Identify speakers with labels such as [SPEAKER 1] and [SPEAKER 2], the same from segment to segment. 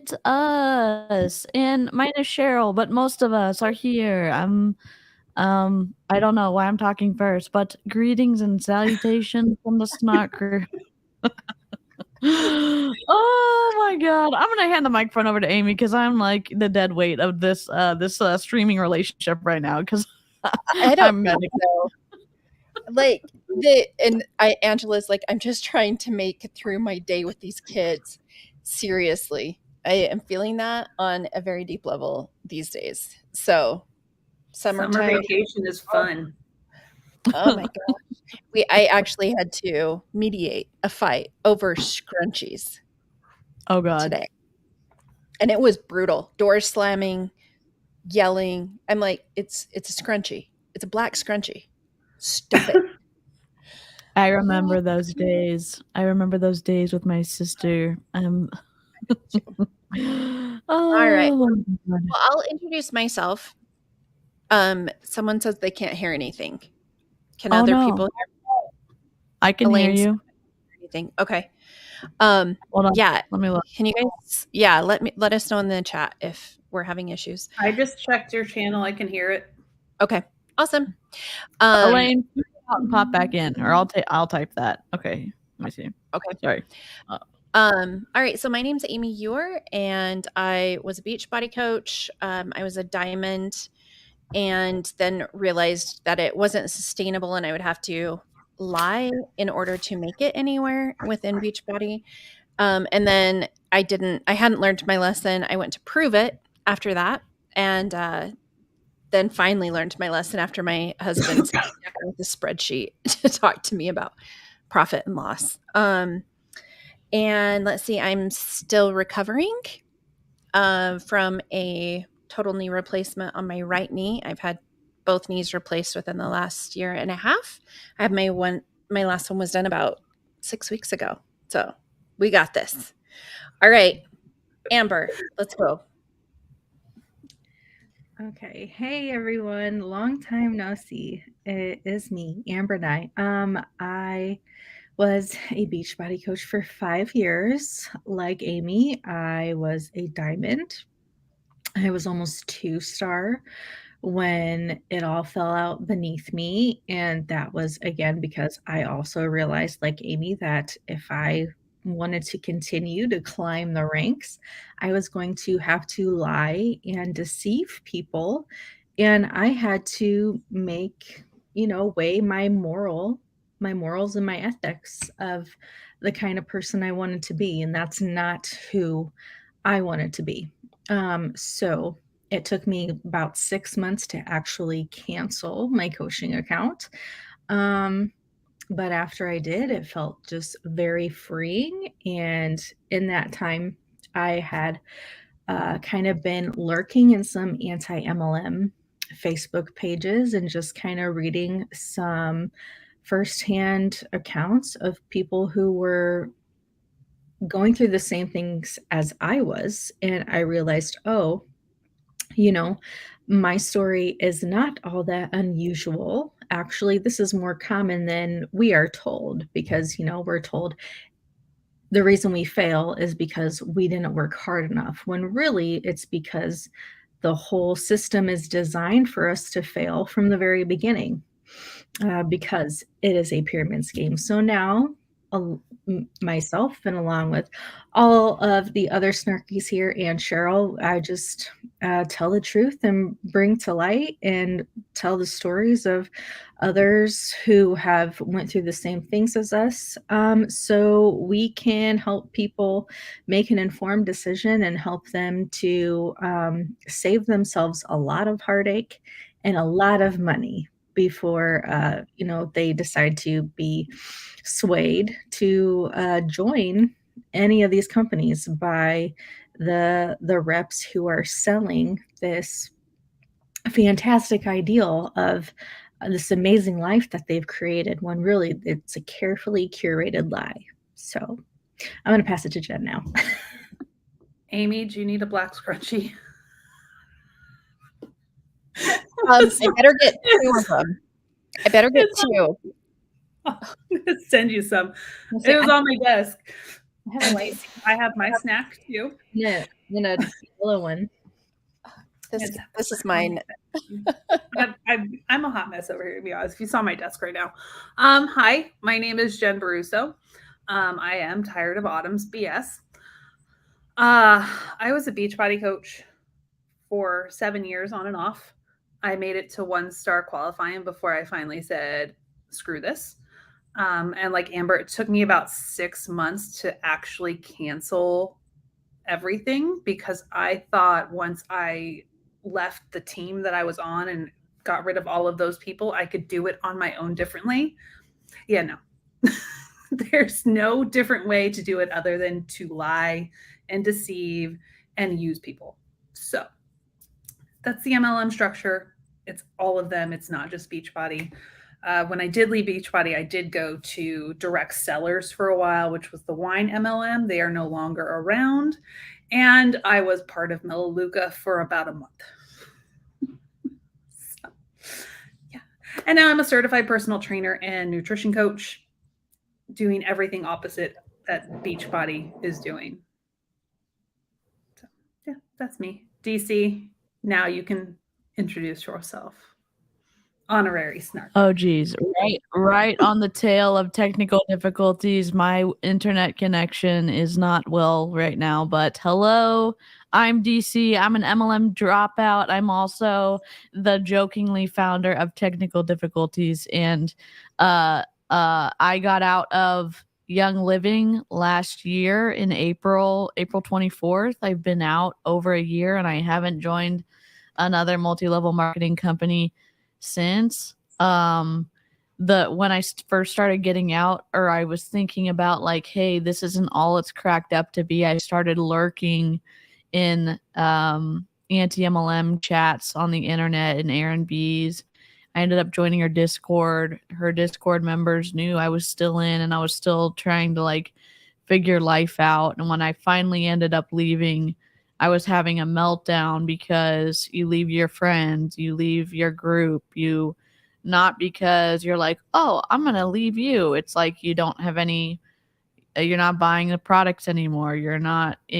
[SPEAKER 1] it's us, and mine is Cheryl, but most of us are here. I don't know why I'm talking first, but greetings and salutations from the Snark crew. Oh my god, I'm gonna hand the microphone over to Amy because I'm like the dead weight of this streaming relationship right now because
[SPEAKER 2] I don't
[SPEAKER 1] I'm medical.
[SPEAKER 2] know. Like Angela's like, I'm just trying to make it through my day with these kids. Seriously, I am feeling that on a very deep level these days. So
[SPEAKER 3] Summer
[SPEAKER 2] summertime.
[SPEAKER 3] vacation is fun.
[SPEAKER 2] Oh my gosh. I actually had to mediate a fight over scrunchies
[SPEAKER 1] Oh god.
[SPEAKER 2] today. And it was brutal. Doors slamming, yelling. I'm like, it's a scrunchie. It's a black scrunchie. Stop it.
[SPEAKER 1] I remember those days. I remember those days with my sister.
[SPEAKER 2] All right.
[SPEAKER 1] Oh,
[SPEAKER 2] Well, I'll introduce myself. Someone says they can't hear anything. Can
[SPEAKER 1] Oh,
[SPEAKER 2] other
[SPEAKER 1] no.
[SPEAKER 2] people hear
[SPEAKER 1] I can
[SPEAKER 2] Elaine's
[SPEAKER 1] hear you.
[SPEAKER 2] anything? Okay.
[SPEAKER 1] Hold on.
[SPEAKER 2] Yeah.
[SPEAKER 1] Let me look.
[SPEAKER 2] Can you guys let us know in the chat if we're having issues.
[SPEAKER 3] I just checked your channel. I can hear it.
[SPEAKER 2] Okay. Awesome.
[SPEAKER 1] Elaine, you go out and pop back in, or I'll type that. Okay. Let me see.
[SPEAKER 2] Okay.
[SPEAKER 1] Sorry.
[SPEAKER 2] All right. So my name's Amy Ewer, and I was a Beachbody coach. I was a diamond, and then realized that it wasn't sustainable, and I would have to lie in order to make it anywhere within Beachbody. And then I hadn't learned my lesson. I went to prove it after that, and then finally learned my lesson after my husband sat down with a spreadsheet to talk to me about profit and loss. And let's see, I'm still recovering from a total knee replacement on my right knee. I've had both knees replaced within the last year and a half. I have my last one was done about 6 weeks ago. So we got this. All right, Amber, let's go.
[SPEAKER 4] Okay. Hey, everyone. Long time no see. It is me, Amber Nye. I was a Beachbody coach for 5 years. Like Amy, I was a diamond. I was almost 2-star when it all fell out beneath me. And that was, again, because I also realized, like Amy, that if I wanted to continue to climb the ranks, I was going to have to lie and deceive people. And I had to weigh my morals and my ethics of the kind of person I wanted to be. And that's not who I wanted to be. So it took me about 6 months to actually cancel my coaching account. But after I did, it felt just very freeing. And in that time, I had kind of been lurking in some anti-MLM Facebook pages and just kind of reading some firsthand accounts of people who were going through the same things as I was. And I realized, my story is not all that unusual. Actually, this is more common than we are told because, we're told the reason we fail is because we didn't work hard enough, when really it's because the whole system is designed for us to fail from the very beginning, because it is a pyramid scheme. So now, myself and along with all of the other Snarkies here and Cheryl, I just tell the truth and bring to light and tell the stories of others who have went through the same things as us, so we can help people make an informed decision and help them to save themselves a lot of heartache and a lot of money before they decide to be swayed to join any of these companies by the reps who are selling this fantastic ideal of this amazing life that they've created, when really it's a carefully curated lie. So I'm going to pass it to Jen now.
[SPEAKER 3] Amy, do you need a black scrunchie?
[SPEAKER 2] I better get 2 of them. I better get 2.
[SPEAKER 3] I'm gonna send you some. It was on my desk. I have my snack too.
[SPEAKER 4] And a yellow one.
[SPEAKER 2] This is mine.
[SPEAKER 3] I'm a hot mess over here, to be honest. If you saw my desk right now. Hi, my name is Jen Baruso. I am tired of Autumn's BS. I was a Beachbody coach for 7 years on and off. I made it to 1-star qualifying before I finally said, screw this. And like Amber, it took me about 6 months to actually cancel everything because I thought once I left the team that I was on and got rid of all of those people, I could do it on my own differently. Yeah, no. There's no different way to do it other than to lie and deceive and use people. So that's the MLM structure. It's all of them. It's not just Beachbody. When I did leave Beachbody, I did go to Direct Sellers for a while, which was the wine MLM. They are no longer around. And I was part of Melaleuca for about a month. So, yeah. And now I'm a certified personal trainer and nutrition coach, doing everything opposite that Beachbody is doing. So, yeah, that's me. DC, now you can introduce yourself. Honorary Snark.
[SPEAKER 1] Oh geez, right on the tail of technical difficulties. My internet connection is not well right now, but hello, I'm DC. I'm an MLM dropout. I'm also the jokingly founder of Technical Difficulties, and I got out of Young Living last year in April 24th. I've been out over a year, and I haven't joined another multi-level marketing company since. When I first started getting out, or I was thinking about like, hey, this isn't all it's cracked up to be, I started lurking in anti-MLM chats on the internet and Aaron B's. I ended up joining her Discord. Her Discord members knew I was still in, and I was still trying to like figure life out. And when I finally ended up leaving, I was having a meltdown because you leave your friends, you leave your group, not because you're like, oh, I'm going to leave you. It's like you don't have any, you're not buying the products anymore. You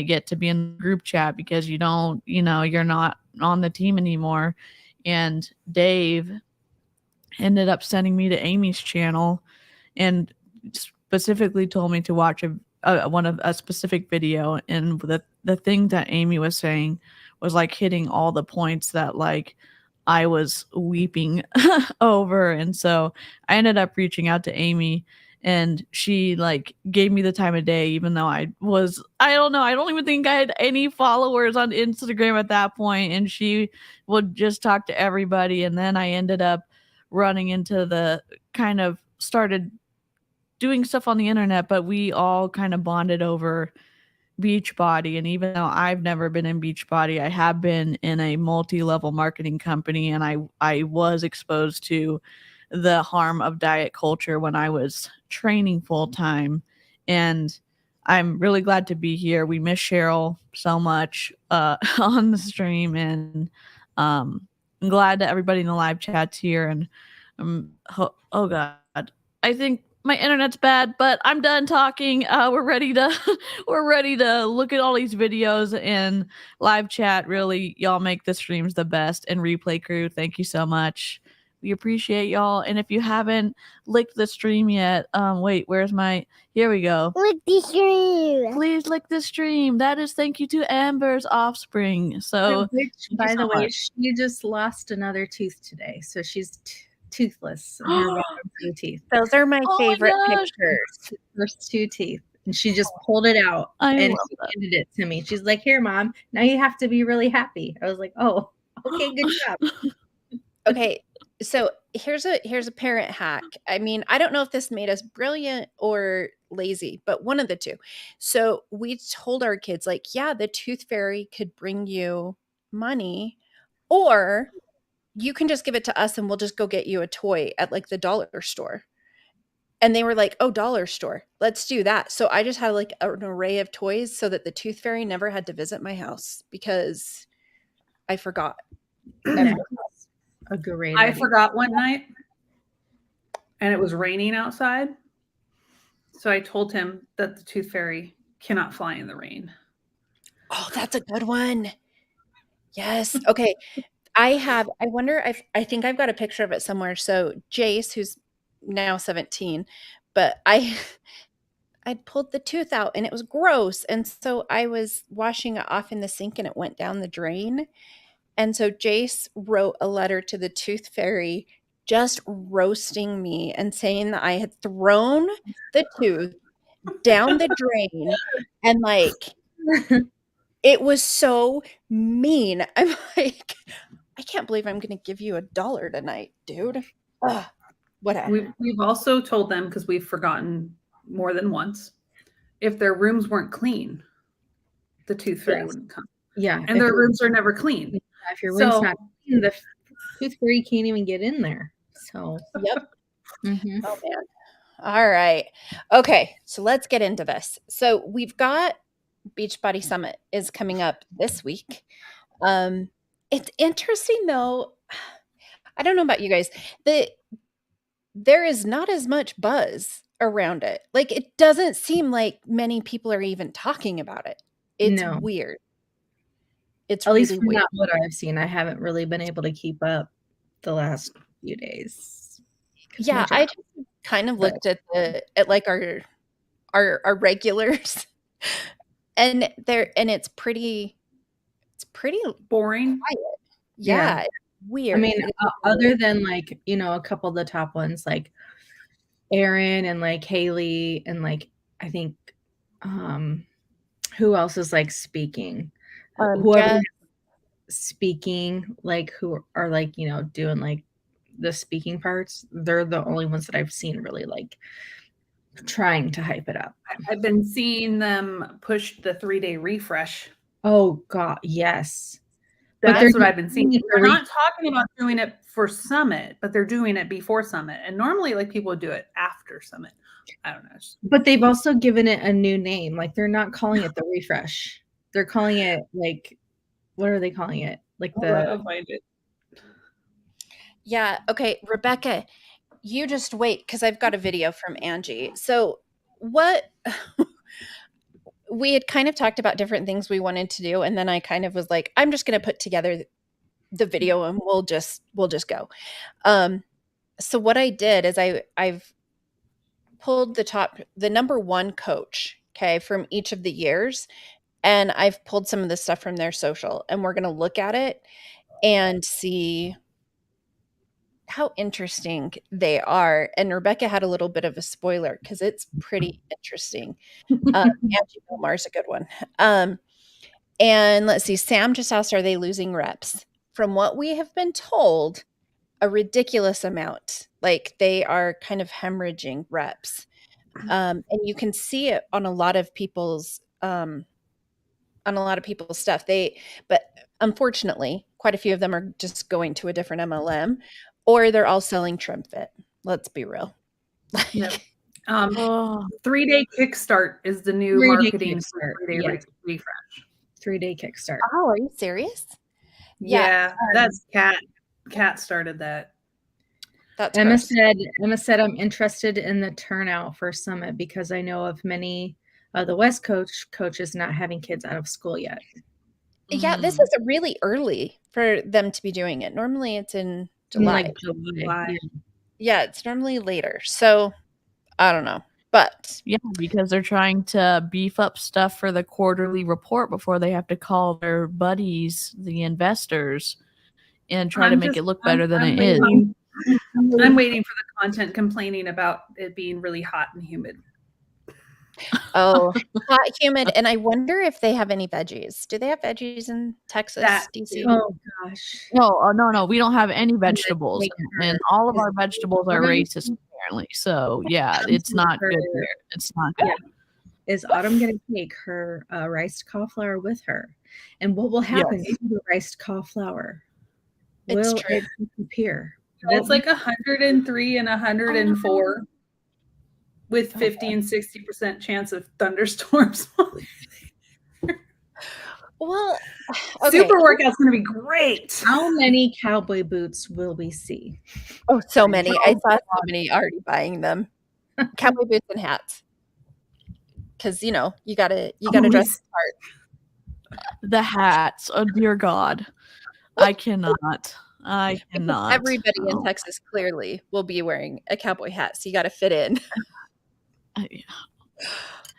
[SPEAKER 1] get to be in the group chat because you don't, you're not on the team anymore. And Dave ended up sending me to Amy's channel and specifically told me to watch a specific video, and the thing that Amy was saying was like hitting all the points that like I was weeping over. And so I ended up reaching out to Amy, and she like gave me the time of day, even though I don't even think I had any followers on Instagram at that point, and she would just talk to everybody. And then I ended up running into started doing stuff on the internet, but we all kind of bonded over Beachbody. And even though I've never been in Beachbody, I have been in a multi-level marketing company, and I was exposed to the harm of diet culture when I was training full time. And I'm really glad to be here. We miss Cheryl so much on the stream, and I'm glad that everybody in the live chat's here. And oh god, I think my internet's bad, but I'm done talking. We're ready to look at all these videos and live chat. Really, y'all make the streams the best. And replay crew, thank you so much. We appreciate y'all. And if you haven't licked the stream yet, wait, here we go.
[SPEAKER 5] Lick the stream.
[SPEAKER 1] Please lick the stream. That is thank you to Amber's offspring. So,
[SPEAKER 4] by the way, she just lost another tooth today, so she's toothless. Teeth.
[SPEAKER 2] Those are my favorite pictures.
[SPEAKER 4] First 2 teeth, and she just pulled it out and she handed it to me. She's like, "Here, Mom. Now you have to be really happy." I was like, "Oh, okay, good job."
[SPEAKER 2] Okay, so here's a parent hack. I mean, I don't know if this made us brilliant or lazy, but one of the two. So we told our kids, like, yeah, the tooth fairy could bring you money, or you can just give it to us and we'll just go get you a toy at like the dollar store. And they were like, oh, dollar store, let's do that. So I just had like an array of toys so that the tooth fairy never had to visit my house because I forgot.
[SPEAKER 4] A great idea.
[SPEAKER 3] I forgot one night, and it was raining outside. So I told him that the tooth fairy cannot fly in the rain.
[SPEAKER 2] Oh, that's a good one. Yes. Okay. I think I've got a picture of it somewhere. So Jace, who's now 17, but I'd pulled the tooth out and it was gross. And so I was washing it off in the sink and it went down the drain. And so Jace wrote a letter to the tooth fairy just roasting me and saying that I had thrown the tooth down the drain and like it was so mean. I'm like, I can't believe I'm going to give you $1 tonight, dude. Ugh, whatever.
[SPEAKER 3] We've also told them, because we've forgotten more than once, if their rooms weren't clean, the tooth fairy wouldn't come.
[SPEAKER 4] Yeah.
[SPEAKER 3] And their rooms are never clean.
[SPEAKER 4] If your room's not clean, the tooth fairy can't even get in there. So,
[SPEAKER 2] yep. Mm-hmm. Oh, man. All right. Okay. So let's get into this. So we've got Beachbody Summit is coming up this week. It's interesting though. I don't know about you guys. There is not as much buzz around it. Like it doesn't seem like many people are even talking about it. It's weird. It's
[SPEAKER 4] at least
[SPEAKER 2] really
[SPEAKER 4] from
[SPEAKER 2] weird.
[SPEAKER 4] what I've seen. I haven't really been able to keep up the last few days.
[SPEAKER 2] Yeah, I just kind of looked at like our regulars, and it's pretty
[SPEAKER 3] boring.
[SPEAKER 2] Quiet. Yeah, it's weird.
[SPEAKER 4] I mean, other than like, you know, a couple of the top ones like Aaron and like Haley and like I think who else is like speaking? Whoever speaking, like who are like, you know, doing like the speaking parts, they're the only ones that I've seen really like trying to hype it up.
[SPEAKER 3] I've been seeing them push the 3-day refresh.
[SPEAKER 4] Oh God, yes.
[SPEAKER 3] That's what I've been seeing. They're not talking about doing it for Summit, but they're doing it before Summit. And normally like people would do it after Summit. I don't know.
[SPEAKER 4] But they've also given it a new name. Like they're not calling it the refresh. They're calling it like, what are they calling it? Like
[SPEAKER 3] I'll find it.
[SPEAKER 2] Yeah. Okay. Rebecca, you just wait because I've got a video from Angie. So what we had kind of talked about different things we wanted to do. And then I kind of was like, I'm just going to put together the video and we'll just go. So what I did is I've pulled the number one coach, okay, from each of the years. And I've pulled some of the stuff from their social and we're going to look at it and see how interesting they are. And Rebecca had a little bit of a spoiler because it's pretty interesting. Angie Bellemare is a good one. And let's see, Sam just asked, are they losing reps? From what we have been told, a ridiculous amount. Like they are kind of hemorrhaging reps. And you can see it on a lot of people's stuff. But unfortunately, quite a few of them are just going to a different MLM, or they're all selling TrimFit. Let's be real.
[SPEAKER 3] Yep. 3-day kickstart is the new marketing for 3-day refresh.
[SPEAKER 4] 3-day kickstart.
[SPEAKER 2] Oh, are you serious?
[SPEAKER 3] Yeah, that's Kat started that.
[SPEAKER 2] That's
[SPEAKER 4] Emma said I'm interested in the turnout for Summit because I know of many of the West Coast coaches not having kids out of school yet.
[SPEAKER 2] Yeah, this is really early for them to be doing it. Normally it's in July.
[SPEAKER 4] Like July.
[SPEAKER 2] Yeah, it's normally later. So I don't know. But
[SPEAKER 1] yeah, because they're trying to beef up stuff for the quarterly report before they have to call their buddies, the investors, and try to make it look better than it is.
[SPEAKER 3] I'm waiting for the content complaining about it being really hot and humid.
[SPEAKER 2] Oh, hot, humid. And I wonder if they have any veggies. Do they have veggies in Texas, DC?
[SPEAKER 4] Oh, gosh.
[SPEAKER 1] No. We don't have any vegetables. And all of our vegetables are racist, apparently. So, yeah, it's not good here. It's not good.
[SPEAKER 4] Yeah. Is Autumn going to take her riced cauliflower with her? And what will happen to the riced cauliflower? Will it disappear?
[SPEAKER 3] It's like 103 and 104 with 50 and 60% chance of thunderstorms.
[SPEAKER 2] Well,
[SPEAKER 3] Super workout's going to be great.
[SPEAKER 4] How many cowboy boots will we see?
[SPEAKER 2] Oh, so many. I saw so many already buying them. Cowboy boots and hats. Because, you know, you gotta dress the part.
[SPEAKER 1] The hats. Oh dear God. I cannot.
[SPEAKER 2] Everybody in
[SPEAKER 1] Oh,
[SPEAKER 2] Texas clearly will be wearing a cowboy hat, so you got to fit in.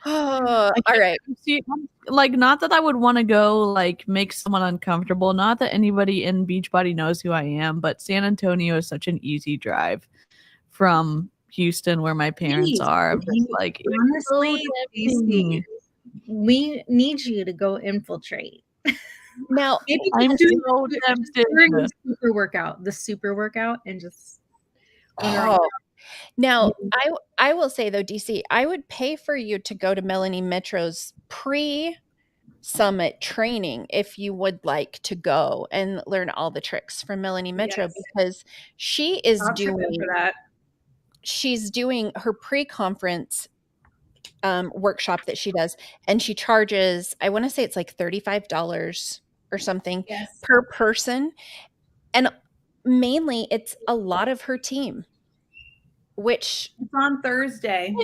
[SPEAKER 2] Oh, all right.
[SPEAKER 1] See, like, not that I would want to go like make someone uncomfortable. Not that anybody in Beachbody knows who I am, but San Antonio is such an easy drive from Houston, where my parents are. I'm just like,
[SPEAKER 4] honestly,
[SPEAKER 1] it's so tempting.
[SPEAKER 4] we need you to go infiltrate.
[SPEAKER 2] Now,
[SPEAKER 4] Maybe
[SPEAKER 1] I'm
[SPEAKER 4] just
[SPEAKER 1] so tempted.
[SPEAKER 4] during the super workout, and just
[SPEAKER 2] now I will say though, DC, I would pay for you to go to Melanie Metro's pre-summit training if you would like to go and learn all the tricks from Melanie Metro, because she is
[SPEAKER 3] I'll chip in for that.
[SPEAKER 2] she's doing her pre-conference workshop that she does, and she charges, I want to say it's like $35 or something per person, and mainly it's a lot of her team, which
[SPEAKER 3] It's on Thursday.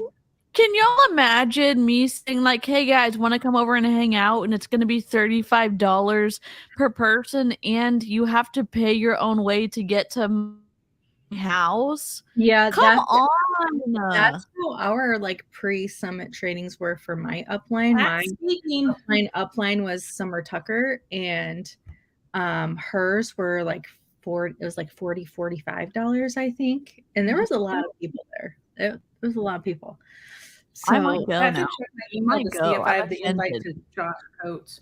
[SPEAKER 1] Can y'all imagine me saying like, "Hey guys, want to come over and hang out?" And it's going to be $35 per person, and you have to pay your own way to get to my house.
[SPEAKER 4] Yeah,
[SPEAKER 1] Come on.
[SPEAKER 4] That's how our like pre-summit trainings were for my upline. My upline was Summer Tucker, and hers were like $45, I think. And there was a lot of people there. It was a lot of people. So
[SPEAKER 1] I might go
[SPEAKER 3] I have to
[SPEAKER 1] now.
[SPEAKER 3] check my email to see if I have the invite to Josh Coates.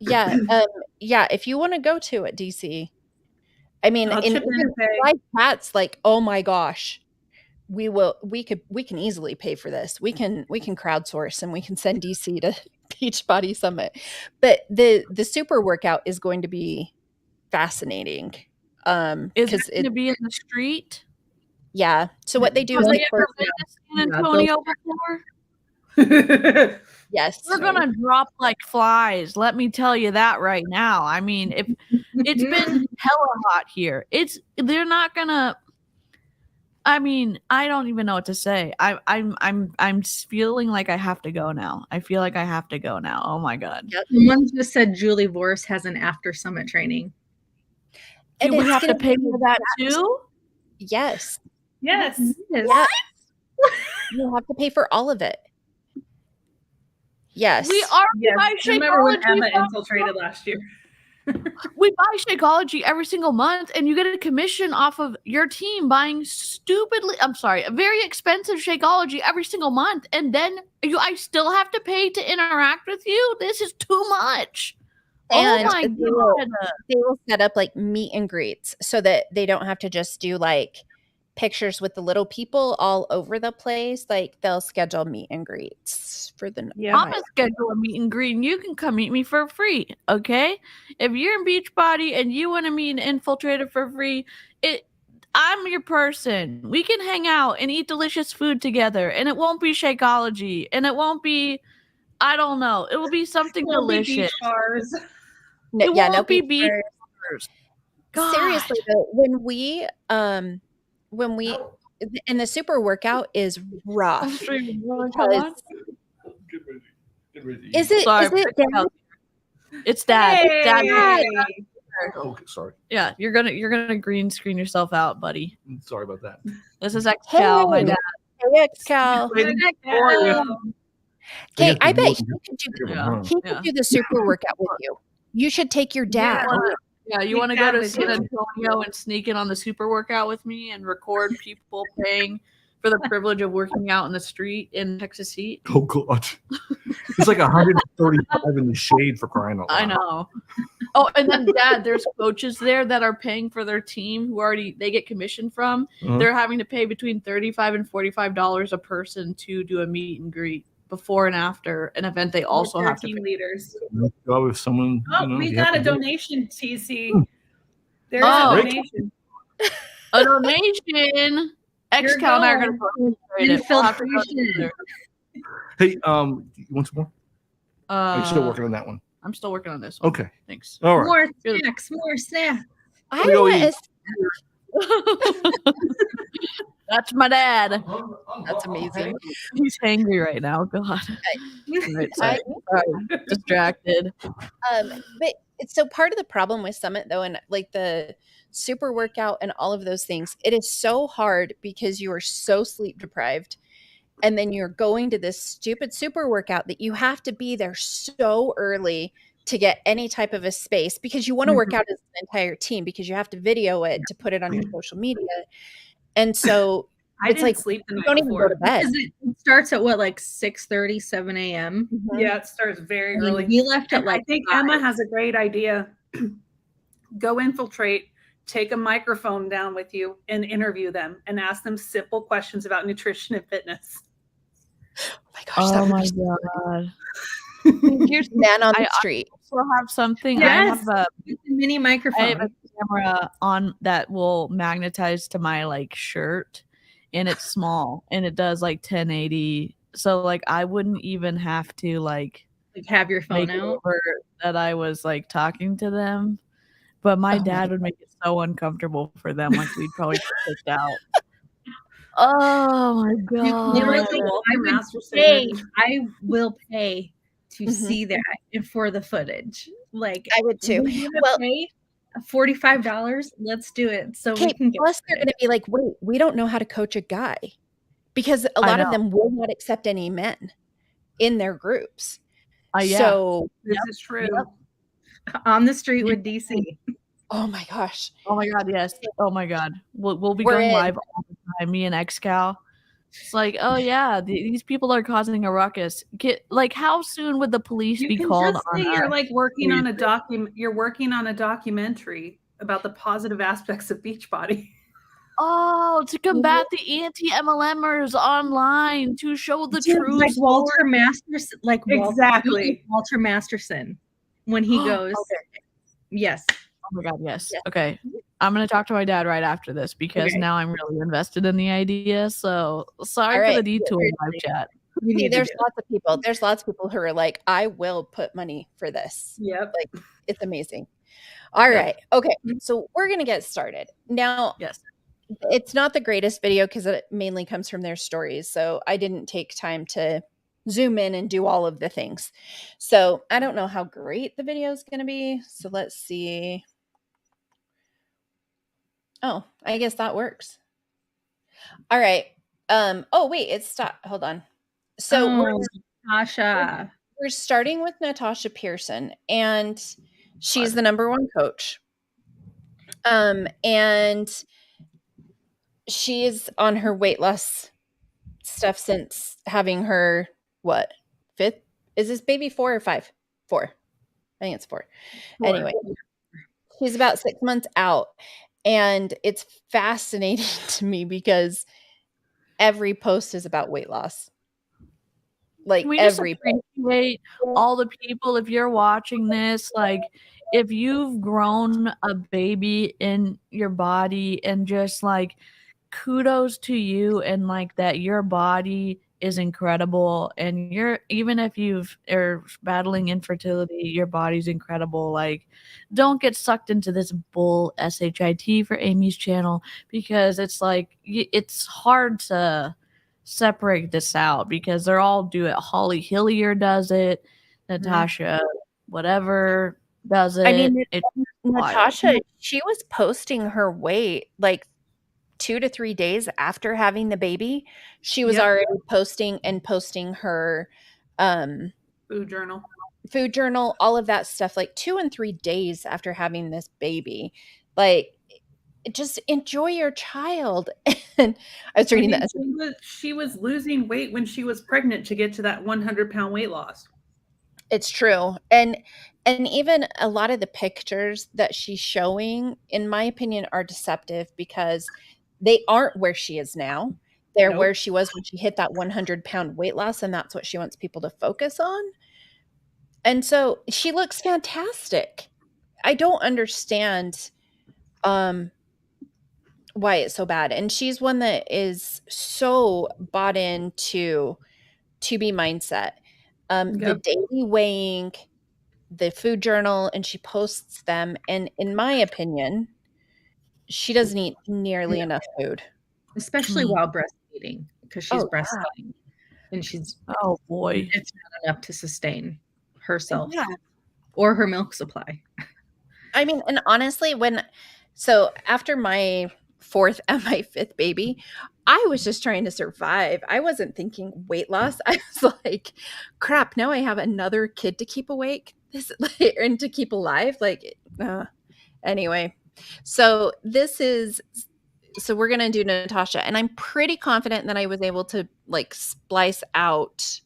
[SPEAKER 2] yeah, if you want to go to it, DC. I mean,
[SPEAKER 3] I'll chip in and say,
[SPEAKER 2] like Pat's like, oh my gosh, we can easily pay for this. We can crowdsource and we can send DC to Beachbody Summit. But the super workout is going to be fascinating.
[SPEAKER 1] Is it going to be in the street?
[SPEAKER 2] Yeah. So what they do is
[SPEAKER 1] Have
[SPEAKER 2] like,
[SPEAKER 1] they ever been to San Antonio before?
[SPEAKER 2] Yes.
[SPEAKER 1] We're gonna drop like flies. Let me tell you that right now. I mean, if it's been hella hot here, they're not gonna. I mean, I don't even know what to say. I'm feeling like I have to go now. I feel like I have to go now. Oh my God.
[SPEAKER 2] Yep.
[SPEAKER 4] Someone just said Julie Vorse has an after summit training.
[SPEAKER 1] Do we have to pay for that too?
[SPEAKER 2] Yes.
[SPEAKER 3] Yes.
[SPEAKER 2] What? You have to pay for all of it. Yes.
[SPEAKER 1] We are.
[SPEAKER 3] Yes. Remember when Emma infiltrated last year?
[SPEAKER 1] We buy Shakeology every single month, and you get a commission off of your team buying a very expensive Shakeology every single month, and then I still have to pay to interact with you? This is too much.
[SPEAKER 2] And
[SPEAKER 1] oh my God.
[SPEAKER 2] They will set up like meet and greets so that they don't have to just do like pictures with the little people all over the place. Like they'll schedule meet and greets for the
[SPEAKER 1] I'm gonna schedule a meet and greet, and you can come meet me for free. Okay, if you're in Beachbody and you want to meet an infiltrator for free, I'm your person. We can hang out and eat delicious food together, and it won't be Shakeology, and it won't be, I don't know, it will be something delicious.
[SPEAKER 3] Beach bars.
[SPEAKER 1] It won't be beach bars.
[SPEAKER 2] Seriously though, when we and the super workout is rough. Is it?
[SPEAKER 1] Sorry,
[SPEAKER 2] is it Dad?
[SPEAKER 1] It's Dad.
[SPEAKER 3] Hey.
[SPEAKER 1] Dad.
[SPEAKER 5] Oh, sorry.
[SPEAKER 1] Yeah, you're gonna green screen yourself out, buddy.
[SPEAKER 5] Sorry about that.
[SPEAKER 1] This is XCal, my dad.
[SPEAKER 2] Hey, XCal. Okay, I bet he could do the super workout with you. You should take your dad.
[SPEAKER 1] Yeah, you want to go to San Antonio and sneak in on the super workout with me and record people paying for the privilege of working out in the street in Texas heat?
[SPEAKER 5] Oh God, it's like 135 in the shade, for crying out loud.
[SPEAKER 1] I know. Oh, and then Dad, there's coaches there that are paying for their team who they get commission from. They're having to pay between $35 and $45 a person to do a meet and greet before and after an event. They also have to
[SPEAKER 3] team
[SPEAKER 1] pay.
[SPEAKER 3] leaders.
[SPEAKER 5] Go with someone.
[SPEAKER 3] We got a donation, TC. There's
[SPEAKER 1] a
[SPEAKER 3] donation.
[SPEAKER 1] A donation. XCal and I are going to
[SPEAKER 5] Hey, you want some more? Are you still working on that one?
[SPEAKER 1] I'm still working on this one.
[SPEAKER 5] Okay.
[SPEAKER 1] Thanks.
[SPEAKER 5] All right.
[SPEAKER 4] More snacks.
[SPEAKER 2] I want
[SPEAKER 1] That's my dad.
[SPEAKER 2] That's amazing.
[SPEAKER 1] He's hangry right now. God.
[SPEAKER 2] I
[SPEAKER 1] Sorry, distracted.
[SPEAKER 2] But so part of the problem with Summit though, and like the super workout and all of those things, it is so hard because you are so sleep deprived. And then you're going to this stupid super workout that you have to be there so early to get any type of a space because you want to work out as an entire team because you have to video it to put it on your social media. And so
[SPEAKER 3] I
[SPEAKER 2] it's
[SPEAKER 3] didn't
[SPEAKER 2] like
[SPEAKER 3] sleep the
[SPEAKER 2] you
[SPEAKER 3] night
[SPEAKER 2] don't even go
[SPEAKER 3] before.
[SPEAKER 2] to bed.
[SPEAKER 4] It starts at what, like 6:30, 7 a.m.?
[SPEAKER 3] Yeah, it starts very
[SPEAKER 4] I mean,
[SPEAKER 3] early.
[SPEAKER 4] we left at
[SPEAKER 3] And
[SPEAKER 4] like
[SPEAKER 3] I think
[SPEAKER 4] 5.
[SPEAKER 3] Emma has a great idea. Go infiltrate, take a microphone down with you and interview them and ask them simple questions about nutrition and fitness.
[SPEAKER 2] Oh my gosh, that
[SPEAKER 1] Oh
[SPEAKER 2] would
[SPEAKER 1] my
[SPEAKER 2] be
[SPEAKER 1] god.
[SPEAKER 2] here's man on the street.
[SPEAKER 1] I also have something.
[SPEAKER 4] Yes.
[SPEAKER 1] I have
[SPEAKER 4] It's a mini
[SPEAKER 1] I have
[SPEAKER 4] microphone.
[SPEAKER 1] a camera on that will magnetize to my like shirt, and it's small and it does like 1080. So like I wouldn't even have to like
[SPEAKER 4] Have your phone
[SPEAKER 1] make it
[SPEAKER 4] out.
[SPEAKER 1] over that I was like talking to them. But my dad would make it so uncomfortable for them. Like we'd probably get kicked out. Oh my god.
[SPEAKER 4] I will pay to see that and for the footage. Like
[SPEAKER 2] I would too.
[SPEAKER 4] Well, pay $45. Let's do it. So we can get
[SPEAKER 2] plus they're going to be like, wait, we don't know how to coach a guy because a lot of them will not accept any men in their groups. So
[SPEAKER 3] this is true.
[SPEAKER 4] On the street with DC.
[SPEAKER 2] Oh my gosh.
[SPEAKER 1] Oh my god, yes. Oh my god. We'll be going live all the time, me and XCal. It's like, oh yeah, these people are causing a ruckus. Like, how soon would the police be called on?
[SPEAKER 3] You're like working on you're working on a documentary about the positive aspects of Beachbody.
[SPEAKER 1] Oh, to combat the anti-MLMers online, to show the truth.
[SPEAKER 4] Like Walter Masterson,
[SPEAKER 3] exactly.
[SPEAKER 4] Walter Masterson when he goes, yes.
[SPEAKER 1] Oh my god, yes. Okay. I'm going to talk to my dad right after this because now I'm really invested in the idea. So sorry for the detour live chat.
[SPEAKER 2] There's lots of people. There's lots of people who are like, I will put money for this.
[SPEAKER 3] Yep.
[SPEAKER 2] Like, it's amazing. All right. Okay. So we're going to get started. Now, it's not the greatest video because it mainly comes from their stories. So I didn't take time to zoom in and do all of the things. So I don't know how great the video is going to be. So let's see. Oh, I guess that works. All right. Oh wait, it's stopped. Hold on. So
[SPEAKER 4] Natasha.
[SPEAKER 2] We're starting with Natasha Pearson, and she's the #1 coach. And she is on her weight loss stuff since having her fifth? Is this baby 4 or 5? 4. I think it's 4. Anyway, she's about 6 months out. And it's fascinating to me because every post is about weight loss. Like
[SPEAKER 1] we
[SPEAKER 2] every
[SPEAKER 1] just appreciate all the people. If you're watching this, like if you've grown a baby in your body and just like kudos to you and like that your body is incredible and you're even if are battling infertility, your body's incredible. Like don't get sucked into this bull shit for Amy's channel because it's like it's hard to separate this out because they're all do it. Holly Hillier does it, Natasha whatever does it.
[SPEAKER 2] I mean, Natasha, she was posting her weight like 2 to 3 days after having the baby. She was already posting her
[SPEAKER 3] food journal,
[SPEAKER 2] all of that stuff, like 2 and 3 days after having this baby. Like, just enjoy your child. And I was reading that
[SPEAKER 3] she was losing weight when she was pregnant to get to that 100-pound weight loss.
[SPEAKER 2] It's true. And even a lot of the pictures that she's showing, in my opinion, are deceptive because they aren't where she is now. They're where she was when she hit that 100-pound weight loss, and that's what she wants people to focus on. And so she looks fantastic. I don't understand why it's so bad. And she's one that is so bought into be mindset. The daily weighing, the food journal, and she posts them. And in my opinion, she doesn't eat nearly enough food.
[SPEAKER 4] Especially while breastfeeding, because she's breastfeeding. And she's
[SPEAKER 1] oh boy,
[SPEAKER 4] it's not enough to sustain. herself
[SPEAKER 2] Yeah.
[SPEAKER 4] or her milk supply.
[SPEAKER 2] I mean, and honestly, so after my 4th and my 5th baby, I was just trying to survive. I wasn't thinking weight loss. I was like, crap, now I have another kid to keep awake and to keep alive. Anyway, so we're going to do Natasha, and I'm pretty confident that I was able to like splice out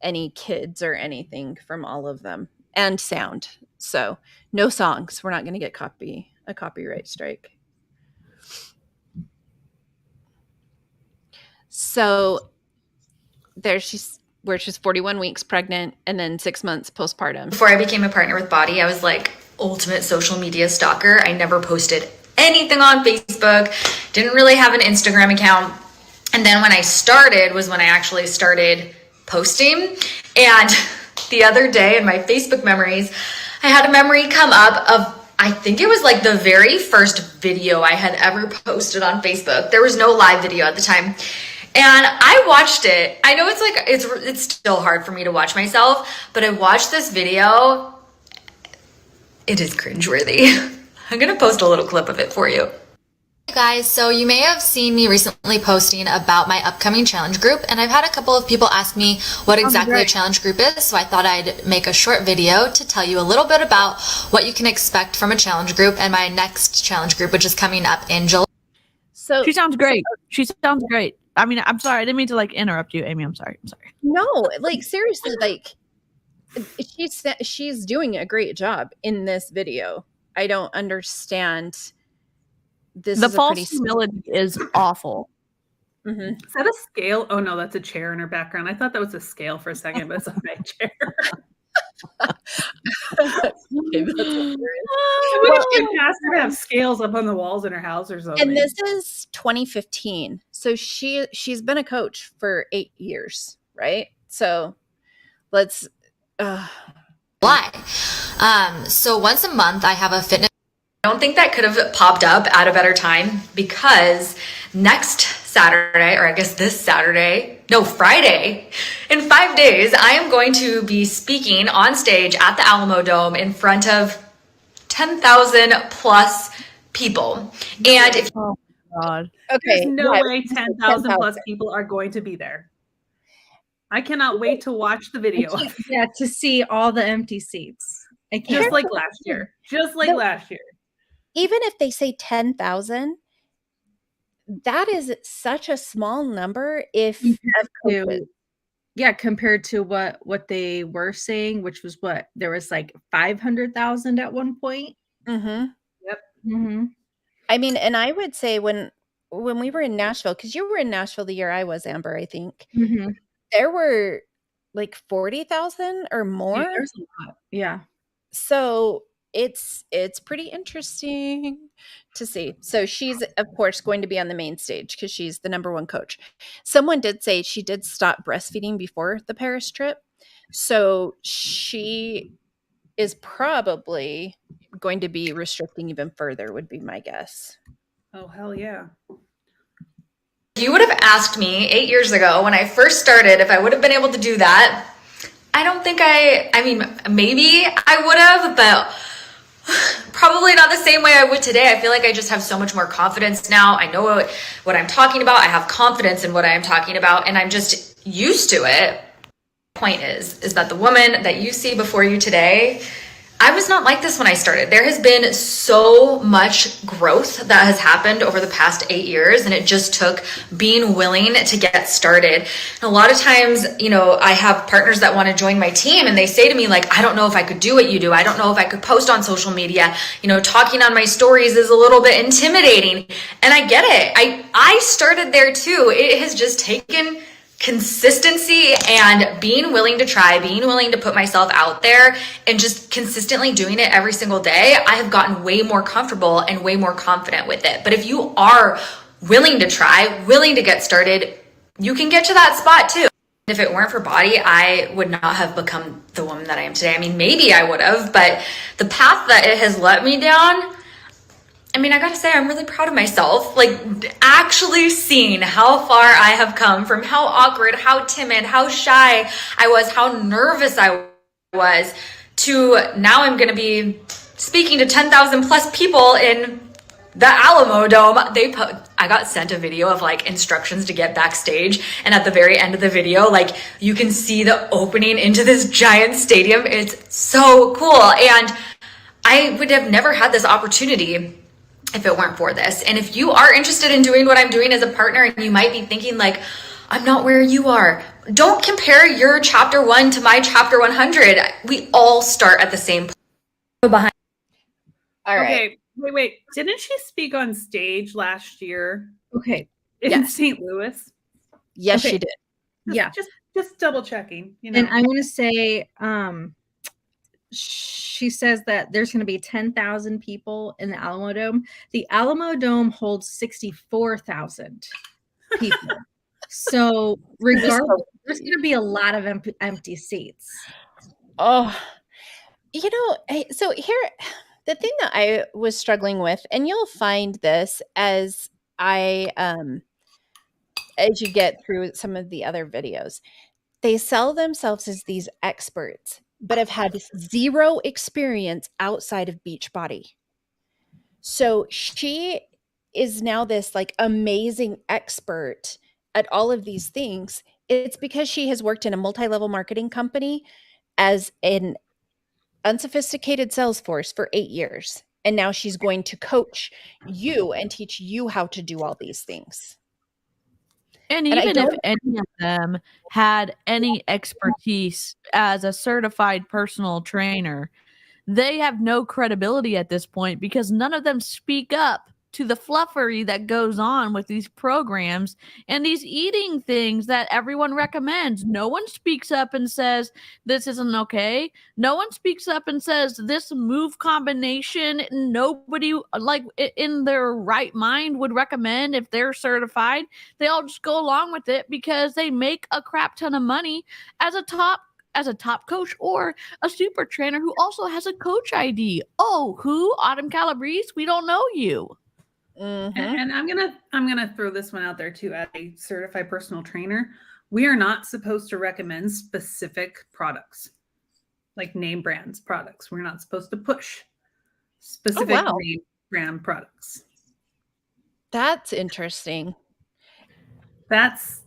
[SPEAKER 2] any kids or anything from all of them and sound. So no songs. We're not going to get a copyright strike. So she's 41 weeks pregnant and then 6 months postpartum.
[SPEAKER 6] Before I became a partner with BODi, I was like ultimate social media stalker. I never posted anything on Facebook, didn't really have an Instagram account. And then when I started was when I actually started posting. And the other day in my Facebook memories, I had a memory come up of, I think it was like the very first video I had ever posted on Facebook. There was no live video at the time. And I watched it. I know it's like, it's still hard for me to watch myself, but I watched this video. It is cringeworthy. I'm going to post a little clip of it for you.
[SPEAKER 7] Hey guys, so you may have seen me recently posting about my upcoming challenge group, and I've had a couple of people ask me what exactly a challenge group is, so I thought I'd make a short video to tell you a little bit about what you can expect from a challenge group and my next challenge group, which is coming up in July.
[SPEAKER 2] So
[SPEAKER 1] She sounds great. She sounds great. I mean, I'm sorry. I didn't mean to like interrupt you, Amy. I'm sorry.
[SPEAKER 2] No, like seriously, like she's doing a great job in this video. I don't understand.
[SPEAKER 1] The false humility is awful.
[SPEAKER 2] Mm-hmm.
[SPEAKER 3] Is that a scale? Oh no, that's a chair in her background. I thought that was a scale for a second, but it's a big chair.
[SPEAKER 2] Okay, that's hilarious.
[SPEAKER 3] We don't ask her to have scales up on the walls in her house or something.
[SPEAKER 2] And this is 2015. So she's been a coach for 8 years, right? So let's
[SPEAKER 7] July. So once a month I have a fitness.
[SPEAKER 6] I don't think that could have popped up at a better time, because next Saturday, or I guess this Friday, in 5 days, I am going to be speaking on stage at the Alamo Dome in front of 10,000 plus people. And if
[SPEAKER 1] Oh God.
[SPEAKER 2] okay,
[SPEAKER 3] There's no
[SPEAKER 2] yeah,
[SPEAKER 3] way 10,000 plus people are going to be there. I cannot wait to watch the video.
[SPEAKER 4] Yeah, to see all the empty seats. I can't.
[SPEAKER 3] Just like last year.
[SPEAKER 2] even if they say 10,000, that is such a small number if
[SPEAKER 4] compared to what they were saying, which was what there was like 500,000 at one point.
[SPEAKER 2] Mm-hmm.
[SPEAKER 3] Yep.
[SPEAKER 4] Mm-hmm.
[SPEAKER 2] I mean, and I would say when we were in Nashville, because you were in Nashville the year I was, Amber, I think,
[SPEAKER 4] Mm-hmm.
[SPEAKER 2] there were like 40,000 or more.
[SPEAKER 4] Yeah, there's a lot. Yeah.
[SPEAKER 2] So it's pretty interesting to see. So she's, of course, going to be on the main stage because she's the number one coach. Someone did say she did stop breastfeeding before the Paris trip. So she is probably going to be restricting even further, would be my guess.
[SPEAKER 3] Oh, hell yeah.
[SPEAKER 6] you would have asked me 8 years ago when I first started if I would have been able to do that, I don't think I mean, maybe I would have, but probably not the same way I would today. I feel like I just have so much more confidence now. I know what I'm talking about. I have confidence in what I am talking about, and I'm just used to it. Point is that the woman that you see before you today, I was not like this when I started. There has been so much growth that has happened over the past 8 years, and it just took being willing to get started. And a lot of times, you know, I have partners that want to join my team, and they say to me, like, I don't know if I could do what you do. I don't know if I could post on social media. You know, talking on my stories is a little bit intimidating. And I get it. I started there too. It has just taken consistency and being willing to try, being willing to put myself out there, and just consistently doing it every single day. I have gotten way more comfortable and way more confident with it. But if you are willing to try, willing to get started, you can get to that spot too. If it weren't for BODi, I would not have become the woman that I am today. I mean, maybe I would have, but the path that it has let me down, I mean, I gotta say, I'm really proud of myself. Like, actually seeing how far I have come from how awkward, how timid, how shy I was, how nervous I was to now I'm going to be speaking to 10,000 plus people in the Alamo Dome. I got sent a video of like instructions to get backstage, and at the very end of the video, like you can see the opening into this giant stadium. It's so cool, and I would have never had this opportunity if it weren't for this. And if you are interested in doing what I'm doing as a partner, and you might be thinking like, I'm not where you are, don't compare your chapter 1 to my chapter 100. We all start at the same place. Behind.
[SPEAKER 2] All right.
[SPEAKER 3] Okay, wait. Didn't she speak on stage last year?
[SPEAKER 4] Okay.
[SPEAKER 3] In St. Louis?
[SPEAKER 2] Yes,
[SPEAKER 4] Okay.
[SPEAKER 2] she did.
[SPEAKER 4] Yeah.
[SPEAKER 3] Just double checking. You know.
[SPEAKER 4] And I want to say, she says that there's going to be 10,000 people in the Alamo Dome. The Alamo Dome holds 64,000 people. So regardless, there's going to be a lot of empty seats.
[SPEAKER 2] Oh, so here, the thing that I was struggling with, and you'll find this as as you get through some of the other videos, they sell themselves as these experts, but have had zero experience outside of Beachbody. So she is now this like amazing expert at all of these things. It's because she has worked in a multi-level marketing company as an unsophisticated sales force for 8 years. And now she's going to coach you and teach you how to do all these things.
[SPEAKER 1] And even if any of them had any expertise as a certified personal trainer, they have no credibility at this point because none of them speak up to the fluffery that goes on with these programs and these eating things that everyone recommends. No one speaks up and says, this isn't okay. No one speaks up and says, this move combination, nobody like in their right mind would recommend if they're certified. They all just go along with it because they make a crap ton of money as a top coach or a super trainer who also has a coach ID. Oh, who? Autumn Calabrese? We don't know you.
[SPEAKER 3] Mm-hmm. And I'm gonna throw this one out there too. As a certified personal trainer, we are not supposed to recommend specific products, like name brands products. We're not supposed to push specific name brand products.
[SPEAKER 2] That's interesting.
[SPEAKER 3] That's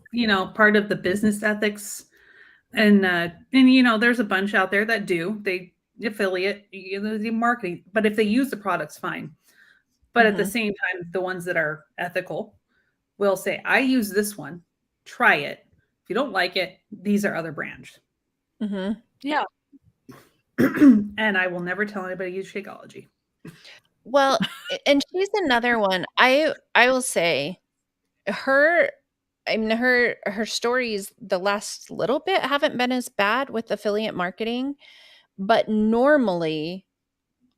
[SPEAKER 3] part of the business ethics, and there's a bunch out there that they affiliate the marketing, but if they use the products, fine. But at the same time, the ones that are ethical will say, I use this one, try it. If you don't like it, these are other brands.
[SPEAKER 2] Mm-hmm.
[SPEAKER 1] Yeah.
[SPEAKER 3] And I will never tell anybody to use Shakeology.
[SPEAKER 2] Well, and she's another one. I will say her stories the last little bit haven't been as bad with affiliate marketing, but normally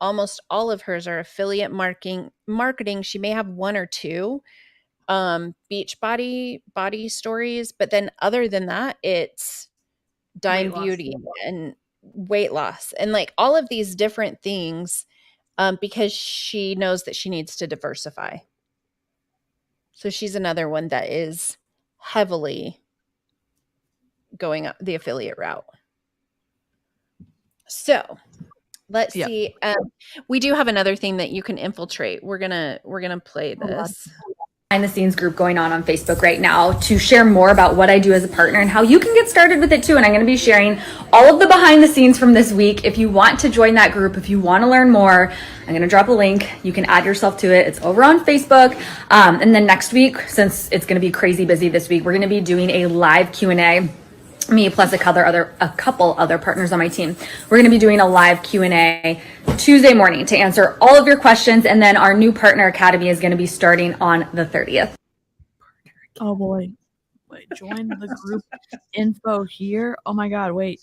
[SPEAKER 2] almost all of hers are affiliate marketing. She may have one or two Beachbody stories, but then other than that, it's Dime Beauty and weight loss and like all of these different things because she knows that she needs to diversify. So she's another one that is heavily going up the affiliate route. So let's see. We do have another thing that you can infiltrate. We're gonna play this.
[SPEAKER 6] Behind the scenes group going on Facebook right now to share more about what I do as a partner and how you can get started with it too. And I'm going to be sharing all of the behind the scenes from this week. If you want to join that group, if you want to learn more, I'm going to drop a link. You can add yourself to it. It's over on Facebook. And then next week, since it's going to be crazy busy this week, we're going to be doing a live Q&A. Me plus a couple other partners on my team. We're going to be doing a live Q&A Tuesday morning to answer all of your questions. And then our new partner academy is going to be starting on the 30th.
[SPEAKER 1] Oh boy. Wait, join the group info here. Oh my God. Wait.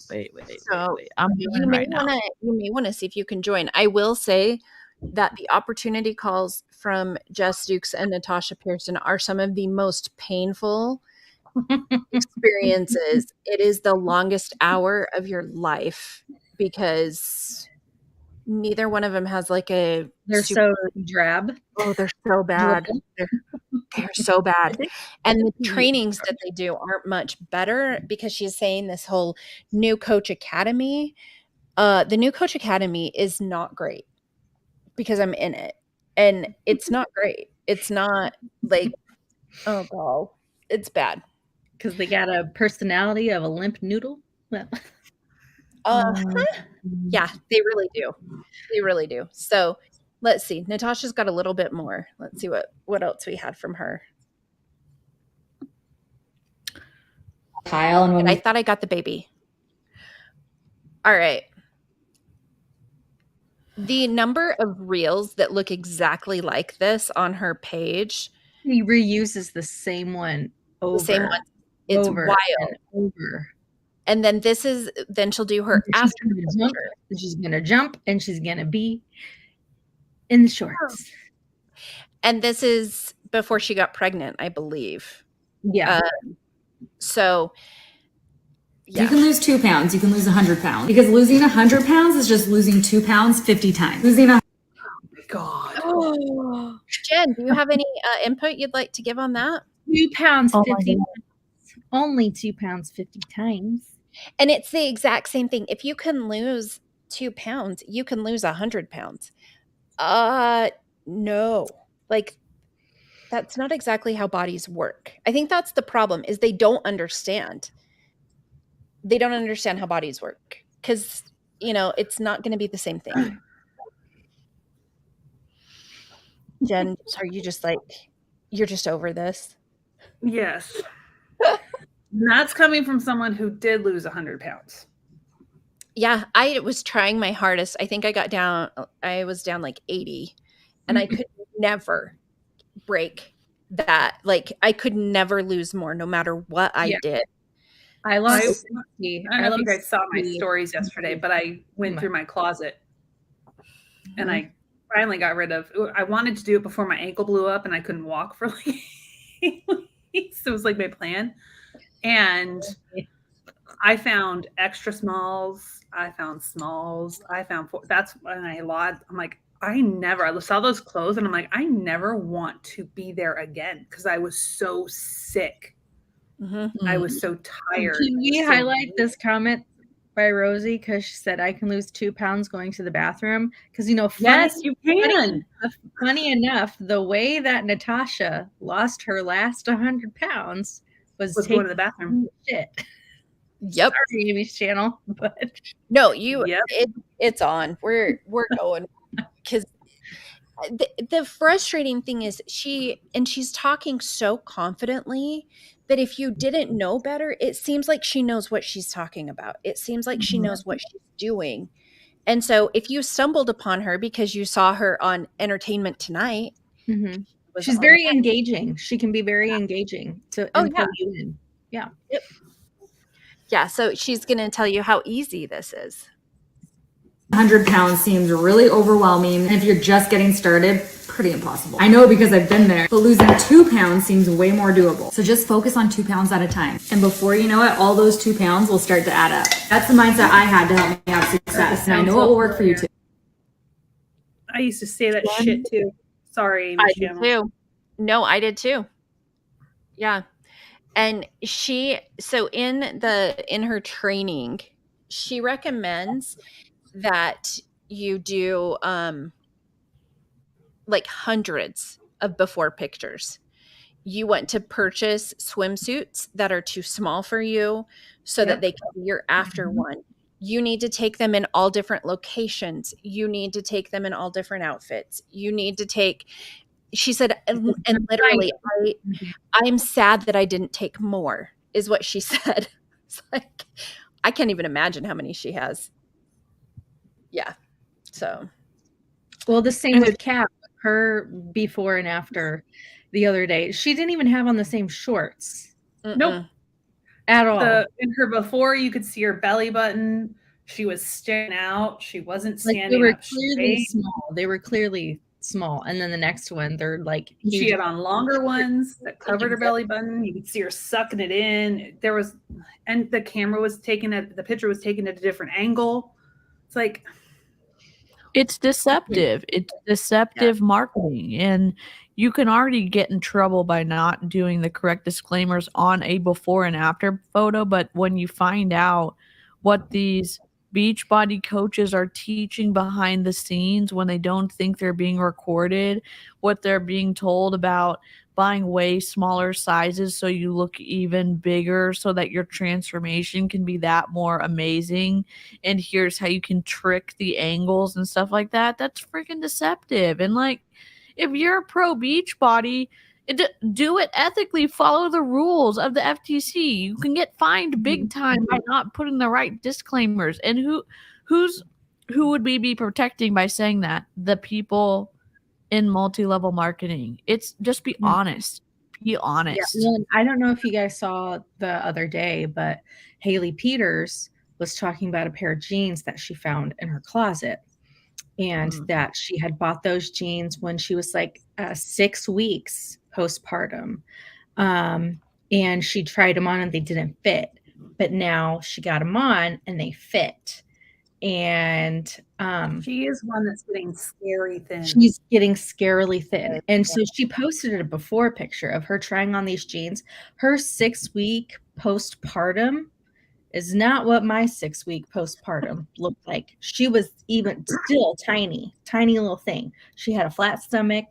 [SPEAKER 1] I'm doing right now.
[SPEAKER 2] You may want to see if you can join. I will say that the opportunity calls from Jess Dukes and Natasha Pearson are some of the most painful experiences. It is the longest hour of your life because neither one of them has like they're
[SPEAKER 4] so drab.
[SPEAKER 2] Oh, they're so bad. They're so bad. And the trainings that they do aren't much better because she's saying this whole new coach academy The new Coach Academy is not great because I'm in it, and it's not great. It's not like, oh god, it's bad.
[SPEAKER 4] Because they got a personality of a limp noodle. Well,
[SPEAKER 2] yeah, they really do. They really do. So let's see. Natasha's got a little bit more. Let's see what else we had from her.
[SPEAKER 8] Kyle, and when
[SPEAKER 2] I thought I got the baby. All right. The number of reels that look exactly like this on her page.
[SPEAKER 4] he reuses the same one over.
[SPEAKER 2] The same one. It's
[SPEAKER 4] over
[SPEAKER 2] wild.
[SPEAKER 4] And over.
[SPEAKER 2] And then then she'll do her
[SPEAKER 4] She's
[SPEAKER 2] after
[SPEAKER 4] gonna jump, she's gonna jump, and she's gonna be in the shorts.
[SPEAKER 2] And this is before she got pregnant, I believe.
[SPEAKER 4] Yeah.
[SPEAKER 2] So
[SPEAKER 8] you can lose 2 pounds, you can lose 100 pounds, because losing 100 pounds is just losing 2 pounds 50 times.
[SPEAKER 3] God.
[SPEAKER 2] Oh. Jen, do you have any input you'd like to give on that?
[SPEAKER 4] 2 pounds 50 times. Only 2 pounds 50 times.
[SPEAKER 2] And it's the exact same thing. If you can lose 2 pounds, you can lose 100 pounds. No. Like, that's not exactly how bodies work. I think that's the problem, is they don't understand. They don't understand how bodies work, because, it's not going to be the same thing. Jen, are you just you're just over this?
[SPEAKER 3] Yes. That's coming from someone who did lose 100 pounds.
[SPEAKER 2] Yeah, I was trying my hardest. I think I was down like 80, and I could never break that. Like, I could never lose more, no matter what I did.
[SPEAKER 4] I lost.
[SPEAKER 3] I don't know if you guys saw my stories yesterday, but I went through my closet and I finally got rid of. I wanted to do it before my ankle blew up and I couldn't walk for like weeks. It was like my plan. And I found extra smalls. I found smalls. That's when I'm like, I saw those clothes and I'm like, I never want to be there again, because I was so sick.
[SPEAKER 2] Mm-hmm.
[SPEAKER 3] I was so tired.
[SPEAKER 4] Can we highlight this comment by Rosie, because she said, I can lose 2 pounds going to the bathroom? Because
[SPEAKER 3] yes, you can.
[SPEAKER 4] Funny enough, the way that Natasha lost her last 100 pounds was
[SPEAKER 3] going to the bathroom.
[SPEAKER 4] Shit.
[SPEAKER 2] Yep.
[SPEAKER 4] Sorry, Amy's channel, but
[SPEAKER 2] no, it's on. We're going, because the frustrating thing is she's talking so confidently that if you didn't know better, it seems like she knows what she's talking about. It seems like she knows what she's doing. And so if you stumbled upon her because you saw her on Entertainment Tonight,
[SPEAKER 4] she's very engaging. She can be very engaging to pull you in. Yeah.
[SPEAKER 2] Yep. Yeah. So she's going to tell you how easy this is.
[SPEAKER 8] 100 pounds seems really overwhelming. And if you're just getting started, pretty impossible. I know, because I've been there, but losing 2 pounds seems way more doable. So just focus on 2 pounds at a time. And before you know it, all those 2 pounds will start to add up. That's the mindset I had to help me have success. And I know it will work for you too.
[SPEAKER 3] I used to say that shit too. Sorry, Amy.
[SPEAKER 2] I did too. No, I did too. Yeah. And in her training, she recommends that you do like hundreds of before pictures. You want to purchase swimsuits that are too small for you so that they can be your after one. You need to take them in all different locations. You need to take them in all different outfits. You need to take, she said, and literally, I'm sad that I didn't take more, is what she said. It's like, I can't even imagine how many she has. Yeah. So.
[SPEAKER 4] Well, the same with Kat, her before and after the other day. She didn't even have on the same shorts.
[SPEAKER 3] Nope.
[SPEAKER 4] At all.
[SPEAKER 3] In her before, you could see her belly button. She was staring out. She wasn't standing
[SPEAKER 4] they were
[SPEAKER 3] up
[SPEAKER 4] clearly
[SPEAKER 3] straight.
[SPEAKER 4] small. They were clearly small. And then the next one, they're like huge.
[SPEAKER 3] She had on longer ones that covered her belly button. You could see her sucking it in. And the camera was taken the picture was taken at a different angle. It's like,
[SPEAKER 1] it's deceptive. It's deceptive marketing. And you can already get in trouble by not doing the correct disclaimers on a before and after photo. But when you find out what these Beachbody coaches are teaching behind the scenes when they don't think they're being recorded, what they're being told about buying way smaller sizes so you look even bigger so that your transformation can be that more amazing. And here's how you can trick the angles and stuff like that. That's freaking deceptive. And like, if you're pro Beachbody, do it ethically, follow the rules of the FTC. You can get fined big time by not putting the right disclaimers. And who would we be protecting by saying that? The people in multi-level marketing. It's just be honest. Be honest.
[SPEAKER 4] Yeah, well, I don't know if you guys saw the other day, but Haley Peters was talking about a pair of jeans that she found in her closet, and that she had bought those jeans when she was like 6 weeks postpartum. And she tried them on and they didn't fit, but now she got them on and they fit. And
[SPEAKER 3] she is one that's getting scary thin.
[SPEAKER 4] She's getting scarily thin. And so she posted a before picture of her trying on these jeans. Her 6-week postpartum is not what my 6-week postpartum looked like. She was even still tiny little thing. She had a flat stomach,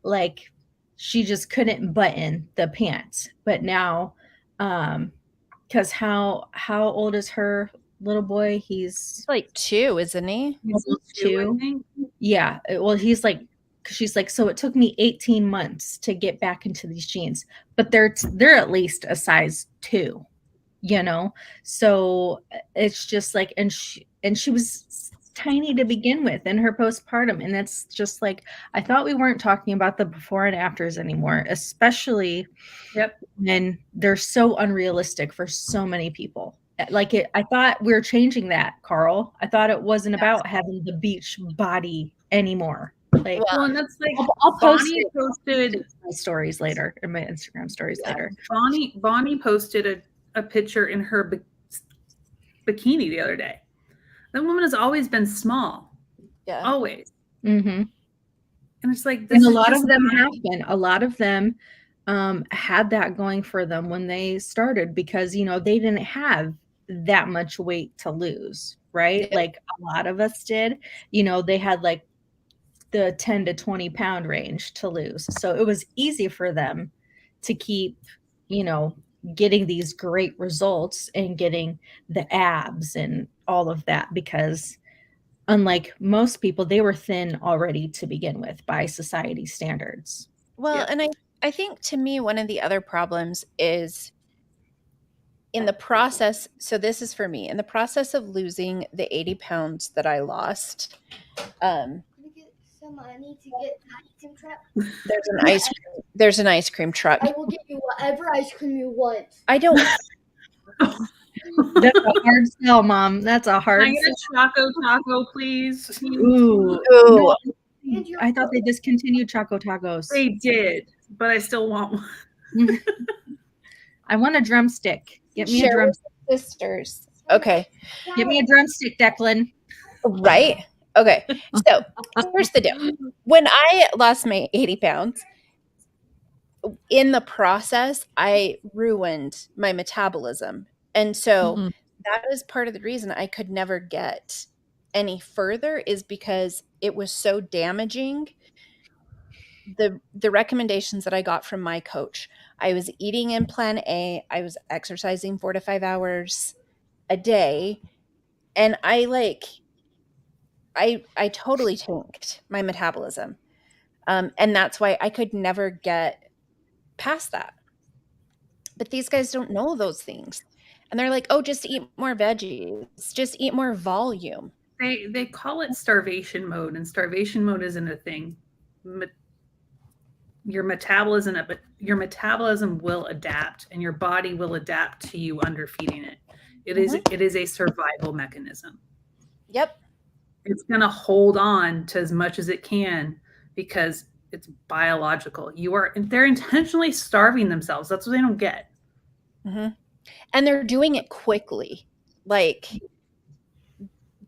[SPEAKER 4] like she just couldn't button the pants. But now, because how old is her little boy? He's
[SPEAKER 2] like 2, isn't he?
[SPEAKER 4] He's 2. Yeah. Well, he's like, she's like, so it took me 18 months to get back into these jeans, but they're at least a size 2. You know, so it's just like, and she was tiny to begin with in her postpartum. And it's just like, I thought we weren't talking about the before and afters anymore, especially when they're so unrealistic for so many people. Like I thought we were changing that, Carl. I thought it wasn't about having the beach body anymore. Like,
[SPEAKER 3] well, and that's like
[SPEAKER 4] I'll
[SPEAKER 3] posted
[SPEAKER 4] my stories later, in my Instagram stories later.
[SPEAKER 3] Bonnie posted a picture in her bikini the other day. That woman has always been small.
[SPEAKER 2] Yeah.
[SPEAKER 3] Always.
[SPEAKER 4] Mm-hmm.
[SPEAKER 3] And it's like,
[SPEAKER 4] and a lot of them have been. A lot of them had that going for them when they started, because, you know, they didn't have that much weight to lose, right? Yeah. Like a lot of us did. You know, they had like the 10 to 20 pound range to lose. So it was easy for them to keep, you know, getting these great results and getting the abs and all of that, because unlike most people, they were thin already to begin with by society standards.
[SPEAKER 2] Well, and I think to me, one of the other problems is in the process. So this is for me, in the process of losing the 80 pounds that I lost,
[SPEAKER 9] money to get the ice cream truck.
[SPEAKER 2] There's an ice cream truck.
[SPEAKER 9] I will give you whatever ice cream you want.
[SPEAKER 2] I don't.
[SPEAKER 4] That's a hard sell, Mom. That's a hard.
[SPEAKER 3] Can I get a Choco, please?
[SPEAKER 4] Ooh. No, I thought they discontinued Choco Tacos.
[SPEAKER 3] They did, but I still want one.
[SPEAKER 4] I want a drumstick. Get me a drumstick.
[SPEAKER 2] Sisters. Okay.
[SPEAKER 4] Give me a drumstick, Declan.
[SPEAKER 2] Right. Okay, so here's the deal. When I lost my 80 pounds, in the process, I ruined my metabolism. And so that is part of the reason I could never get any further, is because it was so damaging. The recommendations that I got from my coach, I was eating in plan A, I was exercising 4 to 5 hours a day, and I totally tanked my metabolism. And that's why I could never get past that. But these guys don't know those things. And they're like, oh, just eat more veggies. Just eat more volume.
[SPEAKER 3] They call it starvation mode, and starvation mode isn't a thing. Your metabolism will adapt, and your body will adapt to you underfeeding it. It is a survival mechanism.
[SPEAKER 2] Yep.
[SPEAKER 3] It's going to hold on to as much as it can because it's biological. They're intentionally starving themselves. That's what they don't get.
[SPEAKER 2] Mm-hmm. And they're doing it quickly. Like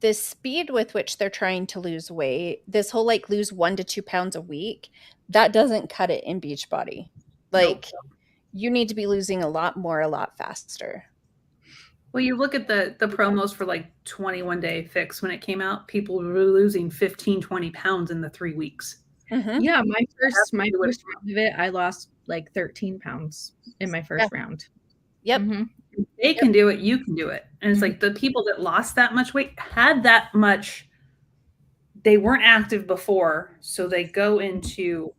[SPEAKER 2] the speed with which they're trying to lose weight, this whole like lose 1 to 2 pounds a week, that doesn't cut it in Beachbody. Like you need to be losing a lot more, a lot faster.
[SPEAKER 3] Well, you look at the promos for like 21 Day Fix when it came out, people were losing 15, 20 pounds in the 3 weeks.
[SPEAKER 2] Mhm.
[SPEAKER 4] Yeah, my first round of it, I lost like 13 pounds in my first round.
[SPEAKER 2] Yep.
[SPEAKER 3] If they can do it, you can do it. And it's like the people that lost that much weight had that much, they weren't active before, so they go into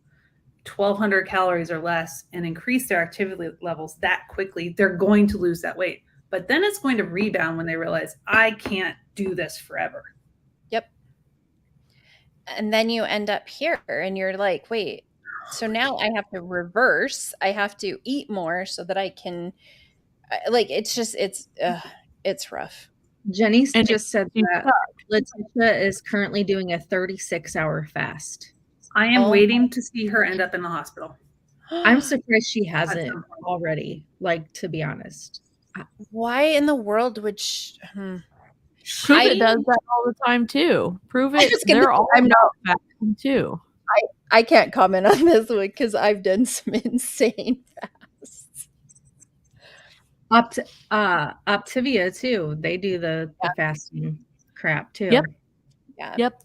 [SPEAKER 3] 1,200 calories or less and increase their activity levels that quickly. They're going to lose that weight. But then it's going to rebound when they realize, I can't do this forever.
[SPEAKER 2] Yep. And then you end up here and you're like, wait, so now I have to reverse. I have to eat more so that I can, like, it's just, it's rough.
[SPEAKER 4] Jenny just said that Letitia is currently doing a 36-hour fast.
[SPEAKER 3] I am waiting to see her end up in the hospital.
[SPEAKER 4] I'm surprised she hasn't already, like, to be honest.
[SPEAKER 2] Why in the world would she?
[SPEAKER 1] Prove It does that all the time too. Prove It, they're all about fasting too.
[SPEAKER 2] I can't comment on this one because I've done some insane fasts.
[SPEAKER 4] Optivia too. They do the fasting crap too.
[SPEAKER 1] Yep.
[SPEAKER 2] Yeah.
[SPEAKER 1] Yep.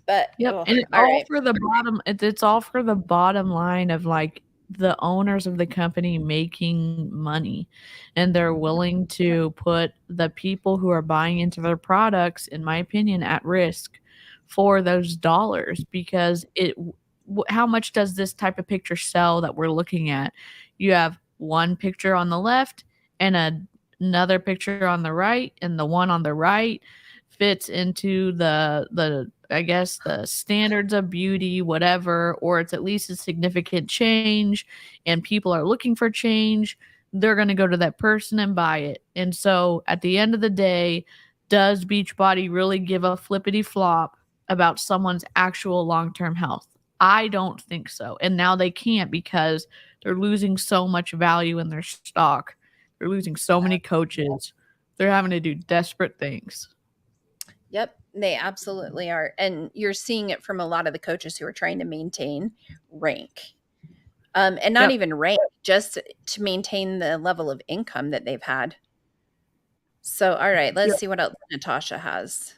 [SPEAKER 2] But
[SPEAKER 1] and it's all for the bottom. It's all for the bottom line of like the owners of the company making money, and they're willing to put the people who are buying into their products, in my opinion, at risk for those dollars, because how much does this type of picture sell that we're looking at? You have one picture on the left and another picture on the right, and the one on the right fits into the I guess the standards of beauty, whatever, or it's at least a significant change and people are looking for change, they're going to go to that person and buy it. And so at the end of the day, does Beachbody really give a flippity flop about someone's actual long-term health? I don't think so. And now they can't because they're losing so much value in their stock. They're losing so many coaches. They're having to do desperate things.
[SPEAKER 2] Yep, they absolutely are. And you're seeing it from a lot of the coaches who are trying to maintain rank. And not even rank, just to maintain the level of income that they've had. So, all right, let's see what else Natasha has.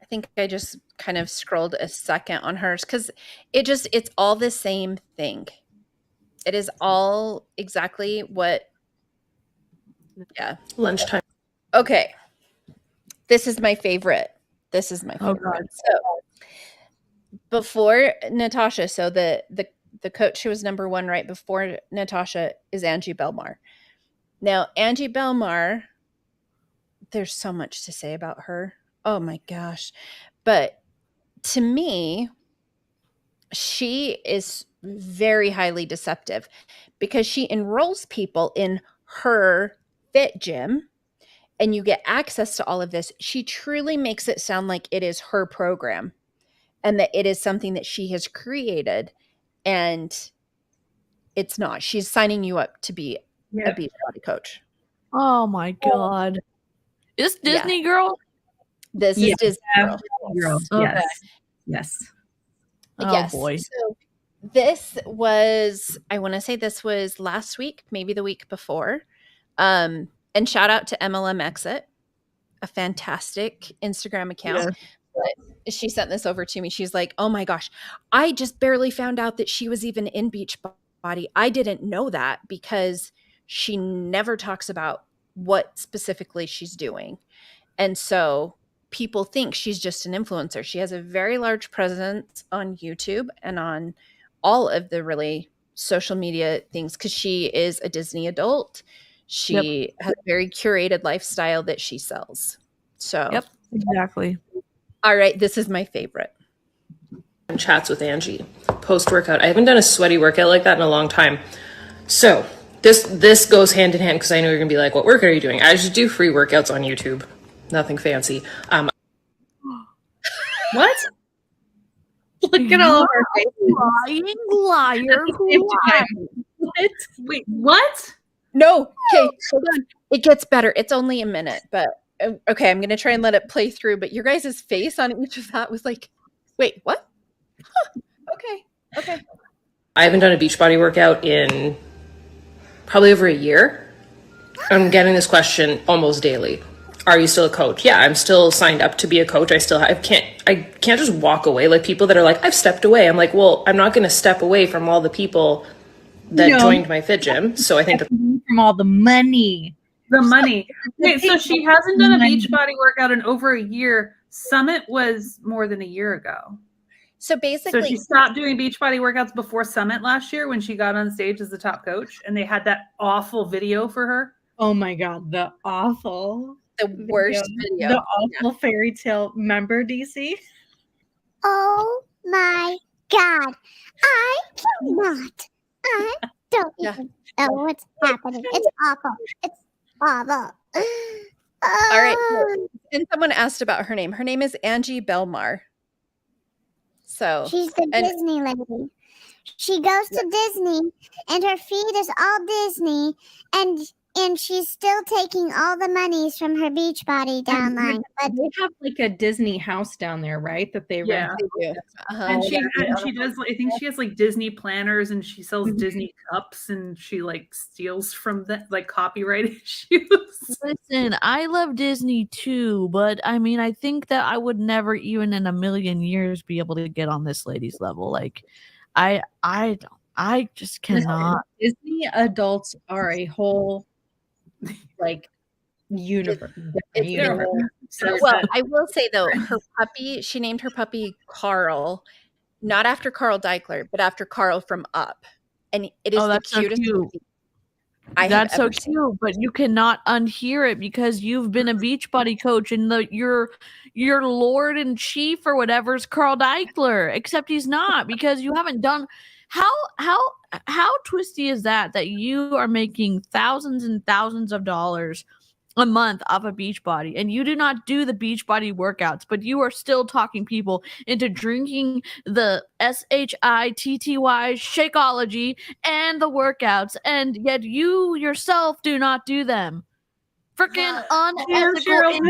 [SPEAKER 2] I think I just kind of scrolled a second on hers because it's all the same thing. It is all exactly what. Yeah.
[SPEAKER 10] Lunchtime.
[SPEAKER 2] Okay. This is my favorite. Oh, God. So before Natasha, so the coach who was number one right before Natasha is Angie Bellemare. Now, Angie Bellemare, there's so much to say about her. Oh my gosh. But to me, she is very highly deceptive because she enrolls people in her fit gym and you get access to all of this. She truly makes it sound like it is her program and that it is something that she has created, and it's not. She's signing you up to be a Beachbody coach.
[SPEAKER 1] Oh my God. Is this Disney girl?
[SPEAKER 2] This is Disney girl.
[SPEAKER 4] Okay. Yes.
[SPEAKER 1] Oh boy.
[SPEAKER 2] So this was, I want to say this was last week, maybe the week before. And shout out to MLM Exit, a fantastic Instagram account.
[SPEAKER 1] Yeah.
[SPEAKER 2] But she sent this over to me. She's like, oh my gosh, I just barely found out that she was even in Beachbody. I didn't know that because she never talks about what specifically she's doing. And so people think she's just an influencer. She has a very large presence on YouTube and on all of the really social media things because she is a Disney adult. She has a very curated lifestyle that she sells. So,
[SPEAKER 1] exactly.
[SPEAKER 2] All right, this is my favorite.
[SPEAKER 10] Chats with Angie post-workout. I haven't done a sweaty workout like that in a long time. So this goes hand in hand because I know you're gonna be like, what workout are you doing? I just do free workouts on YouTube. Nothing fancy.
[SPEAKER 3] What?
[SPEAKER 4] Look at all of our faces.
[SPEAKER 1] Lying liar.
[SPEAKER 3] What? Wait, what?
[SPEAKER 2] No. Okay, hold on. It gets better. It's only a minute, but okay, I'm going to try and let it play through. But your guys' face on each of that was like, wait, what? Huh. Okay.
[SPEAKER 10] I haven't done a Beachbody workout in probably over a year. I'm getting this question almost daily. Are you still a coach? Yeah, I'm still signed up to be a coach. I can't just walk away. Like people that are like, I've stepped away. I'm like, well, I'm not going to step away from all the people that joined my fit gym. So I think that
[SPEAKER 4] from all the money.
[SPEAKER 3] The money. Wait, so she hasn't done a Beachbody workout in over a year. Summit was more than a year ago.
[SPEAKER 2] So basically,
[SPEAKER 3] so she stopped doing Beachbody workouts before Summit last year when she got on stage as the top coach, and they had that awful video for her.
[SPEAKER 4] Oh my God, the worst video. The awful fairy tale. Remember, DC?
[SPEAKER 9] Oh my God. I cannot. I don't even know what's happening. It's awful. It's awful.
[SPEAKER 2] All right. And someone asked about her name. Her name is Angie Bellemare. So
[SPEAKER 9] she's the Disney lady. She goes to Disney, and her feed is all Disney, and she's still taking all the monies from her Beachbody downline.
[SPEAKER 4] But they have like a Disney house down there, right? That they rent.
[SPEAKER 3] And she does. I think she has like Disney planners, and she sells Disney cups, and she like steals from the like copyright issues.
[SPEAKER 1] Listen, I love Disney too, but I mean, I think that I would never, even in a million years, be able to get on this lady's level. Like, I just cannot.
[SPEAKER 4] Disney adults are a whole like universe.
[SPEAKER 2] Well, I will say though, her puppy, she named her puppy Carl, not after Carl Deichler, but after Carl from Up, and it is the cutest.
[SPEAKER 1] So cute. That's so cute, but you cannot unhear it because you've been a Beachbody coach, and your Lord and Chief or whatever is Carl Deichler, except he's not, because you haven't done. How twisty is that you are making thousands and thousands of dollars a month off of Beachbody, and you do not do the Beachbody workouts, but you are still talking people into drinking the SHITTY Shakeology and the workouts, and yet you yourself do not do them. Freaking unethical.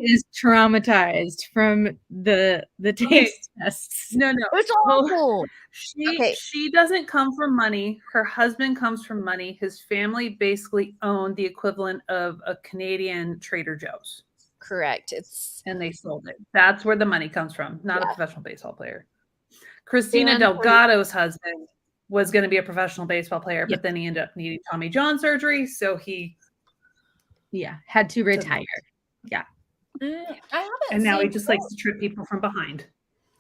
[SPEAKER 4] Is traumatized from the taste tests.
[SPEAKER 3] No,
[SPEAKER 1] it's awful.
[SPEAKER 3] She doesn't come from money. Her husband comes from money. His family basically owned the equivalent of a Canadian Trader Joe's.
[SPEAKER 2] Correct.
[SPEAKER 3] And they sold it. That's where the money comes from, not a professional baseball player. Christina Delgado's husband was going to be a professional baseball player, but then he ended up needing Tommy John surgery, so he
[SPEAKER 4] had to retire.
[SPEAKER 3] And now he just likes to trip people from behind.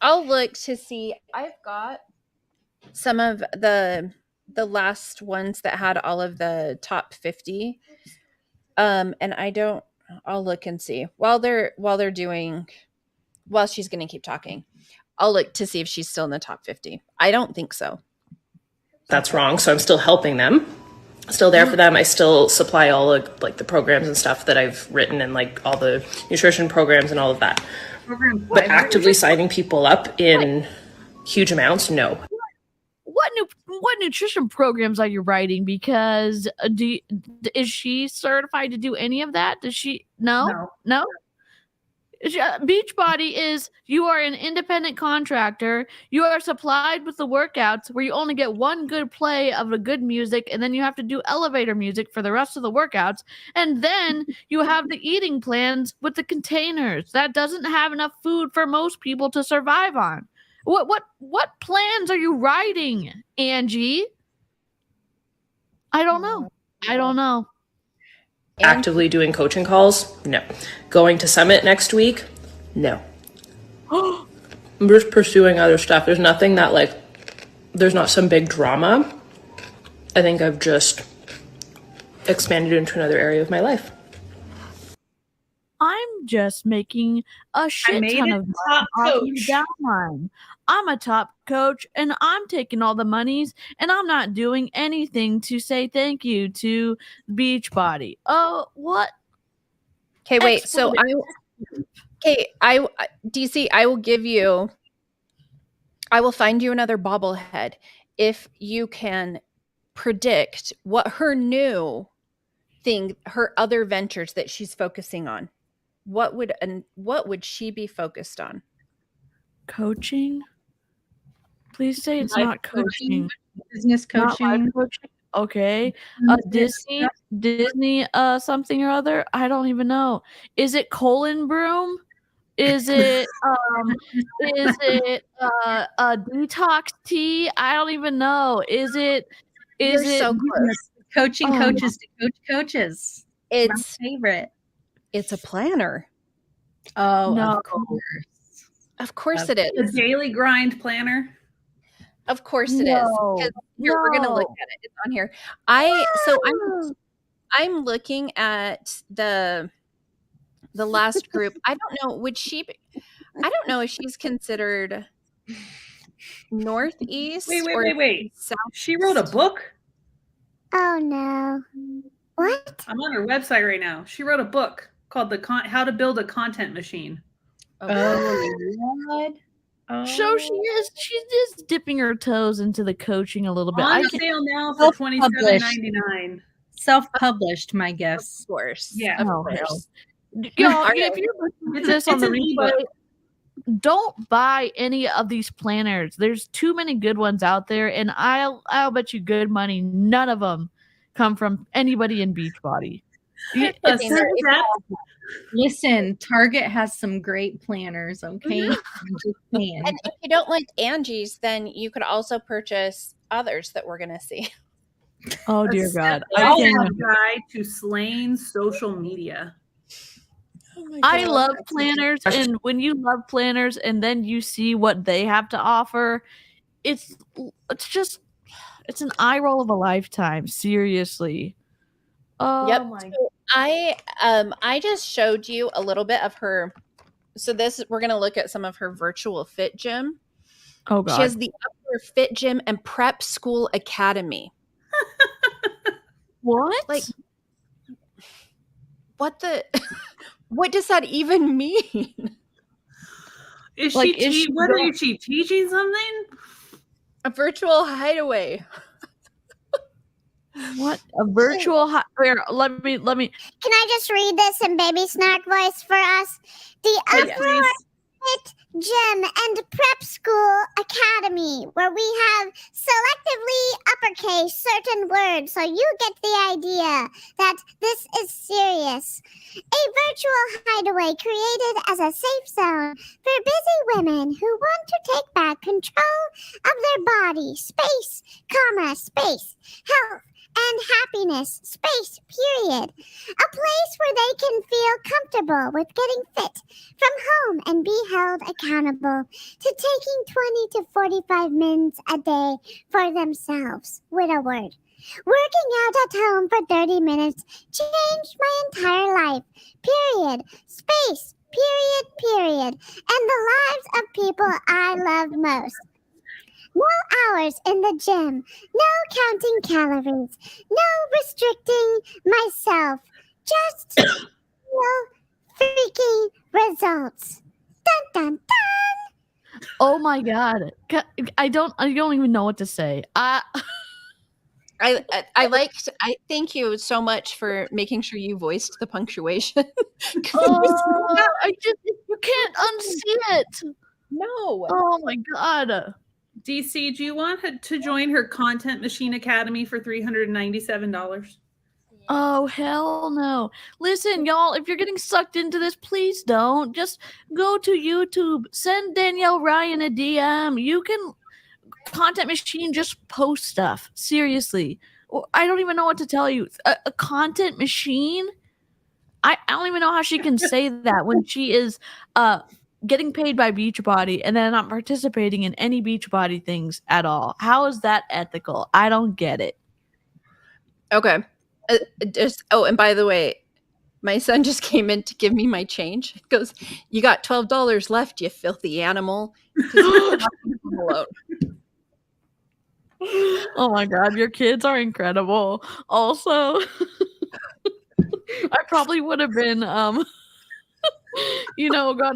[SPEAKER 2] I'll look to see. I've got some of the last ones that had all of the top 50. And I'll look and see while she's going to keep talking. I'll look to see if she's still in the top 50. I don't think so.
[SPEAKER 10] That's wrong. So I'm still helping them. Still there for them. I still supply all of like the programs and stuff that I've written, and like all the nutrition programs and all of that. But actively signing people up in huge amounts, no.
[SPEAKER 1] What nutrition programs are you writing? Because is she certified to do any of that? Does she? No? Beachbody is, you are an independent contractor. You are supplied with the workouts where you only get one good play of a good music, and then you have to do elevator music for the rest of the workouts. And then you have the eating plans with the containers. That doesn't have enough food for most people to survive on. What plans are you writing, Angie? I don't know.
[SPEAKER 10] Actively doing coaching calls? No. Going to Summit next week? No. I'm just pursuing other stuff. There's nothing that there's not some big drama. I think I've just expanded into another area of my life.
[SPEAKER 1] I'm just making a shit ton of downline. I'm a top coach, and I'm taking all the monies, and I'm not doing anything to say thank you to Beachbody. Oh, what?
[SPEAKER 2] Okay, wait. So DC, I will find you another bobblehead if you can predict what her other ventures that she's focusing on. What would she be focused on?
[SPEAKER 1] Coaching? Please say it's not coaching.
[SPEAKER 4] Business coaching.
[SPEAKER 1] Okay. Disney something or other. I don't even know. Is it colon broom? Is it a detox tea? I don't even know.
[SPEAKER 2] You're so close.
[SPEAKER 4] Coaching coaches to coach coaches.
[SPEAKER 2] It's
[SPEAKER 4] my favorite.
[SPEAKER 2] It's a planner.
[SPEAKER 4] Oh,
[SPEAKER 1] no.
[SPEAKER 2] Of course it is.
[SPEAKER 3] The daily grind planner.
[SPEAKER 2] Of course it is. Because we're gonna look at it. It's on here. I'm looking at the last group. I don't know. I don't know if she's considered Northeast.
[SPEAKER 3] Wait.
[SPEAKER 2] South.
[SPEAKER 3] She wrote a book?
[SPEAKER 9] Oh no. What?
[SPEAKER 3] I'm on her website right now. She wrote a book called How to Build a Content Machine.
[SPEAKER 4] God.
[SPEAKER 1] So she's just dipping her toes into the coaching a little bit.
[SPEAKER 3] On sale now for $27.99.
[SPEAKER 4] Self-published, my guess.
[SPEAKER 2] Of course.
[SPEAKER 3] Yeah.
[SPEAKER 2] Of course.
[SPEAKER 1] Y'all, if you're listening to this on the replay, don't buy any of these planners. There's too many good ones out there, and I'll bet you good money none of them come from anybody in Beachbody.
[SPEAKER 4] Listen, Target has some great planners, okay?
[SPEAKER 2] And if you don't like Angie's, then you could also purchase others that we're going to see.
[SPEAKER 1] Oh, dear God.
[SPEAKER 3] I can't guide to slaying social media.
[SPEAKER 1] I love planners, and when you love planners and then you see what they have to offer, it's an eye roll of a lifetime. Seriously. Oh
[SPEAKER 2] yep.
[SPEAKER 1] my.
[SPEAKER 2] So I just showed you a little bit of her. So we're going to look at some of her virtual fit gym.
[SPEAKER 1] Oh God.
[SPEAKER 2] She has the Upper Fit Gym and Prep School Academy.
[SPEAKER 1] What?
[SPEAKER 2] Like, what does that even mean?
[SPEAKER 3] Is
[SPEAKER 1] Like,
[SPEAKER 3] what are she teaching something?
[SPEAKER 2] A virtual hideaway.
[SPEAKER 1] What? A virtual let me
[SPEAKER 9] Can I just read this in baby Snark voice for us? The Upper Fit Gym and Prep School Academy, where we have selectively uppercase certain words so you get the idea that this is serious. A virtual hideaway created as a safe zone for busy women who want to take back control of their body, space, health, and happiness, space, period. A place where they can feel comfortable with getting fit from home and be held accountable to taking 20 to 45 minutes a day for themselves. With a word. Working out at home for 30 minutes changed my entire life. Period. Space. Period. And the lives of people I love most. No hours in the gym, no counting calories, no restricting myself, just real freaking results. Dun dun dun.
[SPEAKER 1] Oh my God. I don't even know what to say.
[SPEAKER 2] I thank you so much for making sure you voiced the punctuation.
[SPEAKER 1] You can't unsee it.
[SPEAKER 2] No.
[SPEAKER 1] Oh my God.
[SPEAKER 3] DC, do you want to join her Content Machine Academy for $397?
[SPEAKER 1] Oh, hell no. Listen, y'all, if you're getting sucked into this, please don't. Just go to YouTube. Send Danielle Ryan a DM. You can Content Machine just post stuff. Seriously. I don't even know what to tell you. A content machine? I don't even know how she can say that when she is getting paid by Beachbody and then not participating in any Beachbody things at all. How is that ethical? I don't get it.
[SPEAKER 2] Okay. And by the way, my son just came in to give me my change. He goes, "You got $12 left, you filthy animal."
[SPEAKER 1] Oh my God, your kids are incredible. Also, I probably would have been got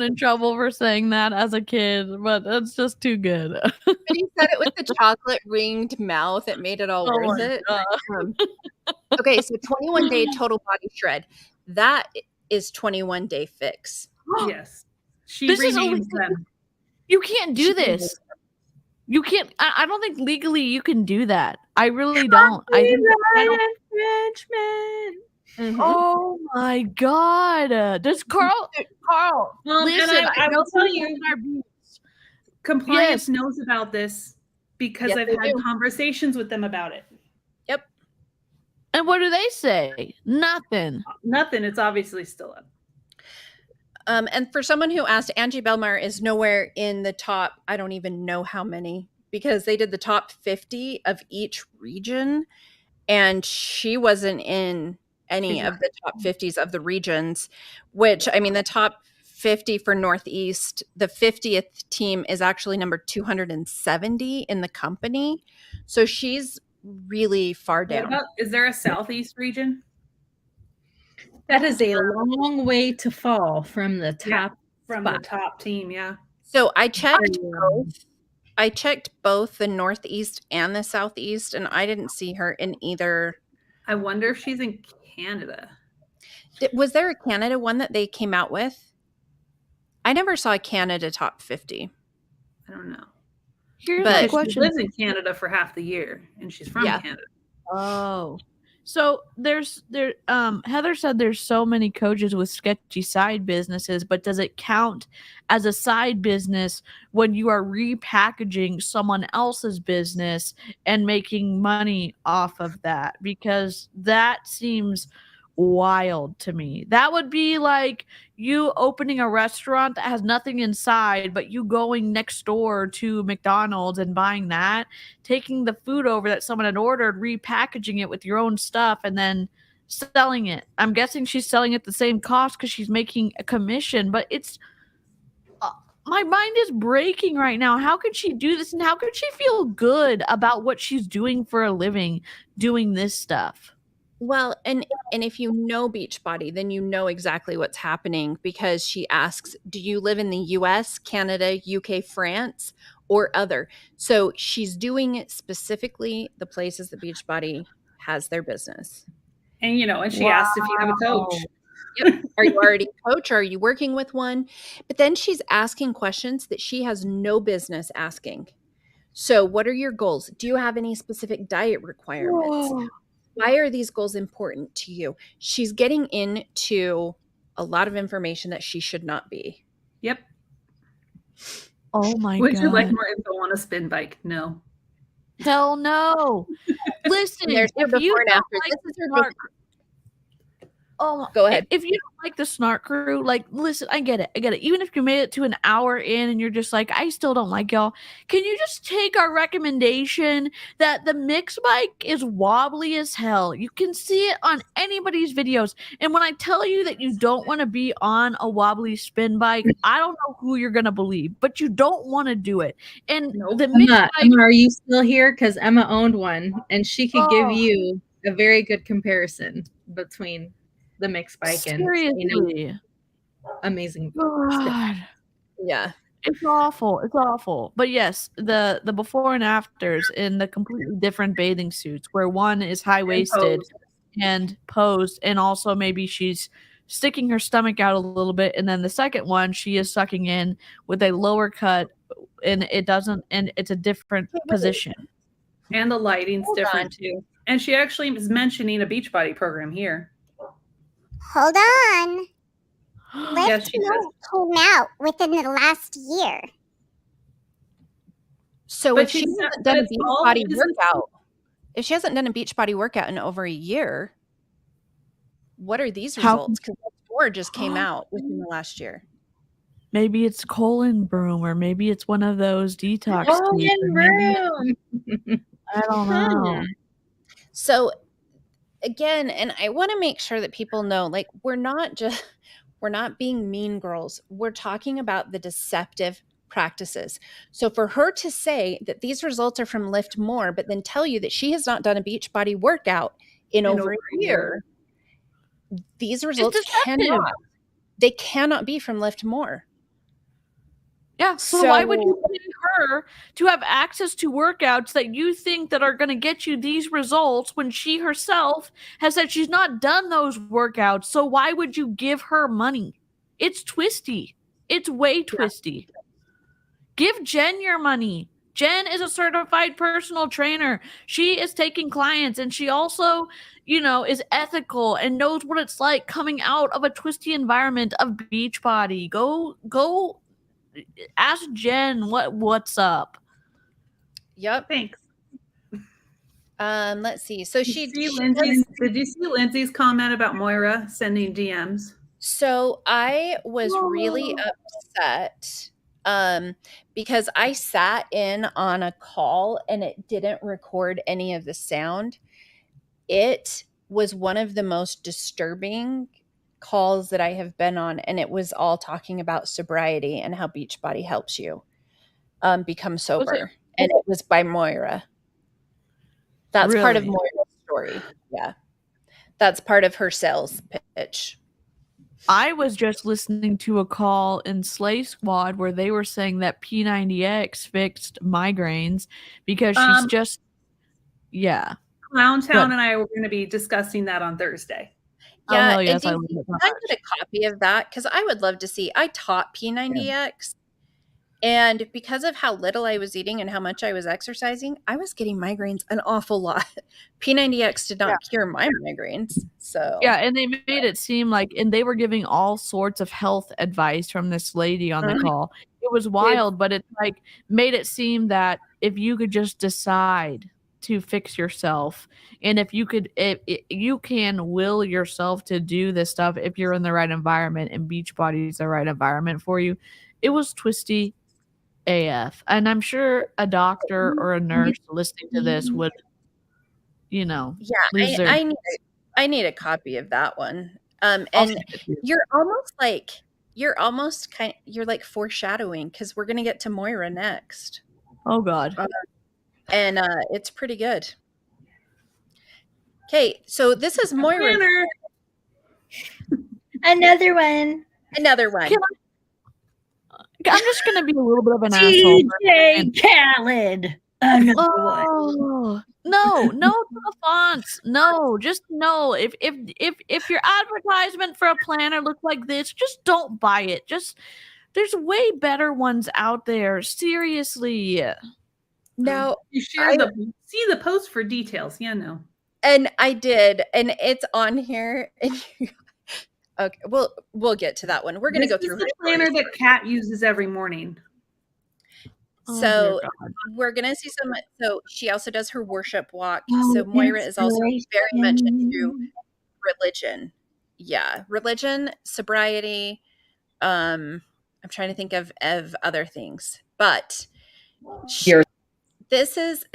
[SPEAKER 1] in trouble for saying that as a kid, but that's just too good.
[SPEAKER 2] But he said it with the chocolate ringed mouth. It made it all worth it. Okay, so 21 day total body shred. That is 21 day fix.
[SPEAKER 3] Yes. She renames them.
[SPEAKER 1] You can't do this. You can't. I don't think legally you can do that. I really don't. I think
[SPEAKER 4] infringement.
[SPEAKER 3] Mm-hmm.
[SPEAKER 1] Oh my God! Does Carl? Listen,
[SPEAKER 3] and I will tell you,
[SPEAKER 1] our beats.
[SPEAKER 3] Compliance knows about this because
[SPEAKER 2] Yes,
[SPEAKER 3] I've
[SPEAKER 2] they
[SPEAKER 3] had
[SPEAKER 2] do.
[SPEAKER 3] conversations with them about it.
[SPEAKER 2] Yep.
[SPEAKER 1] And what do they say? Nothing.
[SPEAKER 3] Nothing. It's obviously still up.
[SPEAKER 2] And for someone who asked, Angie Bellemare is nowhere in the top, I don't even know how many, because they did the top 50 of each region, and she wasn't in any of the top 50s of the regions, which, I mean, the top 50 for Northeast, the 50th team is actually number 270 in the company. So she's really far down.
[SPEAKER 3] Is there a Southeast region?
[SPEAKER 4] That is a long way to fall from the top
[SPEAKER 3] the top team, yeah.
[SPEAKER 2] So I checked both. I checked both the Northeast and the Southeast, and I didn't see her in either.
[SPEAKER 3] I wonder if she's in Canada.
[SPEAKER 2] Was there a Canada one that they came out with? I never saw a Canada top 50.
[SPEAKER 3] I don't know.
[SPEAKER 1] Here's my question.
[SPEAKER 3] She lives in Canada for half the year, and she's from Canada.
[SPEAKER 1] Oh. So Heather said there's so many coaches with sketchy side businesses, but does it count as a side business when you are repackaging someone else's business and making money off of that? Because that seems wild to me. That would be like you opening a restaurant that has nothing inside, but you going next door to McDonald's and buying that, taking the food over that someone had ordered, repackaging it with your own stuff, and then selling it. I'm guessing she's selling it the same cost because she's making a commission, but it's my mind is breaking right now. How could she do this, and how could she feel good about what she's doing for a living, doing this stuff?
[SPEAKER 2] Well, and if you know Beachbody, then you know exactly what's happening, because she asks, do you live in the US, Canada, UK, France, or other? So she's doing specifically the places that Beachbody has their business.
[SPEAKER 3] And, and she asked if you have a coach.
[SPEAKER 2] Yep. Are you already a coach? Or are you working with one? But then she's asking questions that she has no business asking. So what are your goals? Do you have any specific diet requirements?
[SPEAKER 1] Whoa.
[SPEAKER 2] Why are these goals important to you? She's getting into a lot of information that she should not be.
[SPEAKER 3] Yep.
[SPEAKER 1] Oh my God.
[SPEAKER 3] Would you like more info on a spin bike? No.
[SPEAKER 1] Hell no. Listen,
[SPEAKER 2] There's
[SPEAKER 1] if
[SPEAKER 2] before
[SPEAKER 1] you
[SPEAKER 2] and
[SPEAKER 1] don't
[SPEAKER 2] after.
[SPEAKER 1] like
[SPEAKER 2] This is
[SPEAKER 1] the
[SPEAKER 2] her
[SPEAKER 1] Snark,
[SPEAKER 2] Go ahead.
[SPEAKER 1] If you don't like the Snark crew, like, listen, I get it. Even if you made it to an hour in and you're just like, I still don't like y'all, can you just take our recommendation that the mix bike is wobbly as hell? You can see it on anybody's videos. And when I tell you that you don't want to be on a wobbly spin bike, I don't know who you're going to believe, but you don't want to do it. And the mix bike,
[SPEAKER 4] Emma, are you still here? Because Emma owned one, and she could give you a very good comparison between the mixed bike and amazing.
[SPEAKER 1] God.
[SPEAKER 2] Yeah.
[SPEAKER 1] It's awful. But yes, the before and afters in the completely different bathing suits, where one is high-waisted and posed, and also maybe she's sticking her stomach out a little bit, and then the second one she is sucking in with a lower cut, and it's a different position.
[SPEAKER 3] And the lighting's different too. And she actually is mentioning a Beachbody program here.
[SPEAKER 9] Hold on.
[SPEAKER 3] Yes, she does.
[SPEAKER 9] Came out within the last year.
[SPEAKER 2] So
[SPEAKER 3] But
[SPEAKER 2] if she
[SPEAKER 3] she's
[SPEAKER 2] hasn't
[SPEAKER 3] not-
[SPEAKER 2] done a
[SPEAKER 3] but it's all
[SPEAKER 2] Beachbody
[SPEAKER 3] business.
[SPEAKER 2] workout, if she hasn't done a Beachbody workout in over a year, what are these results? Because four just came out within the last year.
[SPEAKER 1] Maybe it's colon broom, or maybe it's one of those detox teas, or
[SPEAKER 4] Colon
[SPEAKER 1] maybe-
[SPEAKER 4] broom.
[SPEAKER 1] I don't know.
[SPEAKER 2] So again, and I want to make sure that people know, like, we're not being mean girls. We're talking about the deceptive practices. So for her to say that these results are from Lift More, but then tell you that she has not done a Beachbody workout in over a year, these results cannot be from Lift More.
[SPEAKER 1] Yeah, so why would you pay her to have access to workouts that you think that are going to get you these results when she herself has said she's not done those workouts? So why would you give her money? It's twisty. It's way twisty. Give Jen your money. Jen is a certified personal trainer. She is taking clients, and she also, is ethical and knows what it's like coming out of a twisty environment of Beachbody. Go ask Jen what's up.
[SPEAKER 2] Yep.
[SPEAKER 3] Thanks.
[SPEAKER 2] Let's see. So
[SPEAKER 3] did you see Lindsay's comment about Moira sending DMs?
[SPEAKER 2] So I was really upset because I sat in on a call and it didn't record any of the sound. It was one of the most disturbing calls that I have been on, and it was all talking about sobriety and how Beachbody helps you become sober. And it was by Moira. That's part of Moira's story. Yeah. That's part of her sales pitch.
[SPEAKER 1] I was just listening to a call in Slay Squad where they were saying that P90X fixed migraines because she's just,
[SPEAKER 3] Clowntown and I were going to be discussing that on Thursday.
[SPEAKER 2] Yeah, yes, I get a copy of that because I would love to see. I taught P90X, and because of how little I was eating and how much I was exercising, I was getting migraines an awful lot. P90X did not cure my migraines. So
[SPEAKER 1] and they made it seem like, and they were giving all sorts of health advice from this lady on the call. It was wild, but it like made it seem that if you could just decide to fix yourself, and if you could, you can will yourself to do this stuff if you're in the right environment, and Beachbody is the right environment for you. It was twisty AF, and I'm sure a doctor or a nurse listening to this would, lose their.
[SPEAKER 2] I need a copy of that one. And you're like foreshadowing because we're gonna get to Moira next.
[SPEAKER 1] Oh God.
[SPEAKER 2] And it's pretty good. Okay, so this is Moira.
[SPEAKER 4] Another one.
[SPEAKER 1] I'm just gonna be a little bit of an asshole.
[SPEAKER 4] DJ Khaled. Another one.
[SPEAKER 1] No to the fonts. No, just no. If your advertisement for a planner looks like this, just don't buy it. There's way better ones out there. Seriously.
[SPEAKER 2] Now
[SPEAKER 3] you see the post for details. Yeah, no.
[SPEAKER 2] And I did, and it's on here. Okay, we'll get to that one. We're gonna go through
[SPEAKER 3] the planner that Kat uses every morning.
[SPEAKER 2] So we're gonna see some. So she also does her worship walk. So Moira is also very much into religion. Yeah, religion, sobriety. I'm trying to think of other things, but this is.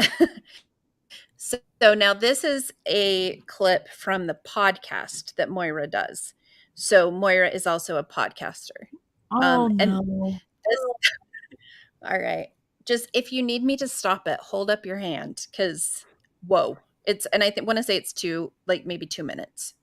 [SPEAKER 2] So now this is a clip from the podcast that Moira does. So Moira is also a podcaster.
[SPEAKER 1] Oh,
[SPEAKER 2] no. All right. Just if you need me to stop it, hold up your hand because whoa. And I want to say it's maybe 2 minutes.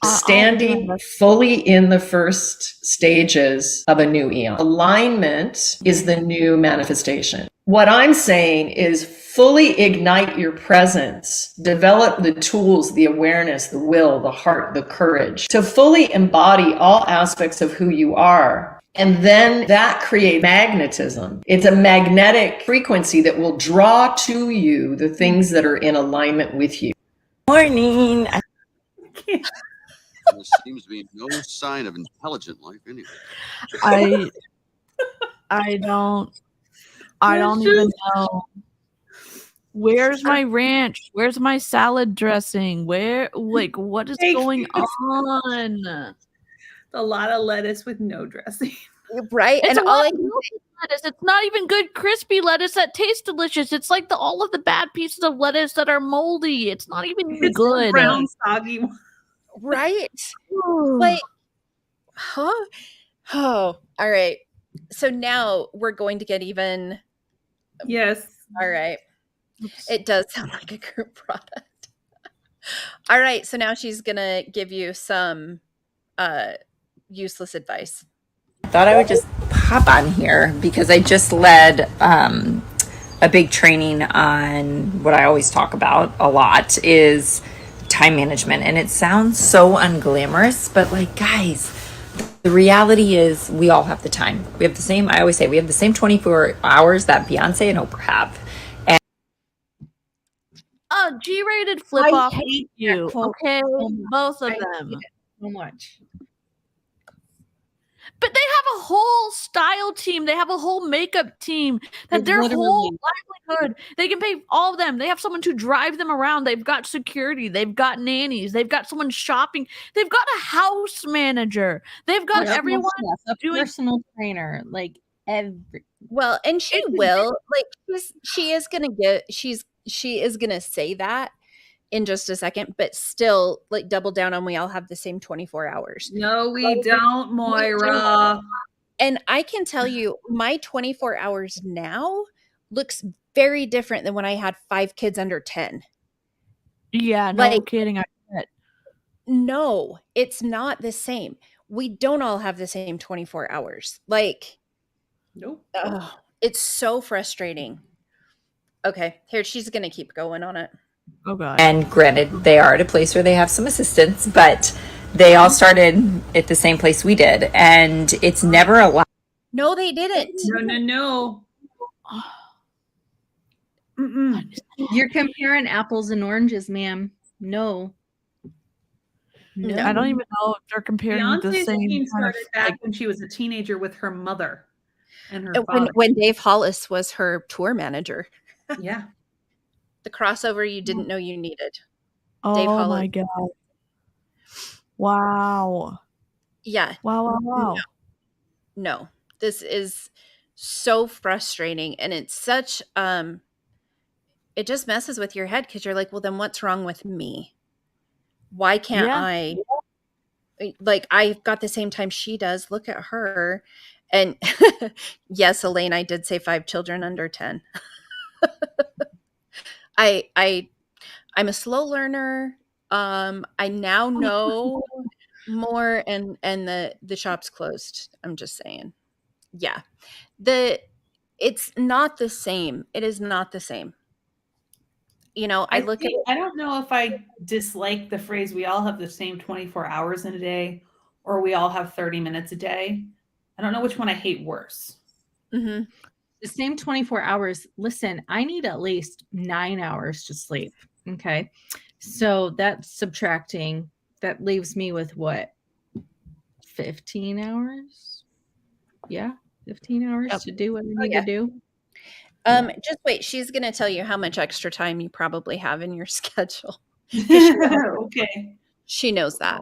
[SPEAKER 11] Standing fully in the first stages of a new eon. Alignment is the new manifestation. What I'm saying is fully ignite your presence, develop the tools, the awareness, the will, the heart, the courage to fully embody all aspects of who you are. And then that creates magnetism. It's a magnetic frequency that will draw to you the things that are in alignment with you.
[SPEAKER 12] Morning.
[SPEAKER 13] There seems to be no sign of intelligent life anyway.
[SPEAKER 1] I don't even know. Where's my ranch? Where's my salad dressing? What is going on?
[SPEAKER 3] A lot of lettuce with no dressing.
[SPEAKER 2] Right.
[SPEAKER 1] It's and all lettuce. It's not even good crispy lettuce that tastes delicious. It's like all of the bad pieces of lettuce that are moldy. It's not even good.
[SPEAKER 3] Brown soggy one.
[SPEAKER 2] Right. Like, all right. So now we're going to get even.
[SPEAKER 3] Yes.
[SPEAKER 2] All right. Oops. It does sound like a group product. All right. So now she's going to give you some useless advice.
[SPEAKER 12] I thought I would just pop on here because I just led a big training on what I always talk about a lot is time management. And it sounds so unglamorous, but like, guys, The reality is we all have the time. We have the same, I always say, we have the same 24 hours that Beyonce and Oprah have. And
[SPEAKER 1] G-rated flip
[SPEAKER 4] I
[SPEAKER 1] off
[SPEAKER 4] hate
[SPEAKER 1] you.
[SPEAKER 4] that quote
[SPEAKER 1] Okay,
[SPEAKER 4] so much.
[SPEAKER 1] both of
[SPEAKER 4] I hate
[SPEAKER 1] them.
[SPEAKER 4] it so much.
[SPEAKER 1] But they have a whole style team. They have a whole makeup team. That
[SPEAKER 4] It's
[SPEAKER 1] their whole
[SPEAKER 4] literally-
[SPEAKER 1] livelihood. They can pay all of them. They have someone to drive them around. They've got security. They've got nannies. They've got someone shopping. They've got a house manager. They've got
[SPEAKER 4] Personal
[SPEAKER 1] everyone
[SPEAKER 4] chef, a
[SPEAKER 1] doing.
[SPEAKER 4] personal trainer, like every.
[SPEAKER 2] Well, and she will, like, she is gonna say that in just a second, but still, like, double down on we all have the same 24 hours.
[SPEAKER 3] No, we don't, Moira.
[SPEAKER 2] And I can tell you, my 24 hours now looks very different than when I had 5 kids under 10.
[SPEAKER 1] Yeah, no kidding. I bet.
[SPEAKER 2] No, it's not the same. We don't all have the same 24 hours. Like,
[SPEAKER 3] nope.
[SPEAKER 2] It's so frustrating. Okay, here, she's going to keep going on it.
[SPEAKER 1] Oh, God.
[SPEAKER 12] And granted, they are at a place where they have some assistance, but they all started at the same place we did. And it's never a lot.
[SPEAKER 2] No, they didn't.
[SPEAKER 3] No.
[SPEAKER 4] You're comparing apples and oranges, ma'am. No.
[SPEAKER 1] I don't even know if they're comparing the
[SPEAKER 3] Beyonce's
[SPEAKER 1] same
[SPEAKER 3] team
[SPEAKER 1] kind of,
[SPEAKER 3] started back when she was a teenager with her mother and her father.
[SPEAKER 2] When Dave Hollis was her tour manager.
[SPEAKER 3] Yeah.
[SPEAKER 2] The crossover you didn't know you needed.
[SPEAKER 1] Oh,
[SPEAKER 2] Dave Hollis.
[SPEAKER 1] my God. Wow.
[SPEAKER 2] Yeah.
[SPEAKER 1] Wow.
[SPEAKER 2] No. This is so frustrating, and it's such it just messes with your head because you're like, well, then what's wrong with me? Why can't I? Like, I've got the same time she does. Look at her. And yes, Elaine, I did say 5 children under 10. I'm a slow learner. I now know more, and the shop's closed. I'm just saying. Yeah. It's not the same. It is not the same. You know, I
[SPEAKER 3] don't know if I dislike the phrase we all have the same 24 hours in a day, or we all have 30 minutes a day. I don't know which one I hate worse.
[SPEAKER 2] Mm-hmm.
[SPEAKER 4] The same 24 hours. Listen, I need at least 9 hours to sleep. Okay. So that's subtracting. That leaves me with what? 15 hours? Yeah. 15 hours to do what I need to do.
[SPEAKER 2] Just wait. She's going to tell you how much extra time you probably have in your schedule.
[SPEAKER 3] Okay.
[SPEAKER 2] She knows that.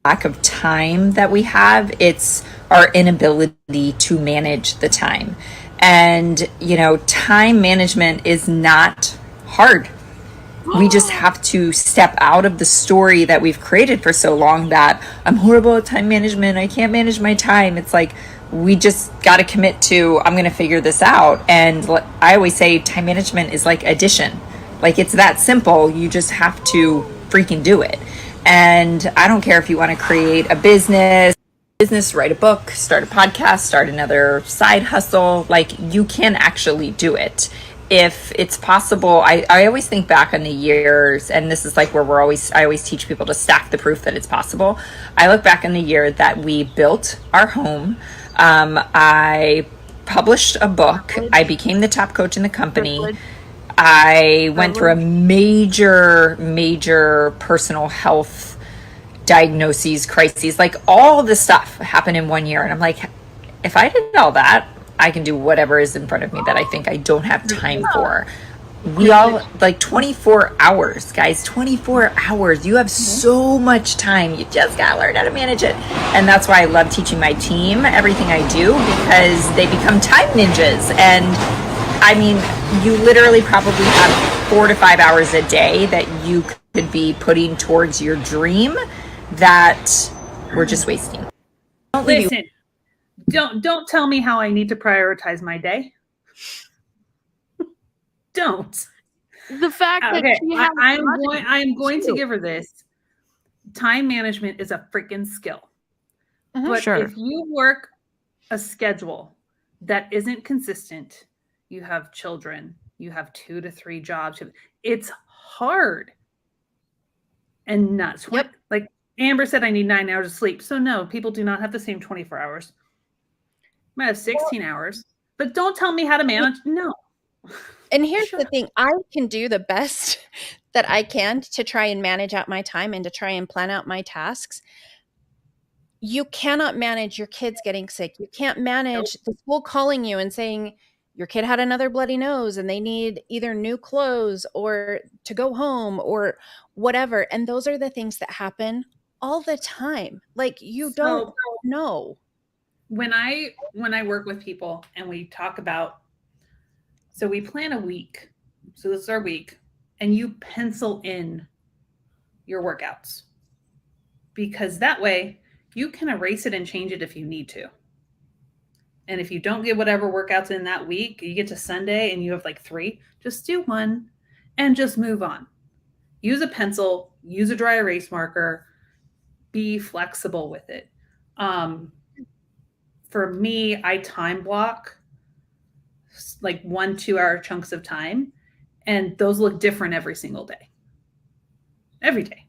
[SPEAKER 12] Lack of time that we have, it's our inability to manage the time. And, you know, time management is not hard. We just have to step out of the story that we've created for so long that I'm horrible at time management. I can't manage my time. It's like, we just got to commit to, I'm going to figure this out. And I always say time management is like addition. Like, it's that simple. You just have to freaking do it. And I don't care if you want to create a business, write a book, start a podcast, start another side hustle. Like, you can actually do it. If it's possible, I always think back on the years, and this is like where I always teach people to stack the proof that it's possible. I look back on the year that we built our home. I published a book. I became the top coach in the company. I went through a major personal health diagnoses, crises, like all this stuff happened in 1 year. And I'm like, if I did all that, I can do whatever is in front of me that I think I don't have time for. We all, like, 24 hours, guys, 24 hours. You have so much time. You just got to learn how to manage it. And that's why I love teaching my team everything I do, because they become time ninjas. And I mean, you literally probably have 4 to 5 hours a day that you could be putting towards your dream that we're just wasting.
[SPEAKER 3] Listen, don't tell me how I need to prioritize my day. Don't.
[SPEAKER 1] The fact that
[SPEAKER 3] I'm going to give her this. Time management is a freaking skill. But if you work a schedule that isn't consistent, you have children, you have 2 to 3 jobs, it's hard and nuts. Like, Amber said I need 9 hours of sleep. So no, people do not have the same 24 hours. I might have 16 hours, but don't tell me how to manage. No.
[SPEAKER 2] And here's the thing, I can do the best that I can to try and manage out my time and to try and plan out my tasks. You cannot manage your kids getting sick. You can't manage the school calling you and saying your kid had another bloody nose and they need either new clothes or to go home or whatever. And those are the things that happen all the time. Like you don't know.
[SPEAKER 3] When I work with people and we talk about, so we plan a week. So this is our week, and you pencil in your workouts, because that way you can erase it and change it if you need to. And if you don't get whatever workouts in that week, you get to Sunday and you have like 3, just do 1 and just move on. Use a pencil, use a dry erase marker, be flexible with it. For me, I time block like 1-2 hour chunks of time, and those look different every single day. Every day.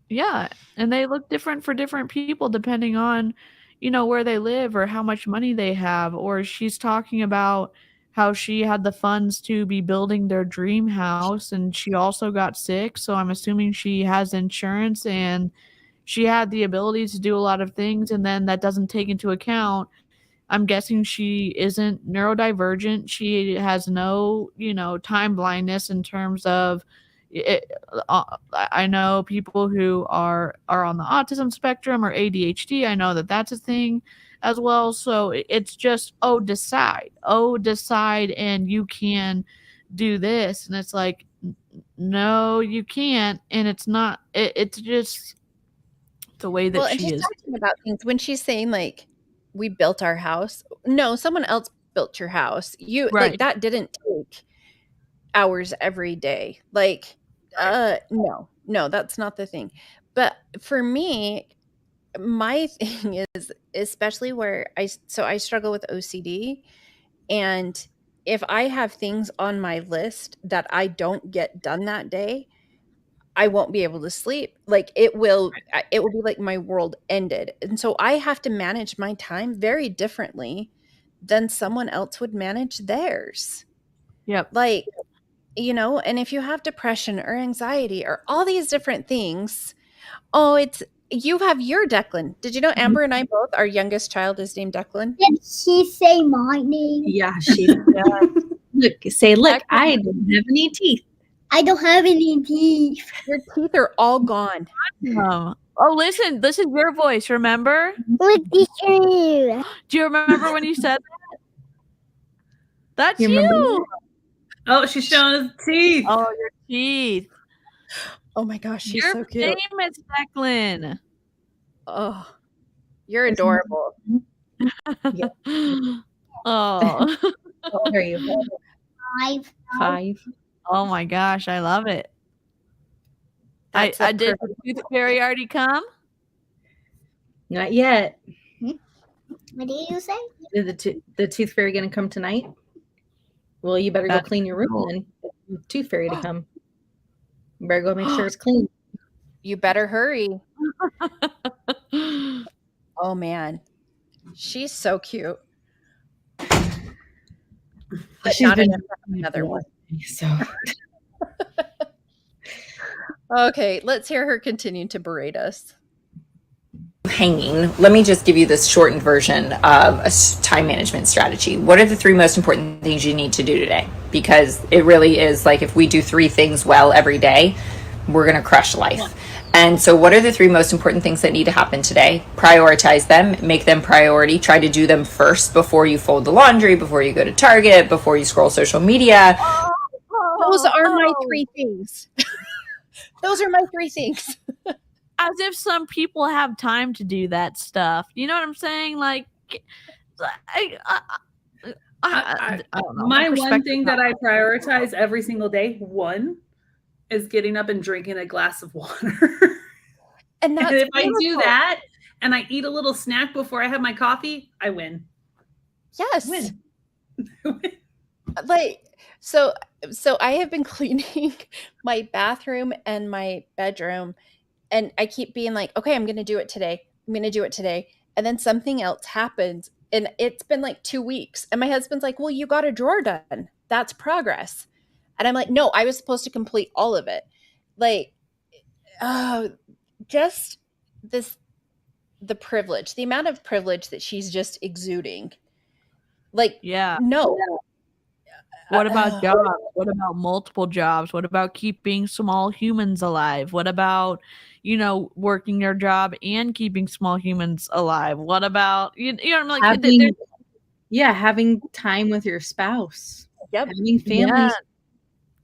[SPEAKER 1] Yeah, and they look different for different people depending on, where they live or how much money they have. Or she's talking about how she had the funds to be building their dream house and she also got sick. So I'm assuming she has insurance and she had the ability to do a lot of things. And then that doesn't take into account, I'm guessing she isn't neurodivergent. She has no, time blindness in terms of it. I know people who are on the autism spectrum or ADHD. I know that that's a thing as well. So it's just, decide, and you can do this. And it's like, no, you can't. And it's not, it's just the way that
[SPEAKER 2] and
[SPEAKER 1] she
[SPEAKER 2] she's
[SPEAKER 1] is.
[SPEAKER 2] talking about things when she's saying like, we built our house. No, someone else built your house. You
[SPEAKER 1] Right.
[SPEAKER 2] like that didn't take hours every day. Like, no, that's not the thing. But for me, my thing is, especially where I struggle with OCD, and if I have things on my list that I don't get done that day, I won't be able to sleep. Like it will be like my world ended. And so I have to manage my time very differently than someone else would manage theirs.
[SPEAKER 1] Yep.
[SPEAKER 2] Like, and if you have depression or anxiety or all these different things, you have your Declan. Did you know Amber and I both, our youngest child is named Declan?
[SPEAKER 9] Did she say my name?
[SPEAKER 4] Yeah, she does. Look, I don't have any teeth.
[SPEAKER 9] I don't have any teeth.
[SPEAKER 2] Your teeth are all gone.
[SPEAKER 1] Listen, this is your voice, remember?
[SPEAKER 9] Look, you.
[SPEAKER 1] Do you remember when you said that? That's
[SPEAKER 4] You
[SPEAKER 1] you.
[SPEAKER 4] remember
[SPEAKER 3] Oh, she's showing his teeth.
[SPEAKER 1] Oh, your teeth.
[SPEAKER 2] Oh my gosh, she's
[SPEAKER 1] You're
[SPEAKER 2] so cute.
[SPEAKER 1] famous, Declan.
[SPEAKER 2] Oh, you're adorable.
[SPEAKER 1] Oh.
[SPEAKER 4] How old are you?
[SPEAKER 9] 5.
[SPEAKER 4] 5.
[SPEAKER 1] Oh my gosh, I love it. I did the tooth fairy already come?
[SPEAKER 4] Not yet.
[SPEAKER 9] What do you say?
[SPEAKER 4] Is the tooth fairy going to come tonight? Well, you better go clean your room then. The tooth fairy to come. You better go make sure it's clean.
[SPEAKER 2] You better hurry. Oh man, she's so cute. But
[SPEAKER 4] She's
[SPEAKER 2] not
[SPEAKER 4] been
[SPEAKER 2] enough for another one.
[SPEAKER 4] So
[SPEAKER 2] Okay, let's hear her continue to berate us.
[SPEAKER 12] Hanging, let me just give you this shortened version of a time management strategy. What are the 3 most important things you need to do today? Because it really is like if we do 3 things well every day, we're going to crush life. And so what are the 3 most important things that need to happen today? Prioritize them, make them priority, try to do them first before you fold the laundry, before you go to Target, before you scroll social media.
[SPEAKER 2] Those are my 3 things. Those are my 3 things.
[SPEAKER 1] As if some people have time to do that stuff. You know what I'm saying? Like, I don't know.
[SPEAKER 3] My one thing that I prioritize every single day, 1, is getting up and drinking a glass of water.
[SPEAKER 2] And that's
[SPEAKER 3] if I do that and I eat a little snack before I have my coffee, I win.
[SPEAKER 2] Yes.
[SPEAKER 3] Win.
[SPEAKER 2] Like, so I have been cleaning my bathroom and my bedroom And I keep being like, okay, I'm going to do it today. I'm going to do it today. And then something else happens. And it's been like 2 weeks. And my husband's like, well, you got a drawer done. That's progress. And I'm like, no, I was supposed to complete all of it. Like, just the privilege, the amount of privilege that she's just exuding. Like, no.
[SPEAKER 1] What about jobs? What about multiple jobs? What about keeping small humans alive? What about, working your job and keeping small humans alive? What about, I'm like,
[SPEAKER 4] having time with your spouse.
[SPEAKER 2] Yep.
[SPEAKER 4] Having families.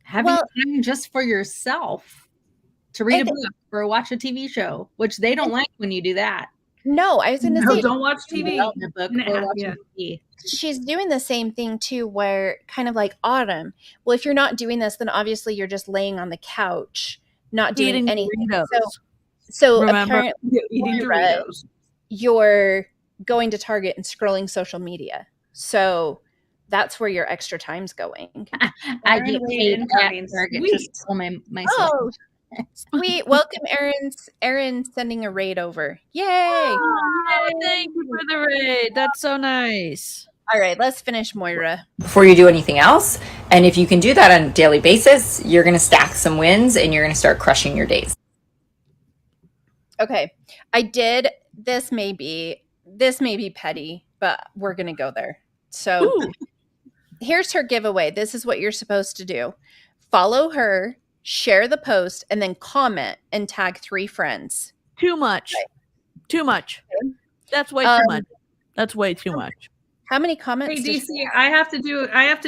[SPEAKER 4] Having time just for yourself to read a book or watch a TV show, which they don't like when you do that.
[SPEAKER 2] No, I was going to say,
[SPEAKER 3] don't watch TV.
[SPEAKER 2] She's doing the same thing too, where kind of like Autumn. Well, if you're not doing this, then obviously you're just laying on the couch, not doing anything. So apparently, Doritos. You're going to Target and scrolling social media. So that's where your extra time's going.
[SPEAKER 4] I get paid at Target to scroll my social.
[SPEAKER 2] Sweet. Welcome, Erin's sending a raid over. Yay.
[SPEAKER 1] Oh, thank you for the raid. That's so nice.
[SPEAKER 2] All right, let's finish Moira.
[SPEAKER 12] Before you do anything else. And if you can do that on a daily basis, you're going to stack some wins and you're going to start crushing your days.
[SPEAKER 2] Okay. This may be petty, but we're going to go there. So here's her giveaway. This is what you're supposed to do. Follow her, share the post, and then comment and tag 3 friends.
[SPEAKER 1] Too much.
[SPEAKER 2] Right.
[SPEAKER 1] Too much. That's way too much. That's way too much.
[SPEAKER 2] How many comments?
[SPEAKER 3] Hey, DC, I have to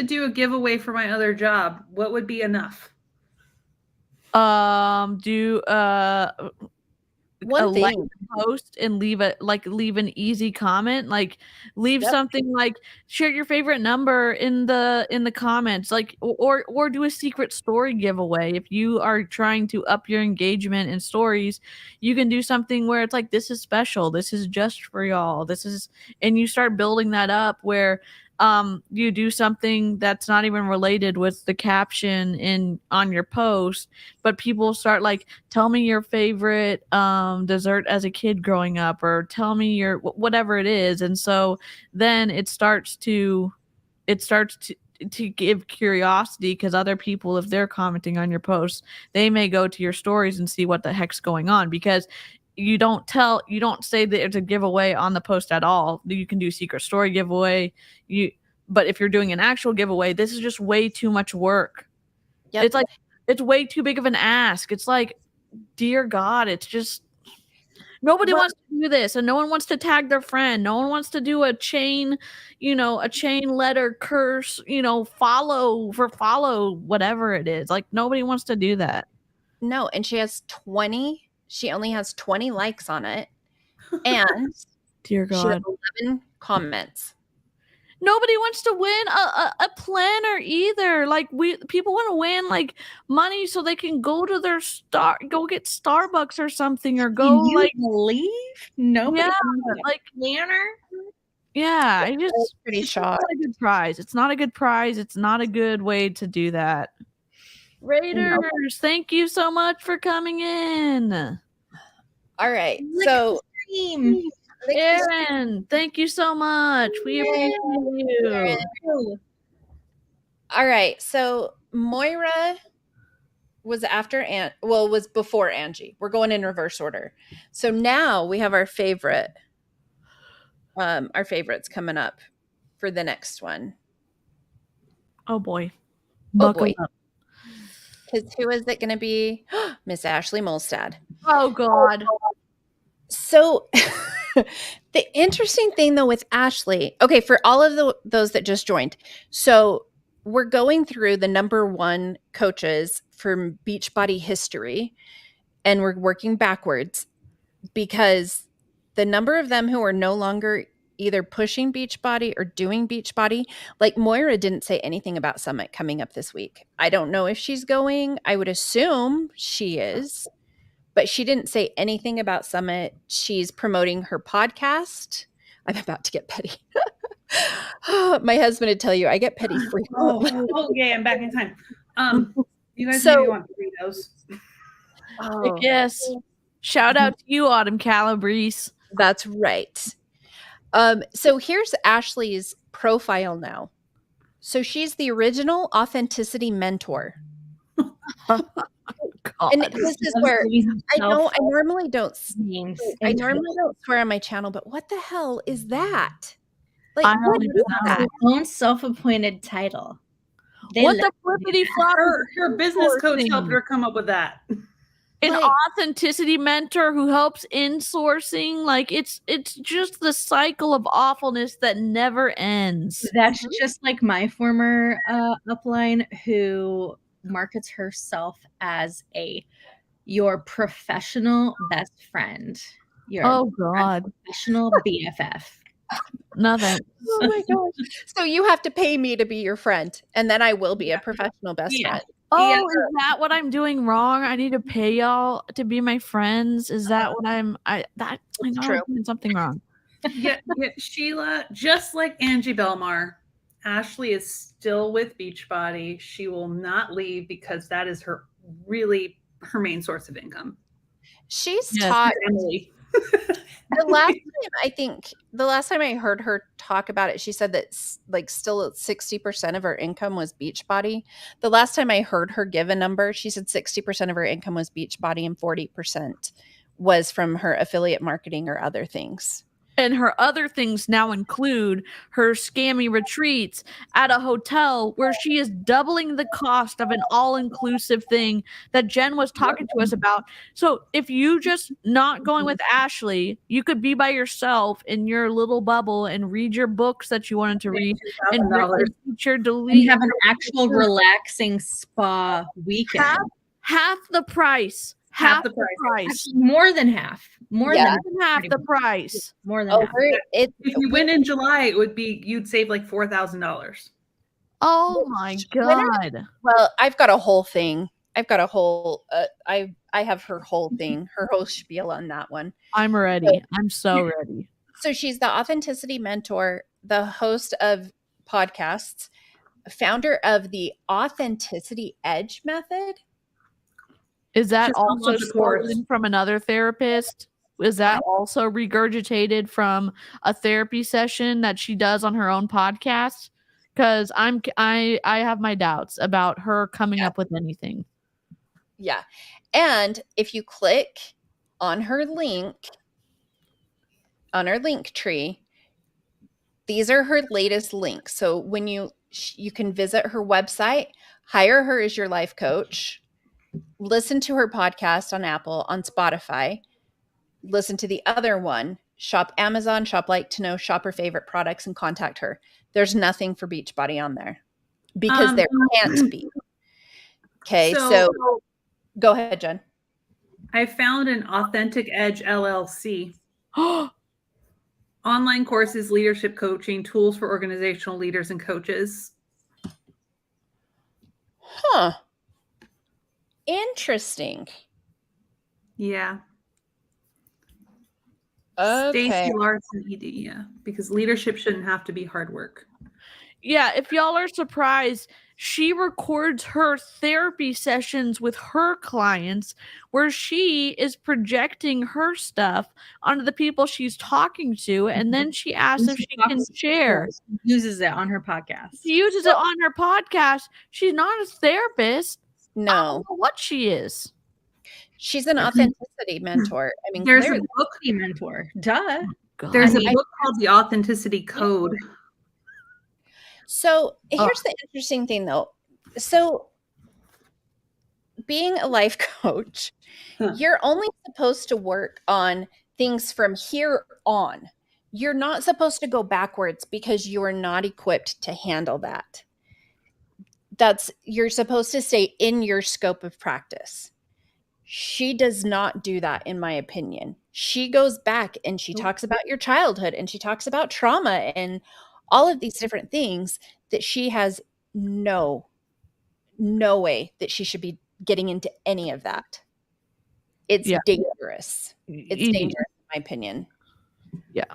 [SPEAKER 3] do a giveaway for my other job. What would be enough?
[SPEAKER 2] One thing.
[SPEAKER 1] Like post and leave an easy comment, like leave something like share your favorite number in the comments, like or do a secret story giveaway. If you are trying to up your engagement in stories, you can do something where it's like, this is special, this is just for y'all, and you start building that up where you do something that's not even related with the caption on your post, but people start like, tell me your favorite dessert as a kid growing up, or tell me your whatever it is. And so then it starts to give curiosity, because other people, if they're commenting on your posts, they may go to your stories and see what the heck's going on, because you don't say that it's a giveaway on the post at all. You can do secret story giveaway. But if you're doing an actual giveaway, this is just way too much work. Yep. It's like, it's way too big of an ask. It's like, dear God, it's just, nobody wants to do this, and no one wants to tag their friend. No one wants to do a chain letter curse, follow, whatever it is. Like, nobody wants to do that.
[SPEAKER 2] No, and she only has 20 likes on it. And
[SPEAKER 1] dear God,
[SPEAKER 2] she has 11 comments.
[SPEAKER 1] Nobody wants to win a planner either. Like, people want to win like money so they can go to go get Starbucks or something, or go
[SPEAKER 4] believe nobody
[SPEAKER 1] like
[SPEAKER 4] planner.
[SPEAKER 1] Yeah, I just
[SPEAKER 2] pretty shocked.
[SPEAKER 1] It's not a good prize. It's not a good prize. It's not a good way to do that. Raiders, thank you so much for coming in.
[SPEAKER 2] All right, so
[SPEAKER 1] Erin, thank you so much. We appreciate you.
[SPEAKER 2] All right, so Moira was was before Angie. We're going in reverse order. So now we have our favorites coming up for the next one.
[SPEAKER 1] Oh boy.
[SPEAKER 2] Buckle up. Because who is it going to be? Miss Ashley Molstad.
[SPEAKER 1] Oh God.
[SPEAKER 2] So the interesting thing though with Ashley, okay, for all of those that just joined, so we're going through the number 1 coaches from Beachbody history, and we're working backwards, because the number of them who are no longer either pushing Beachbody or doing Beachbody, like Moira didn't say anything about Summit coming up this week. I don't know if she's going. I would assume she is, but she didn't say anything about Summit. She's promoting her podcast. I'm about to get petty. My husband would tell you I get petty frequently.
[SPEAKER 3] Oh, yeah, I'm back in time. You guys maybe want Doritos.
[SPEAKER 1] Yes. Shout out to you, Autumn Calabrese.
[SPEAKER 2] That's right. So here's Ashley's profile now. So she's the original authenticity mentor. And this is where I normally don't swear on my channel, but what the hell is that? Like, what is that?
[SPEAKER 4] Own self-appointed title.
[SPEAKER 1] What the flippity flop?
[SPEAKER 3] Her business coach helped her come up with that.
[SPEAKER 1] An authenticity mentor who helps insourcing. Like it's just the cycle of awfulness that never ends.
[SPEAKER 4] That's just like my former upline who markets herself as your professional best friend. Your professional BFF.
[SPEAKER 1] Nothing.
[SPEAKER 2] Oh my gosh. So you have to pay me to be your friend, and then I will be a professional best friend.
[SPEAKER 1] Oh, is that what I'm doing wrong? I need to pay y'all to be my friends. Is that what I know I'm doing something wrong.
[SPEAKER 3] Yet Sheila, just like Angie Bellemare, Ashley is still with Beachbody. She will not leave because that is her main source of income.
[SPEAKER 2] She's taught Emily. The last time I heard her talk about it, she said that still 60% of her income was Beachbody. The last time I heard her give a number, she said 60% of her income was Beachbody and 40% was from her affiliate marketing or other things.
[SPEAKER 1] And her other things now include her scammy retreats at a hotel where she is doubling the cost of an all-inclusive thing that Jen was talking to us about. So if you just not going with Ashley, you could be by yourself in your little bubble and read your books that you wanted to read and
[SPEAKER 4] have an actual relaxing spa weekend.
[SPEAKER 1] Half the price. Half the price.
[SPEAKER 4] More than half.
[SPEAKER 1] More than half the price.
[SPEAKER 4] More than half.
[SPEAKER 3] If you went in July, you'd save like $4,000.
[SPEAKER 1] Oh my God.
[SPEAKER 2] Well, I've got a whole thing. I've got a whole I have her whole thing, her whole spiel on that one.
[SPEAKER 1] I'm ready. I'm so ready.
[SPEAKER 2] So she's the authenticity mentor, the host of podcasts, founder of the Authenticity Edge method.
[SPEAKER 1] Is that also stolen from another therapist? Is that also regurgitated from a therapy session that she does on her own podcast? Because I have my doubts about her coming up with anything.
[SPEAKER 2] Yeah. And if you click on her link tree, these are her latest links. So when you can visit her website, hire her as your life coach, listen to her podcast on Apple, on Spotify, listen to the other one, shop Amazon, shop Like to Know, shop her favorite products, and contact her. There's nothing for Beachbody on there because there can't be. Okay, so go ahead, Jen.
[SPEAKER 3] I found an Authentic Edge LLC. Online courses, leadership coaching, tools for organizational leaders and coaches.
[SPEAKER 2] Huh. Interesting.
[SPEAKER 3] Yeah.
[SPEAKER 2] Okay.
[SPEAKER 3] Stacey Larson, ED, yeah, because leadership shouldn't have to be hard work.
[SPEAKER 1] Yeah, if y'all are surprised, she records her therapy sessions with her clients where she is projecting her stuff onto the people she's talking to, and then she asks if she can share.
[SPEAKER 4] She uses it on her podcast.
[SPEAKER 1] She uses it on her podcast. She's not a therapist.
[SPEAKER 2] No.
[SPEAKER 1] I don't know what she is.
[SPEAKER 2] She's an authenticity mentor. I mean,
[SPEAKER 3] there's
[SPEAKER 2] clearly.
[SPEAKER 3] a book
[SPEAKER 4] mentor. Duh.
[SPEAKER 3] There's a book called The Authenticity Code.
[SPEAKER 2] So here's the interesting thing, though. So being a life coach, you're only supposed to work on things from here on. You're not supposed to go backwards because you are not equipped to handle that. You're supposed to stay in your scope of practice. She does not do that, in my opinion. She goes back and she talks about your childhood and she talks about trauma and all of these different things that she has no way that she should be getting into any of that. It's dangerous. It's dangerous, in my opinion.
[SPEAKER 1] Yeah.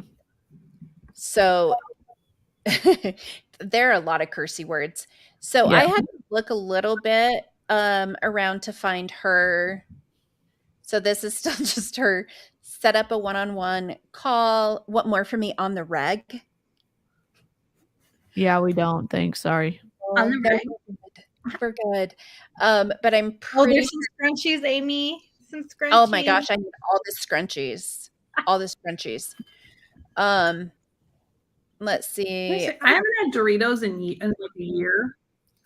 [SPEAKER 2] So there are a lot of cursey words. So I had to look a little bit around to find her So this is still just her set up a one-on-one call. What more for me on the reg?
[SPEAKER 1] Yeah, we don't. Thanks. Sorry.
[SPEAKER 4] On the reg.
[SPEAKER 2] We're good. But I'm
[SPEAKER 4] Oh,
[SPEAKER 2] pretty
[SPEAKER 4] there's some scrunchies, Amy. Some scrunchies.
[SPEAKER 2] Oh my gosh, I need all the scrunchies. All the scrunchies. Let's see.
[SPEAKER 3] I haven't had Doritos in like a year.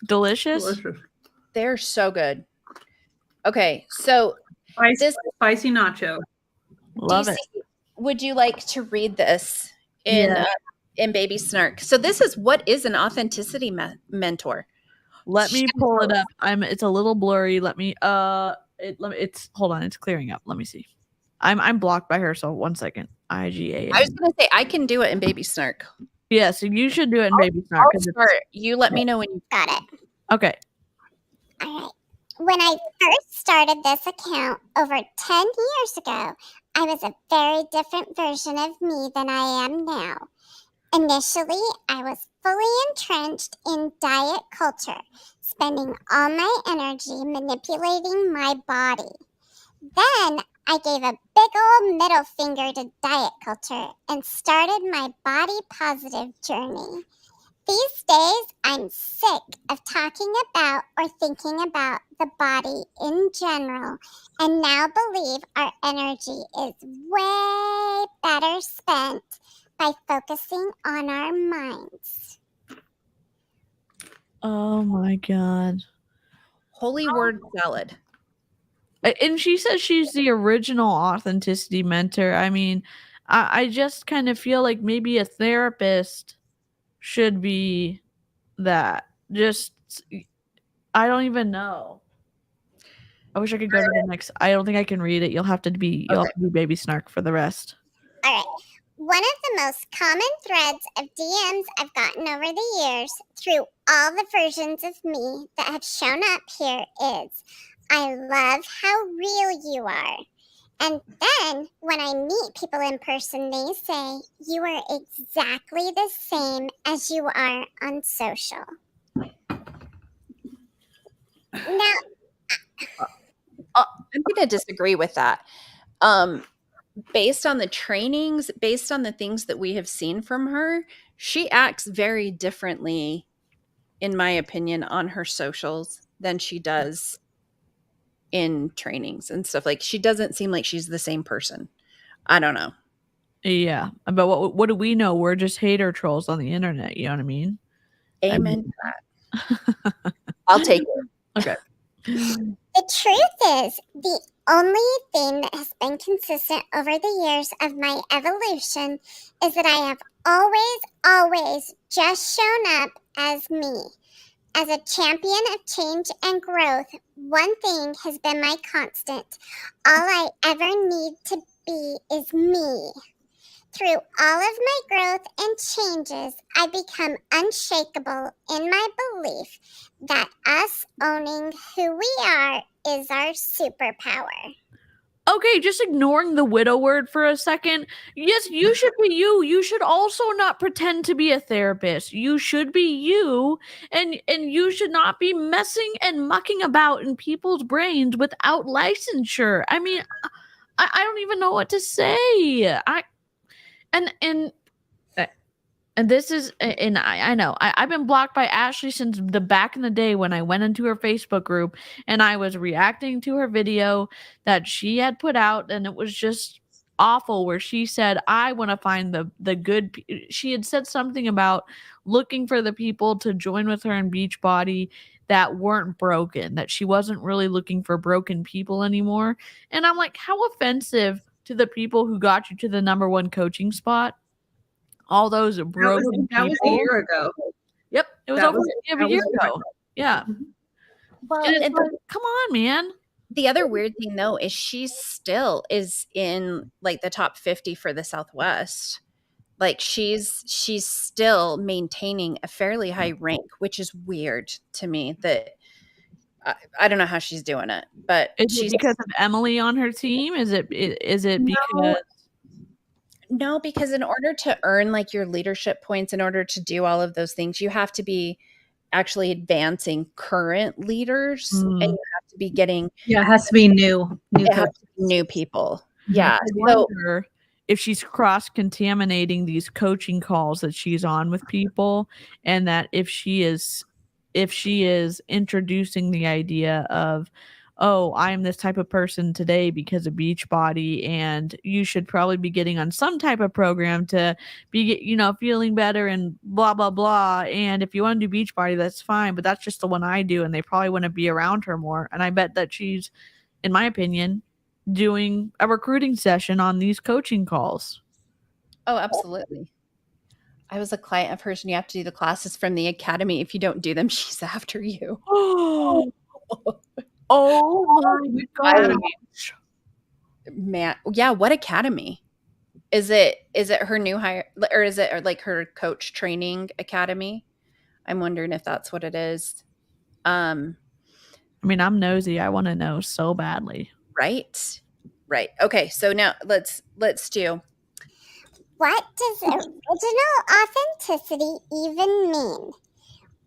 [SPEAKER 1] Delicious.
[SPEAKER 2] They're so good. Okay, so
[SPEAKER 3] spicy nacho.
[SPEAKER 1] Love
[SPEAKER 2] DC,
[SPEAKER 1] it.
[SPEAKER 2] Would you like to read this in Baby Snark? So this is what is an authenticity mentor.
[SPEAKER 1] Let me pull it up. It's a little blurry. Let me it's hold on, it's clearing up. Let me see. I'm blocked by her, so 1 second. IGA.
[SPEAKER 2] I was gonna say I can do it in Baby Snark.
[SPEAKER 1] Yeah, so you should do it in Baby Snark.
[SPEAKER 2] I'll start. You let me know when you
[SPEAKER 9] got it.
[SPEAKER 1] Okay.
[SPEAKER 9] All right. When I first started this account over 10 years ago, I was a very different version of me than I am now. Initially, I was fully entrenched in diet culture, spending all my energy manipulating my body. Then I gave a big old middle finger to diet culture and started my body positive journey. These days, I'm sick of talking about or thinking about the body in general, and now believe our energy is way better spent by focusing on our minds.
[SPEAKER 1] Oh my God.
[SPEAKER 2] Holy word salad.
[SPEAKER 1] And she says she's the original authenticity mentor. I mean, I just kind of feel like maybe a therapist should be that. Just, I don't even know. I wish I could go to the next. I don't think I can read it. You'll have to be Baby Snark for the rest.
[SPEAKER 9] All right. One of the most common threads of DMs I've gotten over the years through all the versions of me that have shown up here is, I love how real you are. And then when I meet people in person, they say, you are exactly the same as you are on social. Now,
[SPEAKER 2] I'm going to disagree with that. Based on the trainings, based on the things that we have seen from her, she acts very differently, in my opinion, on her socials than she does in trainings and stuff. Like, she doesn't seem like she's the same person. I don't know.
[SPEAKER 1] Yeah, but what do we know? We're just hater trolls on the internet. You know what I mean?
[SPEAKER 2] Amen to that. I'll take it.
[SPEAKER 1] Okay.
[SPEAKER 9] The truth is, the only thing that has been consistent over the years of my evolution is that I have always just shown up as me. As a champion of change and growth, one thing has been my constant. All I ever need to be is me. Through all of my growth and changes, I become unshakable in my belief that us owning who we are is our superpower.
[SPEAKER 1] Okay, just ignoring the widow word for a second. Yes, you should be you. You should also not pretend to be a therapist. You should be you, and you should not be messing and mucking about in people's brains without licensure. I mean, I don't even know what to say. And this is, and I know, I've been blocked by Ashley since the back in the day when I went into her Facebook group and I was reacting to her video that she had put out, and it was just awful, where she said, I want to find the good, she had said something about looking for the people to join with her in Beachbody that weren't broken, that she wasn't really looking for broken people anymore. And I'm like, how offensive to the people who got you to the #1 coaching spot. All those broken
[SPEAKER 3] that was a year ago.
[SPEAKER 1] Yep, it was over a year ago. Yeah.
[SPEAKER 2] Well,
[SPEAKER 1] and it's like, come on, man.
[SPEAKER 2] The other weird thing though is she still is in like the top 50 for the Southwest. Like she's still maintaining a fairly high rank, which is weird to me. That I don't know how she's doing it, but
[SPEAKER 1] she's because of Emily on her team. Is it because?
[SPEAKER 2] No, because in order to earn like your leadership points, in order to do all of those things, you have to be actually advancing current leaders, and you have to be getting
[SPEAKER 4] it has to be new
[SPEAKER 2] new people. Yeah.
[SPEAKER 1] I wonder if she's cross-contaminating these coaching calls that she's on with people, and that if she is introducing the idea of, oh, I am this type of person today because of Beachbody, and you should probably be getting on some type of program to be, feeling better and blah, blah, blah. And if you want to do Beachbody, that's fine, but that's just the one I do. And they probably want to be around her more. And I bet that she's, in my opinion, doing a recruiting session on these coaching calls.
[SPEAKER 2] Oh, absolutely. I was a client of hers, and you have to do the classes from the academy. If you don't do them, she's after you.
[SPEAKER 1] Oh my God.
[SPEAKER 2] Man, yeah, what academy? Is it her new hire, or is it like her coach training academy? I'm wondering if that's what it is.
[SPEAKER 1] I mean, I'm nosy. I want to know so badly.
[SPEAKER 2] Right. Okay, so now let's do.
[SPEAKER 9] What does original authenticity even mean?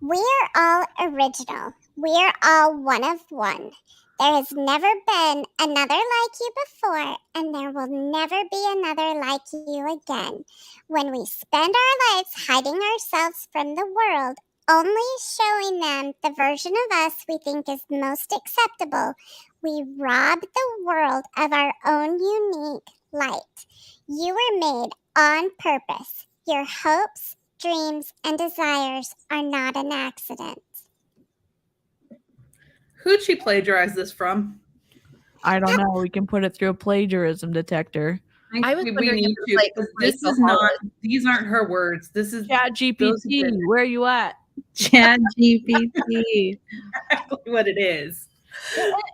[SPEAKER 9] We're all original. We're all one of one. There has never been another like you before, and there will never be another like you again. When we spend our lives hiding ourselves from the world, only showing them the version of us we think is most acceptable, we rob the world of our own unique light. You were made on purpose. Your hopes, dreams, and desires are not an accident.
[SPEAKER 3] Who'd she plagiarize this from?
[SPEAKER 1] I don't know. We can put it through a plagiarism detector.
[SPEAKER 2] I was
[SPEAKER 3] we need to.
[SPEAKER 2] like,
[SPEAKER 3] this is not. These aren't her words. This is
[SPEAKER 1] ChatGPT. Where are you at?
[SPEAKER 4] ChatGPT.
[SPEAKER 3] Exactly what it is.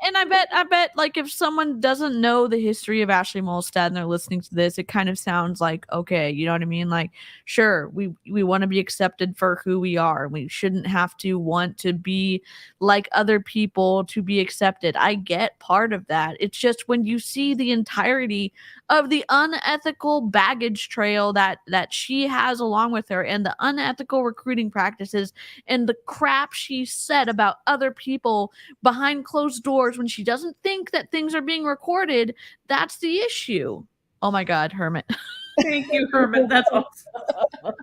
[SPEAKER 1] And I bet like if someone doesn't know the history of Ashley Molstad and they're listening to this, it kind of sounds like, okay, you know what I mean? Like, sure, we want to be accepted for who we are. We shouldn't have to want to be like other people to be accepted. I get part of that. It's just when you see the entirety of the unethical baggage trail that she has along with her, and the unethical recruiting practices, and the crap she said about other people behind closed doors when she doesn't think that things are being recorded, that's the issue. Oh my God, Hermit.
[SPEAKER 3] Thank you, Hermit. That's awesome.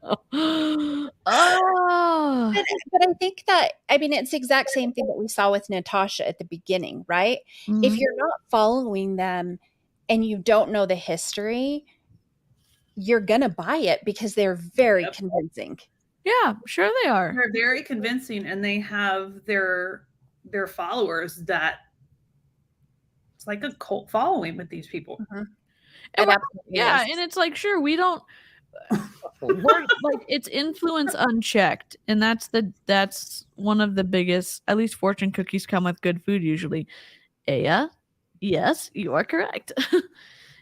[SPEAKER 1] Oh.
[SPEAKER 2] But I think that, I mean, it's the exact same thing that we saw with Natasha at the beginning, right?
[SPEAKER 1] Mm-hmm.
[SPEAKER 2] If you're not following them and you don't know the history, you're going to buy it because they're very convincing.
[SPEAKER 1] Yeah, sure they are.
[SPEAKER 3] They're very convincing, and they have their followers that it's like a cult following with these people.
[SPEAKER 2] Mm-hmm.
[SPEAKER 1] And and it's like, sure, we don't we're like, it's influence unchecked, and that's one of the biggest. At least fortune cookies come with good food usually. Aya, yes, you are correct.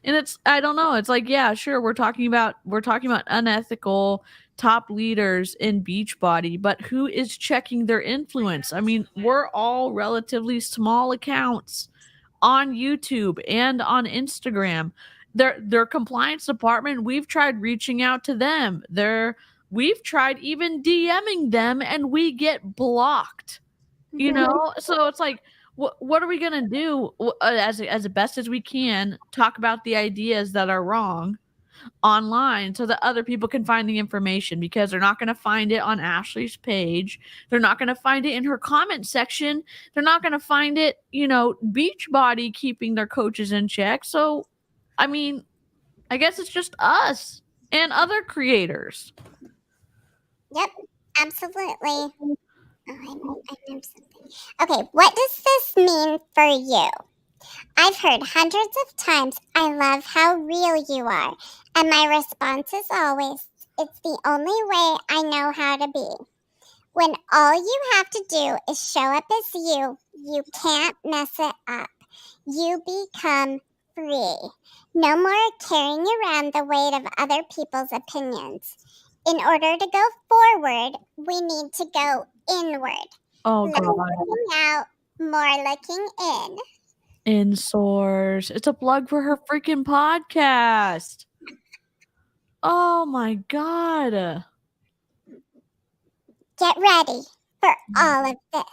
[SPEAKER 1] And it's, I don't know, it's like, yeah, sure, we're talking about unethical top leaders in Beachbody, but who is checking their influence? I mean, we're all relatively small accounts on YouTube and on Instagram. Their compliance department, we've tried reaching out to them. We've tried even DMing them, and we get blocked. You know, so it's like, what are we gonna do as best as we can? Talk about the ideas that are wrong online so that other people can find the information, because they're not going to find it on Ashley's page. They're not going to find it in her comment section. They're not going to find it, Beachbody keeping their coaches in check. So, I mean, I guess it's just us and other creators.
[SPEAKER 9] Yep, absolutely. I know something. Okay, what does this mean for you? I've heard hundreds of times, I love how real you are. And my response is always, it's the only way I know how to be. When all you have to do is show up as you, you can't mess it up. You become free. No more carrying around the weight of other people's opinions. In order to go forward, we need to go inward.
[SPEAKER 1] Oh,
[SPEAKER 9] Less
[SPEAKER 1] God.
[SPEAKER 9] looking out, more looking in.
[SPEAKER 1] In source. It's a plug for her freaking podcast. Oh my God.
[SPEAKER 9] Get ready for all of this.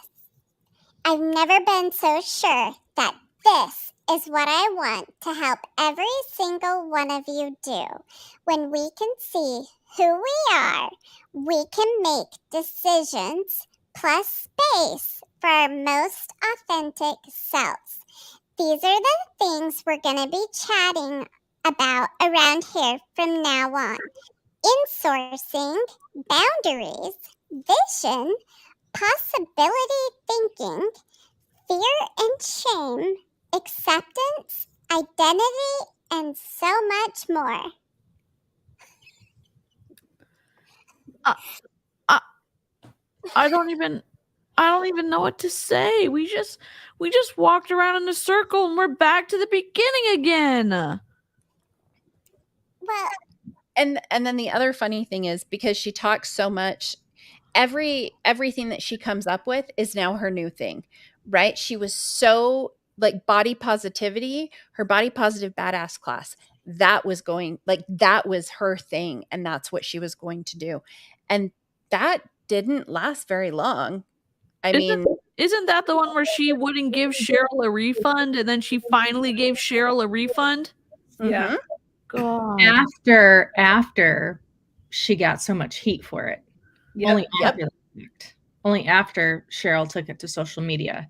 [SPEAKER 9] I've never been so sure that this is what I want to help every single one of you do. When we can see who we are, we can make decisions plus space for our most authentic selves. These are the things we're going to be chatting about around here from now on. Insourcing, boundaries, vision, possibility thinking, fear and shame, acceptance, identity, and so much more.
[SPEAKER 1] I don't even know what to say. We just walked around in a circle and we're back to the beginning again.
[SPEAKER 9] Well,
[SPEAKER 2] and then the other funny thing is, because she talks so much, everything that she comes up with is now her new thing, right? She was so like body positivity, her body positive badass class, that was her thing, and that's what she was going to do. And that didn't last very long.
[SPEAKER 1] Isn't that the one where she wouldn't give Cheryl a refund and then she finally gave Cheryl a refund?
[SPEAKER 3] Yeah.
[SPEAKER 1] God.
[SPEAKER 4] After she got so much heat for it.
[SPEAKER 3] Yep.
[SPEAKER 4] Only after Cheryl took it to social media.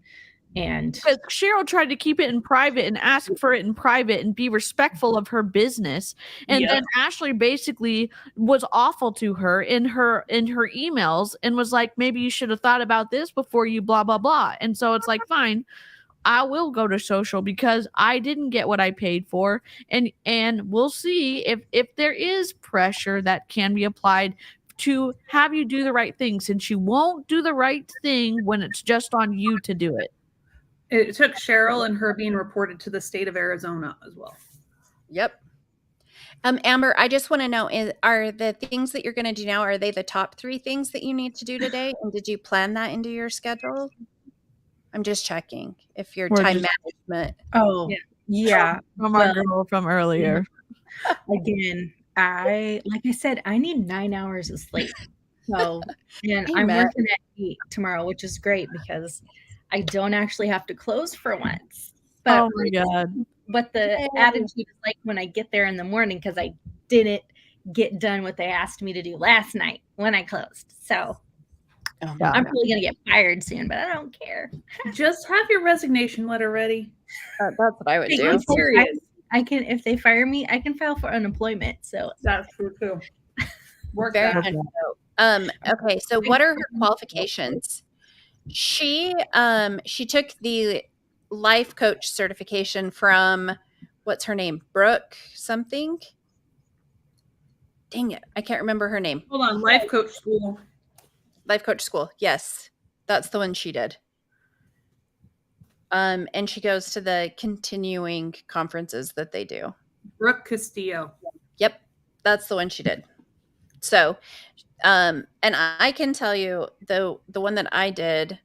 [SPEAKER 4] And
[SPEAKER 1] because Cheryl tried to keep it in private and ask for it in private and be respectful of her business. And then Ashley basically was awful to her in her emails and was like, maybe you should have thought about this before you blah, blah, blah. And so it's like, fine, I will go to social because I didn't get what I paid for. And we'll see if there is pressure that can be applied to have you do the right thing, since you won't do the right thing when it's just on you to do it.
[SPEAKER 3] It took Cheryl and her being reported to the state of Arizona as well.
[SPEAKER 2] Yep. Amber, I just want to know, are the things that you're going to do now, are they the top 3 things that you need to do today? And did you plan that into your schedule? I'm just checking if your time management.
[SPEAKER 4] Oh, yeah.
[SPEAKER 1] From our girl from earlier.
[SPEAKER 4] Again, like I said, I need 9 hours of sleep. So, and I'm working at 8 tomorrow, which is great because I don't actually have to close for once. But,
[SPEAKER 1] oh my God.
[SPEAKER 4] But the attitude is like when I get there in the morning, because I didn't get done what they asked me to do last night when I closed. So I'm probably going to get fired soon, but I don't care.
[SPEAKER 3] Just have your resignation letter ready.
[SPEAKER 2] That's what I would do.
[SPEAKER 3] I'm serious.
[SPEAKER 4] I can, if they fire me, I can file for unemployment. So
[SPEAKER 3] that's true too.
[SPEAKER 2] Work that. Okay, so what are her qualifications? She took the life coach certification from, what's her name? Brooke something? Dang it, I can't remember her name.
[SPEAKER 3] Hold on, life coach school.
[SPEAKER 2] Life coach school. Yes, that's the one she did. And she goes to the continuing conferences that they do.
[SPEAKER 3] Brooke Castillo.
[SPEAKER 2] Yep, that's the one she did. So, and I can tell you, the one that I did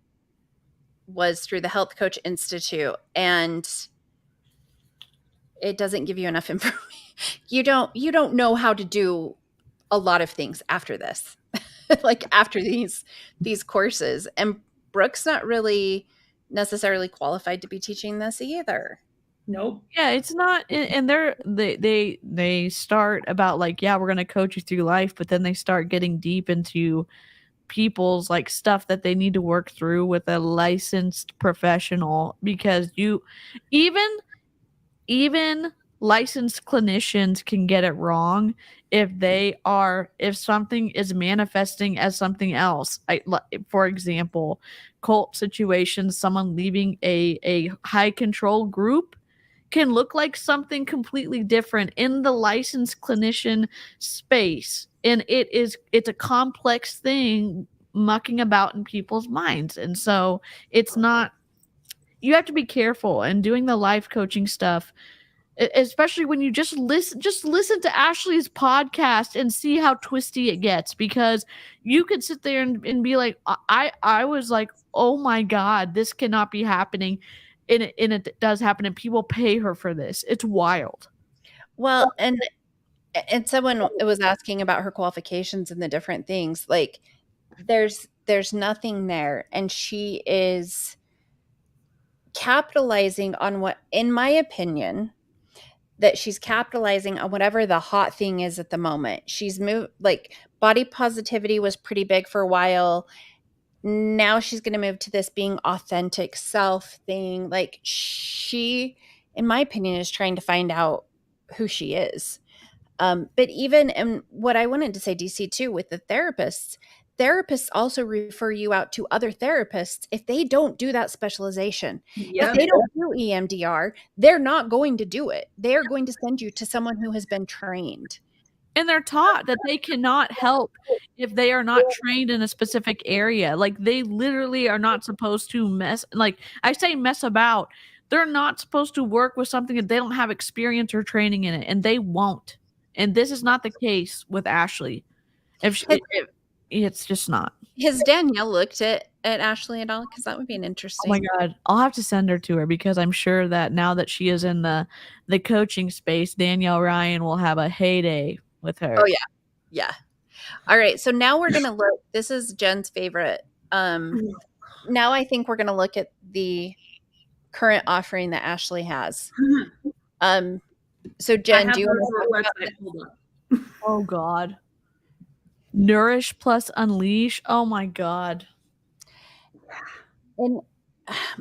[SPEAKER 2] was through the Health Coach Institute, and it doesn't give you enough information. You don't know how to do a lot of things after this, like after these courses. And Brooke's not really necessarily qualified to be teaching this either.
[SPEAKER 3] Nope.
[SPEAKER 1] Yeah, it's not. And they start about like, yeah, we're going to coach you through life, but then they start getting deep into people's like stuff that they need to work through with a licensed professional, because even licensed clinicians can get it wrong if something is manifesting as something else. For example, cult situations, someone leaving a high control group can look like something completely different in the licensed clinician space. And it's a complex thing mucking about in people's minds. And so it's not, you have to be careful and doing the life coaching stuff, especially when you just listen to Ashley's podcast and see how twisty it gets, because you could sit there and be like, I was like, oh my God, this cannot be happening. And it does happen, and people pay her for this. It's wild.
[SPEAKER 2] Well, and someone was asking about her qualifications and the different things. Like, there's there's nothing there. And she is capitalizing on what, in my opinion, that she's capitalizing on whatever the hot thing is at the moment. She's moved, like, body positivity was pretty big for a while. Now she's going to move to this being authentic self thing. Like, she, in my opinion, is trying to find out who she is. But even, and what I wanted to say, DC, too, with the therapists also refer you out to other therapists if they don't do that specialization.
[SPEAKER 3] Yep.
[SPEAKER 2] If they don't do EMDR, they're not going to do it. They're going to send you to someone who has been trained.
[SPEAKER 1] And they're taught that they cannot help if they are not trained in a specific area. Like, they literally are not supposed to mess about. They're not supposed to work with something that they don't have experience or training in it, and they won't. And this is not the case with Ashley. It's just not.
[SPEAKER 2] Has Danielle looked at Ashley at all? Because that would be an interesting.
[SPEAKER 1] Oh my God. I'll have to send her to her, because I'm sure that now that she is in the coaching space, Danielle Ryan will have a heyday with her.
[SPEAKER 2] Oh, yeah. Yeah. All right. So now we're going to look. This is Jen's favorite. Now I think we're going to look at the current offering that Ashley has. So Jen, do you want to talk about
[SPEAKER 1] it? Oh God. Nourish plus Unleash. Oh my God.
[SPEAKER 2] And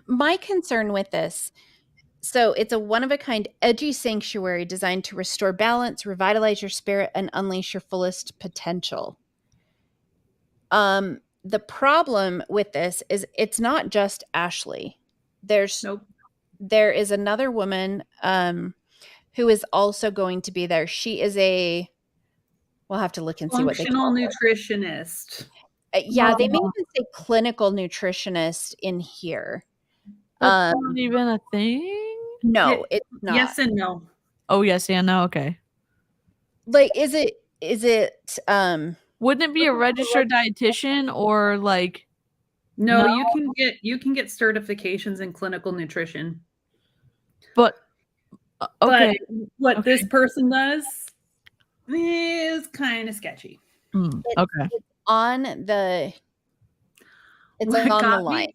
[SPEAKER 2] my concern with this, so it's a one-of-a-kind edgy sanctuary designed to restore balance, revitalize your spirit, and unleash your fullest potential. The problem with this is it's not just Ashley. There is another woman who is also going to be there. She is we'll have to look and see what they call her.
[SPEAKER 3] Functional nutritionist.
[SPEAKER 2] Yeah, they may even say clinical nutritionist in here.
[SPEAKER 1] That's not even a thing?
[SPEAKER 2] No, it's not.
[SPEAKER 3] Yes and no.
[SPEAKER 1] Oh, yes and no. Okay.
[SPEAKER 2] Like, is it
[SPEAKER 1] wouldn't it be a registered dietitian or like?
[SPEAKER 3] No, you can get certifications in clinical nutrition.
[SPEAKER 1] But okay.
[SPEAKER 3] But what this person does is kind of sketchy.
[SPEAKER 1] Okay.
[SPEAKER 2] It's on the line.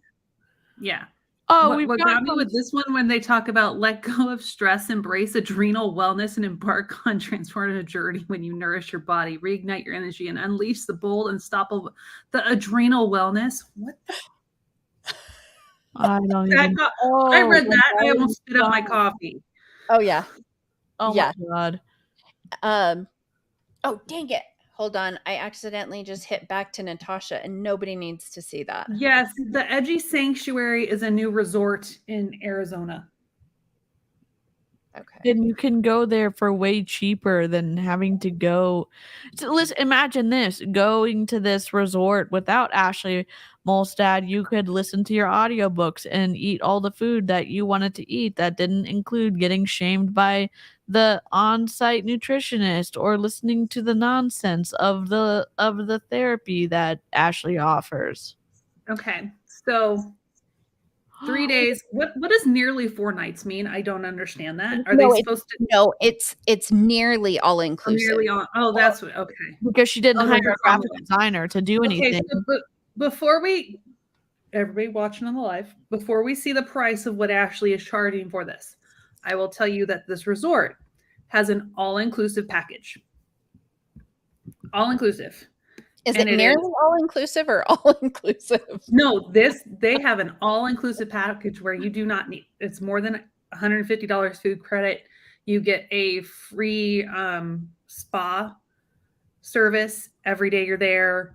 [SPEAKER 3] Yeah.
[SPEAKER 1] Oh,
[SPEAKER 3] what got me with this one, when they talk about let go of stress, embrace adrenal wellness, and embark on transformative journey when you nourish your body, reignite your energy, and unleash the bold, unstoppable, the adrenal wellness. What the?
[SPEAKER 1] I don't even.
[SPEAKER 3] I read that. I almost spit out my coffee.
[SPEAKER 2] Oh yeah.
[SPEAKER 1] Oh yeah. My God.
[SPEAKER 2] Oh dang it. Hold on. I accidentally just hit back to Natasha, and nobody needs to see that.
[SPEAKER 3] Yes, the Edgy Sanctuary is a new resort in Arizona.
[SPEAKER 2] Okay.
[SPEAKER 1] And you can go there for way cheaper than having to go. So listen, imagine this, going to this resort without Ashley Molstad. You could listen to your audiobooks and eat all the food that you wanted to eat that didn't include getting shamed by the on-site nutritionist or listening to the nonsense of the therapy that Ashley offers.
[SPEAKER 3] Okay. So 3 days. What does nearly 4 nights mean? I don't understand that. Are they supposed to?
[SPEAKER 2] No, it's nearly all inclusive.
[SPEAKER 3] Oh, that's what. Okay.
[SPEAKER 1] Because she didn't hire a graphic designer to do anything.
[SPEAKER 3] Okay, so, before everybody watching on the live, before we see the price of what Ashley is charging for this, I will tell you that this resort has an all-inclusive package. All-inclusive.
[SPEAKER 2] Is it nearly all-inclusive or all-inclusive?
[SPEAKER 3] No, they have an all-inclusive package where you do not need, it's more than $150 food credit. You get a free spa service every day you're there.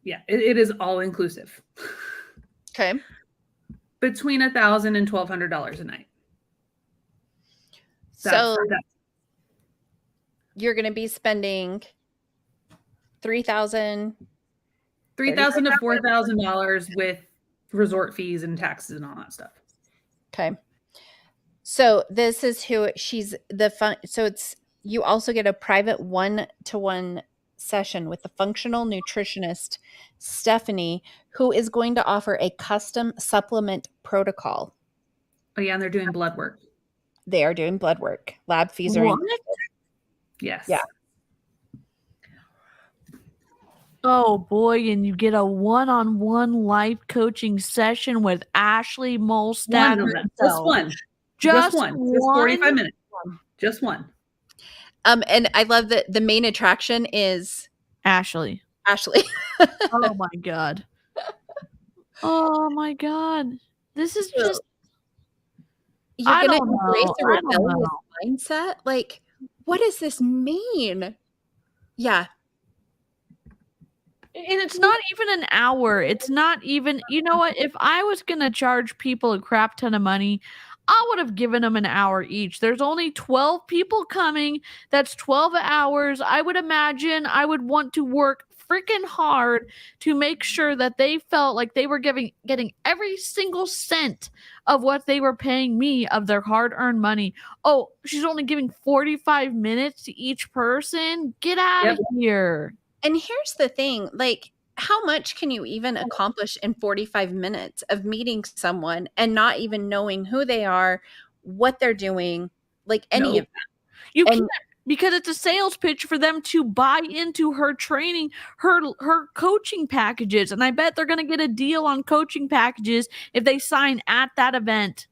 [SPEAKER 3] Yeah, it is all-inclusive.
[SPEAKER 2] Okay.
[SPEAKER 3] Between $1,000 and $1,200 a night.
[SPEAKER 2] So you're going to be spending $3,000
[SPEAKER 3] to $4,000 with resort fees and taxes and all that stuff.
[SPEAKER 2] Okay. So this is who she's so it's, you also get a private 1-to-1 session with the functional nutritionist Stephanie, who is going to offer a custom supplement protocol.
[SPEAKER 3] Oh yeah, and they're doing blood work.
[SPEAKER 2] They are doing blood work. Lab fees are included.
[SPEAKER 3] Yes.
[SPEAKER 2] Yeah.
[SPEAKER 1] Oh boy, and you get a one-on-one life coaching session with Ashley Molstad.
[SPEAKER 3] Just one.
[SPEAKER 1] Just
[SPEAKER 3] 45 minutes. Just one.
[SPEAKER 2] And I love that the main attraction is
[SPEAKER 1] Ashley.
[SPEAKER 2] Oh
[SPEAKER 1] my god. Oh my god. This is just
[SPEAKER 2] you're
[SPEAKER 1] I
[SPEAKER 2] gonna
[SPEAKER 1] don't
[SPEAKER 2] embrace
[SPEAKER 1] know.
[SPEAKER 2] a
[SPEAKER 1] I don't
[SPEAKER 2] rebellious
[SPEAKER 1] know.
[SPEAKER 2] mindset. Like, what does this mean? Yeah.
[SPEAKER 1] And it's not even an hour. It's not even, you know what? If I was going to charge people a crap ton of money, I would have given them an hour each. There's only 12 people coming. That's 12 hours. I would imagine I would want to work freaking hard to make sure that they felt like they were getting every single cent of what they were paying me of their hard-earned money. Oh, she's only giving 45 minutes to each person? Get out of here.
[SPEAKER 2] And here's the thing, like, how much can you even accomplish in 45 minutes of meeting someone and not even knowing who they are, what they're doing, like any of that?
[SPEAKER 1] You can't, because it's a sales pitch for them to buy into her training, her coaching packages. And I bet they're going to get a deal on coaching packages if they sign at that event.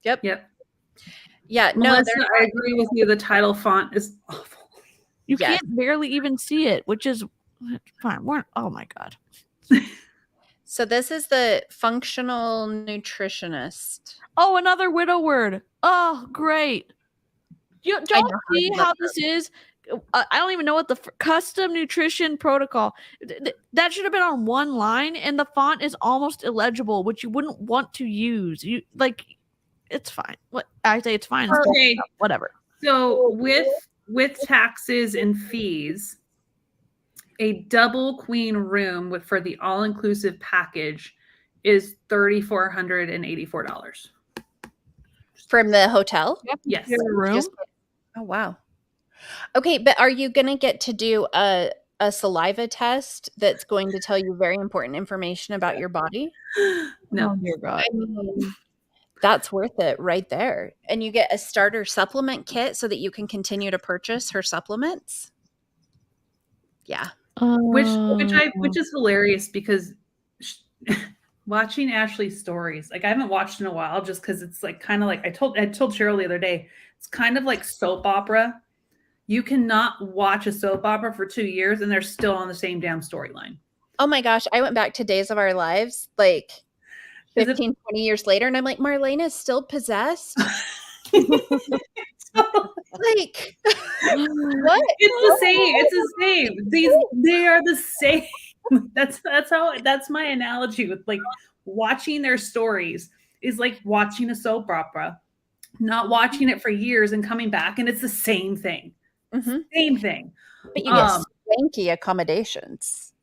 [SPEAKER 2] Yep.
[SPEAKER 3] Yeah, Melissa, no, I agree with you. The title font is awful.
[SPEAKER 1] You can't barely even see it, which is fine. Oh my god.
[SPEAKER 2] So this is the functional nutritionist.
[SPEAKER 1] Oh, another widow word. Oh, great. You don't see how this is. I don't even know what the custom nutrition protocol. That should have been on one line, and the font is almost illegible, which you wouldn't want to use. You like, it's fine. What I say, it's fine.
[SPEAKER 3] Okay,
[SPEAKER 1] whatever.
[SPEAKER 3] So with taxes and fees, a double queen room for the all-inclusive package is $3,484
[SPEAKER 2] from the hotel.
[SPEAKER 1] Yep.
[SPEAKER 3] Yes.
[SPEAKER 1] Room.
[SPEAKER 2] Oh wow. Okay, but are you going to get to do a saliva test that's going to tell you very important information about your body?
[SPEAKER 3] No,
[SPEAKER 1] oh, dear God.
[SPEAKER 2] I mean, that's worth it right there. And you get a starter supplement kit so that you can continue to purchase her supplements. Yeah.
[SPEAKER 3] Which is hilarious because watching Ashley's stories, like I haven't watched in a while just because it's like kind of like I told Cheryl the other day, it's kind of like soap opera. You cannot watch a soap opera for 2 years and they're still on the same damn storyline.
[SPEAKER 2] Oh my gosh. I went back to Days of Our Lives like 15, 20 years later, and I'm like, Marlena is still possessed. Like, what?
[SPEAKER 3] It's the same. It's the same. They are the same. That's my analogy with like watching their stories is like watching a soap opera, not watching it for years and coming back, and it's the same thing.
[SPEAKER 2] Mm-hmm.
[SPEAKER 3] Same thing.
[SPEAKER 2] But you get swanky accommodations.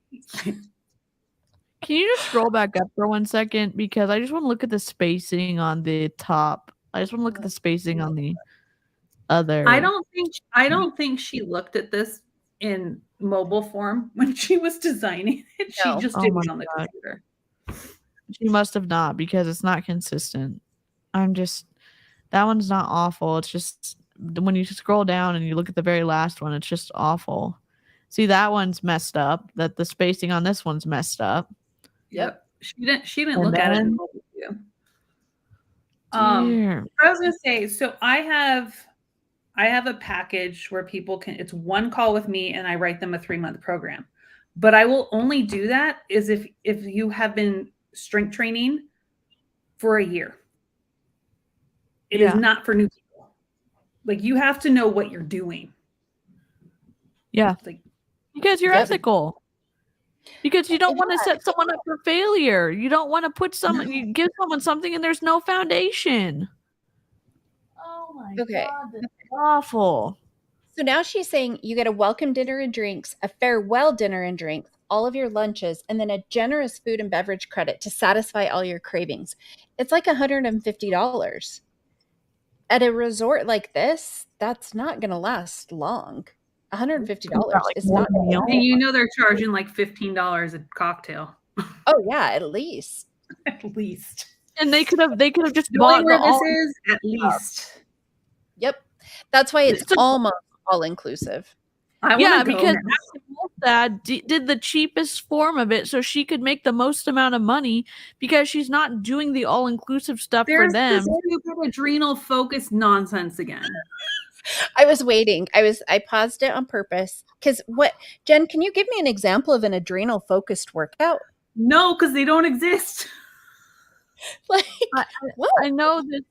[SPEAKER 1] Can you just scroll back up for 1 second? Because I just want to look at the spacing on the top. I just want to look at the spacing on the other.
[SPEAKER 3] I don't think she looked at this in mobile form when she was designing it.
[SPEAKER 2] No.
[SPEAKER 3] She just did it on the computer.
[SPEAKER 1] She must have not, because it's not consistent. That one's not awful. It's just when you scroll down and you look at the very last one, it's just awful. See, that one's messed up. That the spacing on this one's messed up.
[SPEAKER 3] Yep. She didn't look at it in mobile view. I was gonna say, so I have a package where people it's one call with me and I write them a 3-month program. But I will only do that is if you have been strength training for a year. It is not for new people. Like you have to know what you're doing.
[SPEAKER 1] Yeah.
[SPEAKER 3] Like,
[SPEAKER 1] because you're ethical. Because you don't want to set someone up for failure. You don't want to you give someone something and there's no foundation. Oh my God, that's awful.
[SPEAKER 2] So now she's saying you get a welcome dinner and drinks, a farewell dinner and drinks, all of your lunches, and then a generous food and beverage credit to satisfy all your cravings. It's like $150. At a resort like this, that's not going to last long. $150 is not.
[SPEAKER 3] And you know they're charging like $15 a cocktail.
[SPEAKER 2] Oh yeah, at least.
[SPEAKER 3] At least.
[SPEAKER 1] And they could have just
[SPEAKER 3] bought
[SPEAKER 1] where
[SPEAKER 3] this is at least.
[SPEAKER 2] Yep. That's why it's almost all inclusive.
[SPEAKER 1] Yeah, because Molstad did the cheapest form of it so she could make the most amount of money because she's not doing the all-inclusive stuff for them.
[SPEAKER 3] There's stupid adrenal focused nonsense again.
[SPEAKER 2] I was waiting. I paused it on purpose. Because Jen, can you give me an example of an adrenal focused workout?
[SPEAKER 3] No, because they don't exist.
[SPEAKER 2] Like,
[SPEAKER 1] I know this.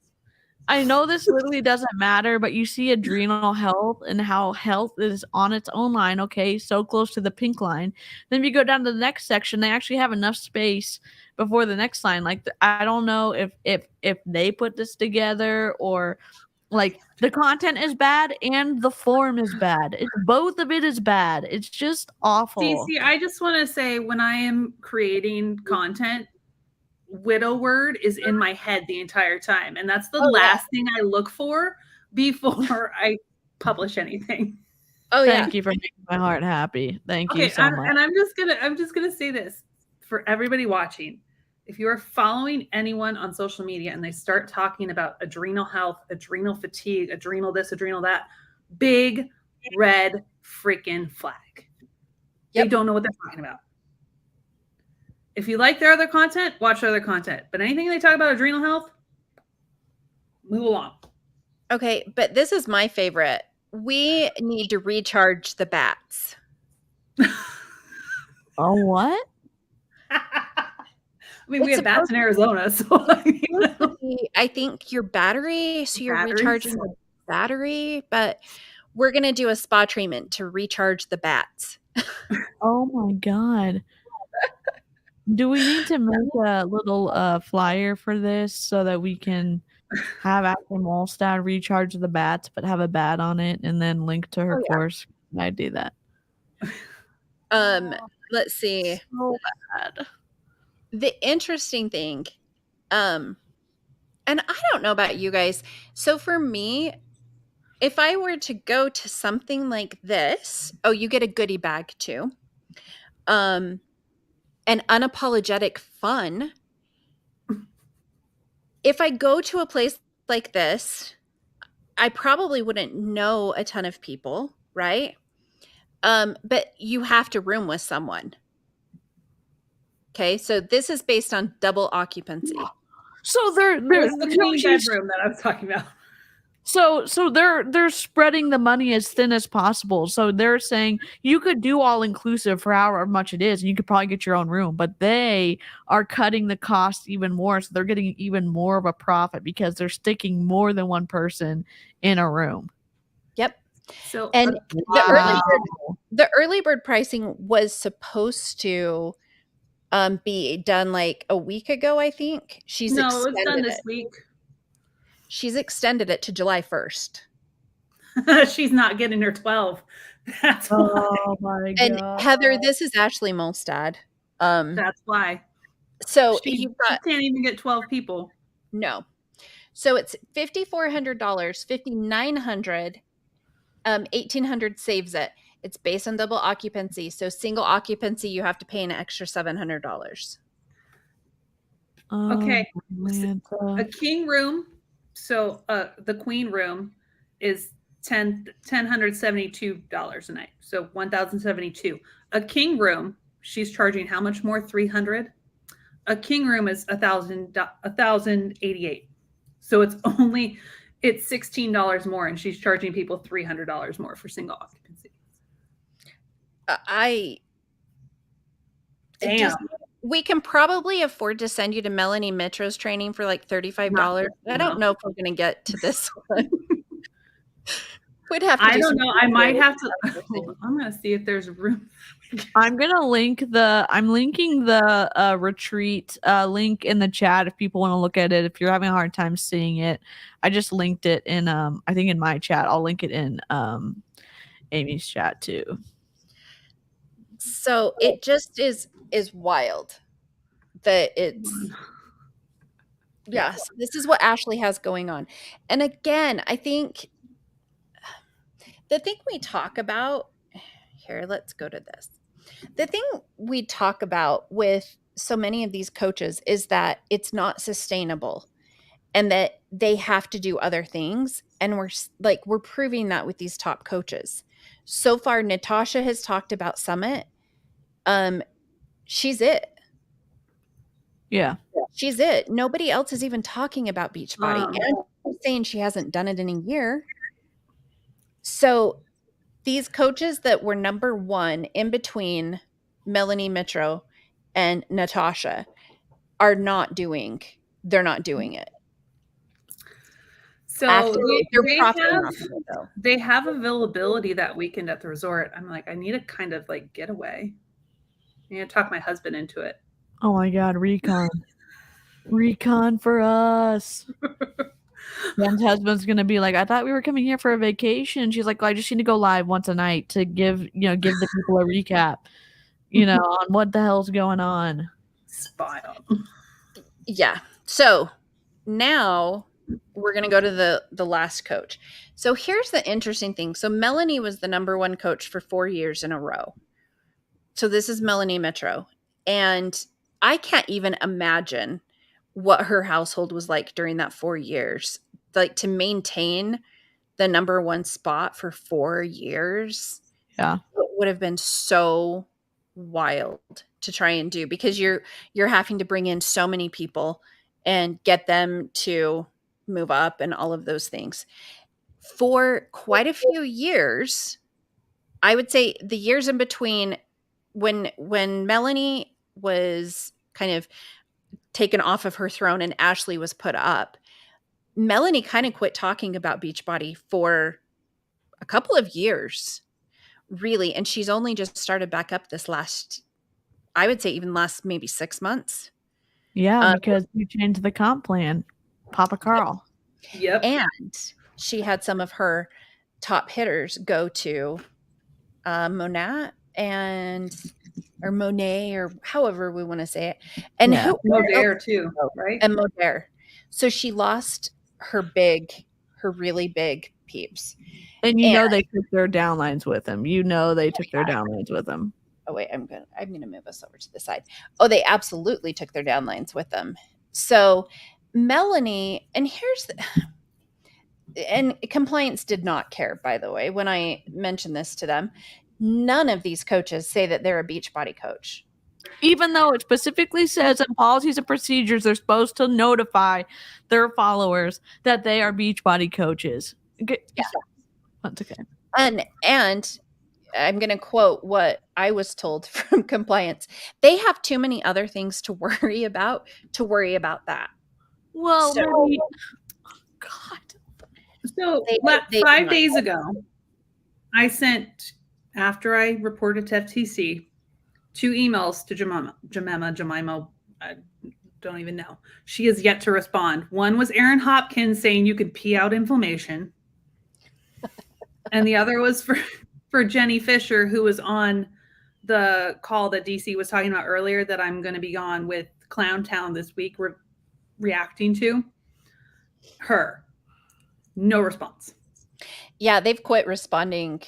[SPEAKER 1] I know this literally doesn't matter, but you see adrenal health and how health is on its own line. Okay, so close to the pink line. Then if you go down to the next section, they actually have enough space before the next line. Like I don't know if they put this together or like the content is bad and the form is bad. Both of it is bad. It's just awful.
[SPEAKER 3] DC, I just want to say when I am creating content, widow word is in my head the entire time, and that's the last thing I look for before I publish anything.
[SPEAKER 1] Thank you for making my heart happy. Thank you so much.
[SPEAKER 3] And I'm just gonna say this for everybody watching. If you are following anyone on social media and they start talking about adrenal health, adrenal fatigue, adrenal this, adrenal that, big red freaking flag. They don't know what they're talking about. If you like their other content, watch their other content. But anything they talk about adrenal health, move along.
[SPEAKER 2] Okay, but this is my favorite. We need to recharge the bats.
[SPEAKER 1] Oh, what?
[SPEAKER 3] I mean, we have bats in Arizona, so
[SPEAKER 2] I think your battery, so you're recharging the battery, but we're going to do a spa treatment to recharge the bats.
[SPEAKER 1] Oh my God. Do we need to make a little flyer for this so that we can have after Molstad recharge the bats, but have a bat on it and then link to her course? Can I do that?
[SPEAKER 2] Let's see.
[SPEAKER 1] So bad.
[SPEAKER 2] The interesting thing, and I don't know about you guys. So for me, if I were to go to something like this, you get a goodie bag too. And unapologetic fun. If I go to a place like this, I probably wouldn't know a ton of people, right? But you have to room with someone. Okay, so this is based on double occupancy.
[SPEAKER 1] So they're
[SPEAKER 3] the queen bedroom that I was talking about.
[SPEAKER 1] So they're spreading the money as thin as possible. So they're saying you could do all inclusive for however much it is, and you could probably get your own room. But they are cutting the cost even more, so they're getting even more of a profit because they're sticking more than one person in a room.
[SPEAKER 2] Yep.
[SPEAKER 3] So
[SPEAKER 2] and the early bird pricing was supposed to be done like a week ago, I think.
[SPEAKER 3] It was done this week.
[SPEAKER 2] She's extended it to July 1st.
[SPEAKER 3] She's not getting her 12. That's why.
[SPEAKER 1] Oh my God.
[SPEAKER 2] And Heather, this is Ashley Molstad.
[SPEAKER 3] That's why.
[SPEAKER 2] So
[SPEAKER 3] she can't even get 12 people.
[SPEAKER 2] No. So it's $5,400, $5,900, $1,800 saves it. It's based on double occupancy. So single occupancy, you have to pay an extra $700.
[SPEAKER 3] Okay. A king room. So the queen room is $1,072 a night. So $1,072. A king room, she's charging how much more? $300. A king room is $1,088. So it's $16 more, and she's charging people $300 more for single occupancy.
[SPEAKER 2] Damn. We can probably afford to send you to Melanie Metro's training for like $35. I don't know if we're going to get to this one. We'd have to.
[SPEAKER 3] I don't know. I might have to. I'm going to see if there's room.
[SPEAKER 1] I'm linking the retreat link in the chat if people want to look at it. If you're having a hard time seeing it, I just linked it in I think in my chat. I'll link it in Amy's chat too.
[SPEAKER 2] So it just is wild that it's yes, this is what Ashley has going on. And again, I think the thing we talk about here, let's go to this. The thing we talk about with so many of these coaches is that it's not sustainable and that they have to do other things. And we're proving that with these top coaches. So far, Natasha has talked about Summit. She's it.
[SPEAKER 1] Yeah.
[SPEAKER 2] She's it. Nobody else is even talking about Beachbody. And I'm saying she hasn't done it in a year. So these coaches that were number one in between Melanie Metro and Natasha they're not doing it.
[SPEAKER 3] So they have availability that weekend at the resort. I'm like, I need a kind of like getaway. I need to talk my husband into it.
[SPEAKER 1] Oh my God, recon. Recon for us. Ben's husband's gonna be like, I thought we were coming here for a vacation. She's like, well, I just need to go live once a night to give the people a recap, on what the hell's going on.
[SPEAKER 3] Spot on.
[SPEAKER 2] Yeah. So now we're going to go to the last coach. So here's the interesting thing. So Melanie was the number one coach for 4 years in a row. So this is Melanie Metro. And I can't even imagine what her household was like during that 4 years. Like to maintain the number one spot for 4 years.
[SPEAKER 1] Yeah.
[SPEAKER 2] It would have been so wild to try and do because you're having to bring in so many people and get them to move up and all of those things. For quite a few years, I would say the years in between when Melanie was kind of taken off of her throne and Ashley was put up, Melanie kind of quit talking about Beachbody for a couple of years, really. And she's only just started back up this last, I would say even last maybe 6 months.
[SPEAKER 1] Yeah, because you changed the comp plan, Papa Carl.
[SPEAKER 3] Yep.
[SPEAKER 2] And she had some of her top hitters go to Monet or however we want to say it. And
[SPEAKER 3] Modair too, right?
[SPEAKER 2] And Modair. So she lost her really big peeps.
[SPEAKER 1] And they took their downlines with them. They took their downlines with them.
[SPEAKER 2] Oh wait, I'm gonna move us over to the side. Oh, they absolutely took their downlines with them. So Melanie, and compliance did not care, by the way, when I mentioned this to them. None of these coaches say that they're a Beachbody coach.
[SPEAKER 1] Even though it specifically says in policies and procedures they're supposed to notify their followers that they are Beachbody coaches. Yeah. That's okay.
[SPEAKER 2] And I'm going to quote what I was told from compliance. They have too many other things to worry about that.
[SPEAKER 1] Well,
[SPEAKER 3] God. So 5 days ago, I sent, after I reported to FTC, 2 emails to Jemima, I don't even know. She has yet to respond. One was Aaron Hopkins saying you could pee out inflammation. And the other was for Jenny Fisher, who was on the call that DC was talking about earlier that I'm going to be on with Clowntown this week reacting to. Her. No response.
[SPEAKER 2] Yeah, they've quit responding.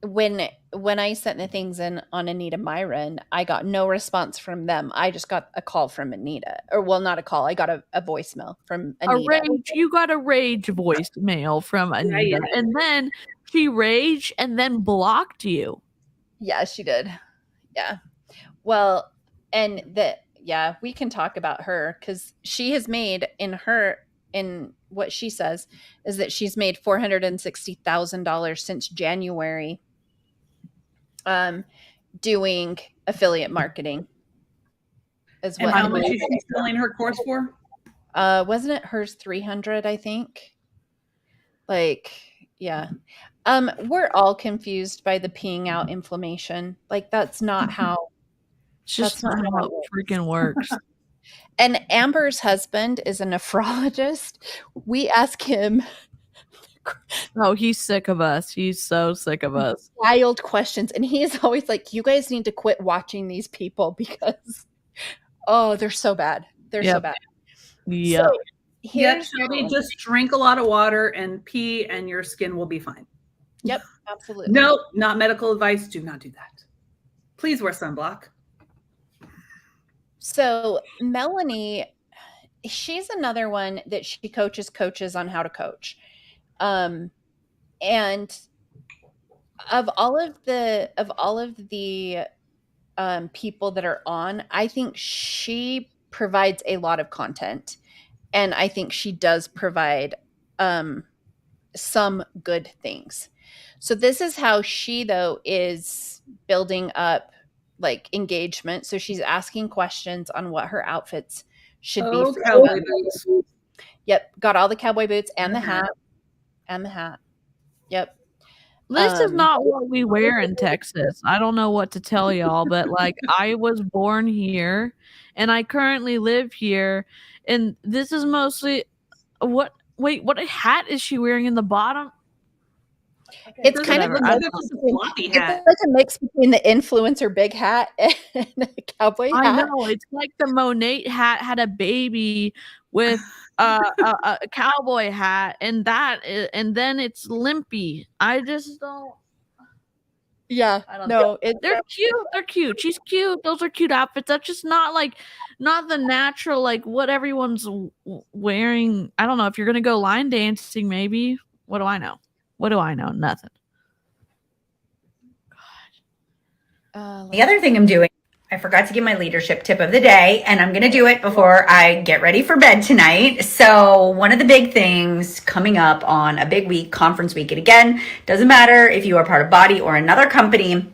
[SPEAKER 2] When I sent the things in on Anita Myron, I got no response from them. I just got a call from Anita. Or, well, not a call. I got a voicemail from Anita.
[SPEAKER 1] You got a rage voicemail from Anita. Yeah. And then she raged and then blocked you.
[SPEAKER 2] Yeah, she did. Yeah. Well, and we can talk about her because she has made in what she says is that she's made $460,000 since January doing affiliate marketing.
[SPEAKER 3] And how much is she selling her course for?
[SPEAKER 2] Wasn't it hers 300, I think? Like, yeah. We're all confused by the peeing out inflammation. Like that's not how
[SPEAKER 1] that's not how it freaking works.
[SPEAKER 2] And Amber's husband is a nephrologist. We ask him.
[SPEAKER 1] Oh, he's sick of us. He's so sick of us.
[SPEAKER 2] Wild questions. And he is always like, you guys need to quit watching these people because, they're so bad. They're so bad.
[SPEAKER 1] Yeah.
[SPEAKER 3] So Shelby, just drink a lot of water and pee and your skin will be fine.
[SPEAKER 2] Yep, absolutely.
[SPEAKER 3] Nope, not medical advice. Do not do that. Please wear sunblock.
[SPEAKER 2] So Melanie, she's another one that she coaches on how to coach. And of all of the people that are on, I think she provides a lot of content, and I think she does provide some good things. So this is how she, though, is building up like engagement. So she's asking questions on what her outfits should be for
[SPEAKER 3] cowboy boots.
[SPEAKER 2] Yep, got all the cowboy boots and the hat. Yep.
[SPEAKER 1] This is not what we wear in Texas. I don't know what to tell y'all, but like I was born here and I currently live here, and this is mostly what hat is she wearing in the bottom? Okay,
[SPEAKER 2] it's kind of it's like a mix between the influencer big hat and a cowboy hat.
[SPEAKER 1] I know, it's like the Monet hat had a baby with a cowboy hat, and then it's limpy. I just don't.
[SPEAKER 2] Yeah,
[SPEAKER 1] I don't know. They're cute. They're cute. She's cute. Those are cute outfits. That's just not the natural, like what everyone's wearing. I don't know if you're gonna go line dancing. Maybe. What do I know? What do I know? Nothing.
[SPEAKER 14] The other thing I'm doing, I forgot to give my leadership tip of the day, and I'm going to do it before I get ready for bed tonight. So one of the big things coming up on a big week, conference week, and again, doesn't matter if you are part of BODi or another company,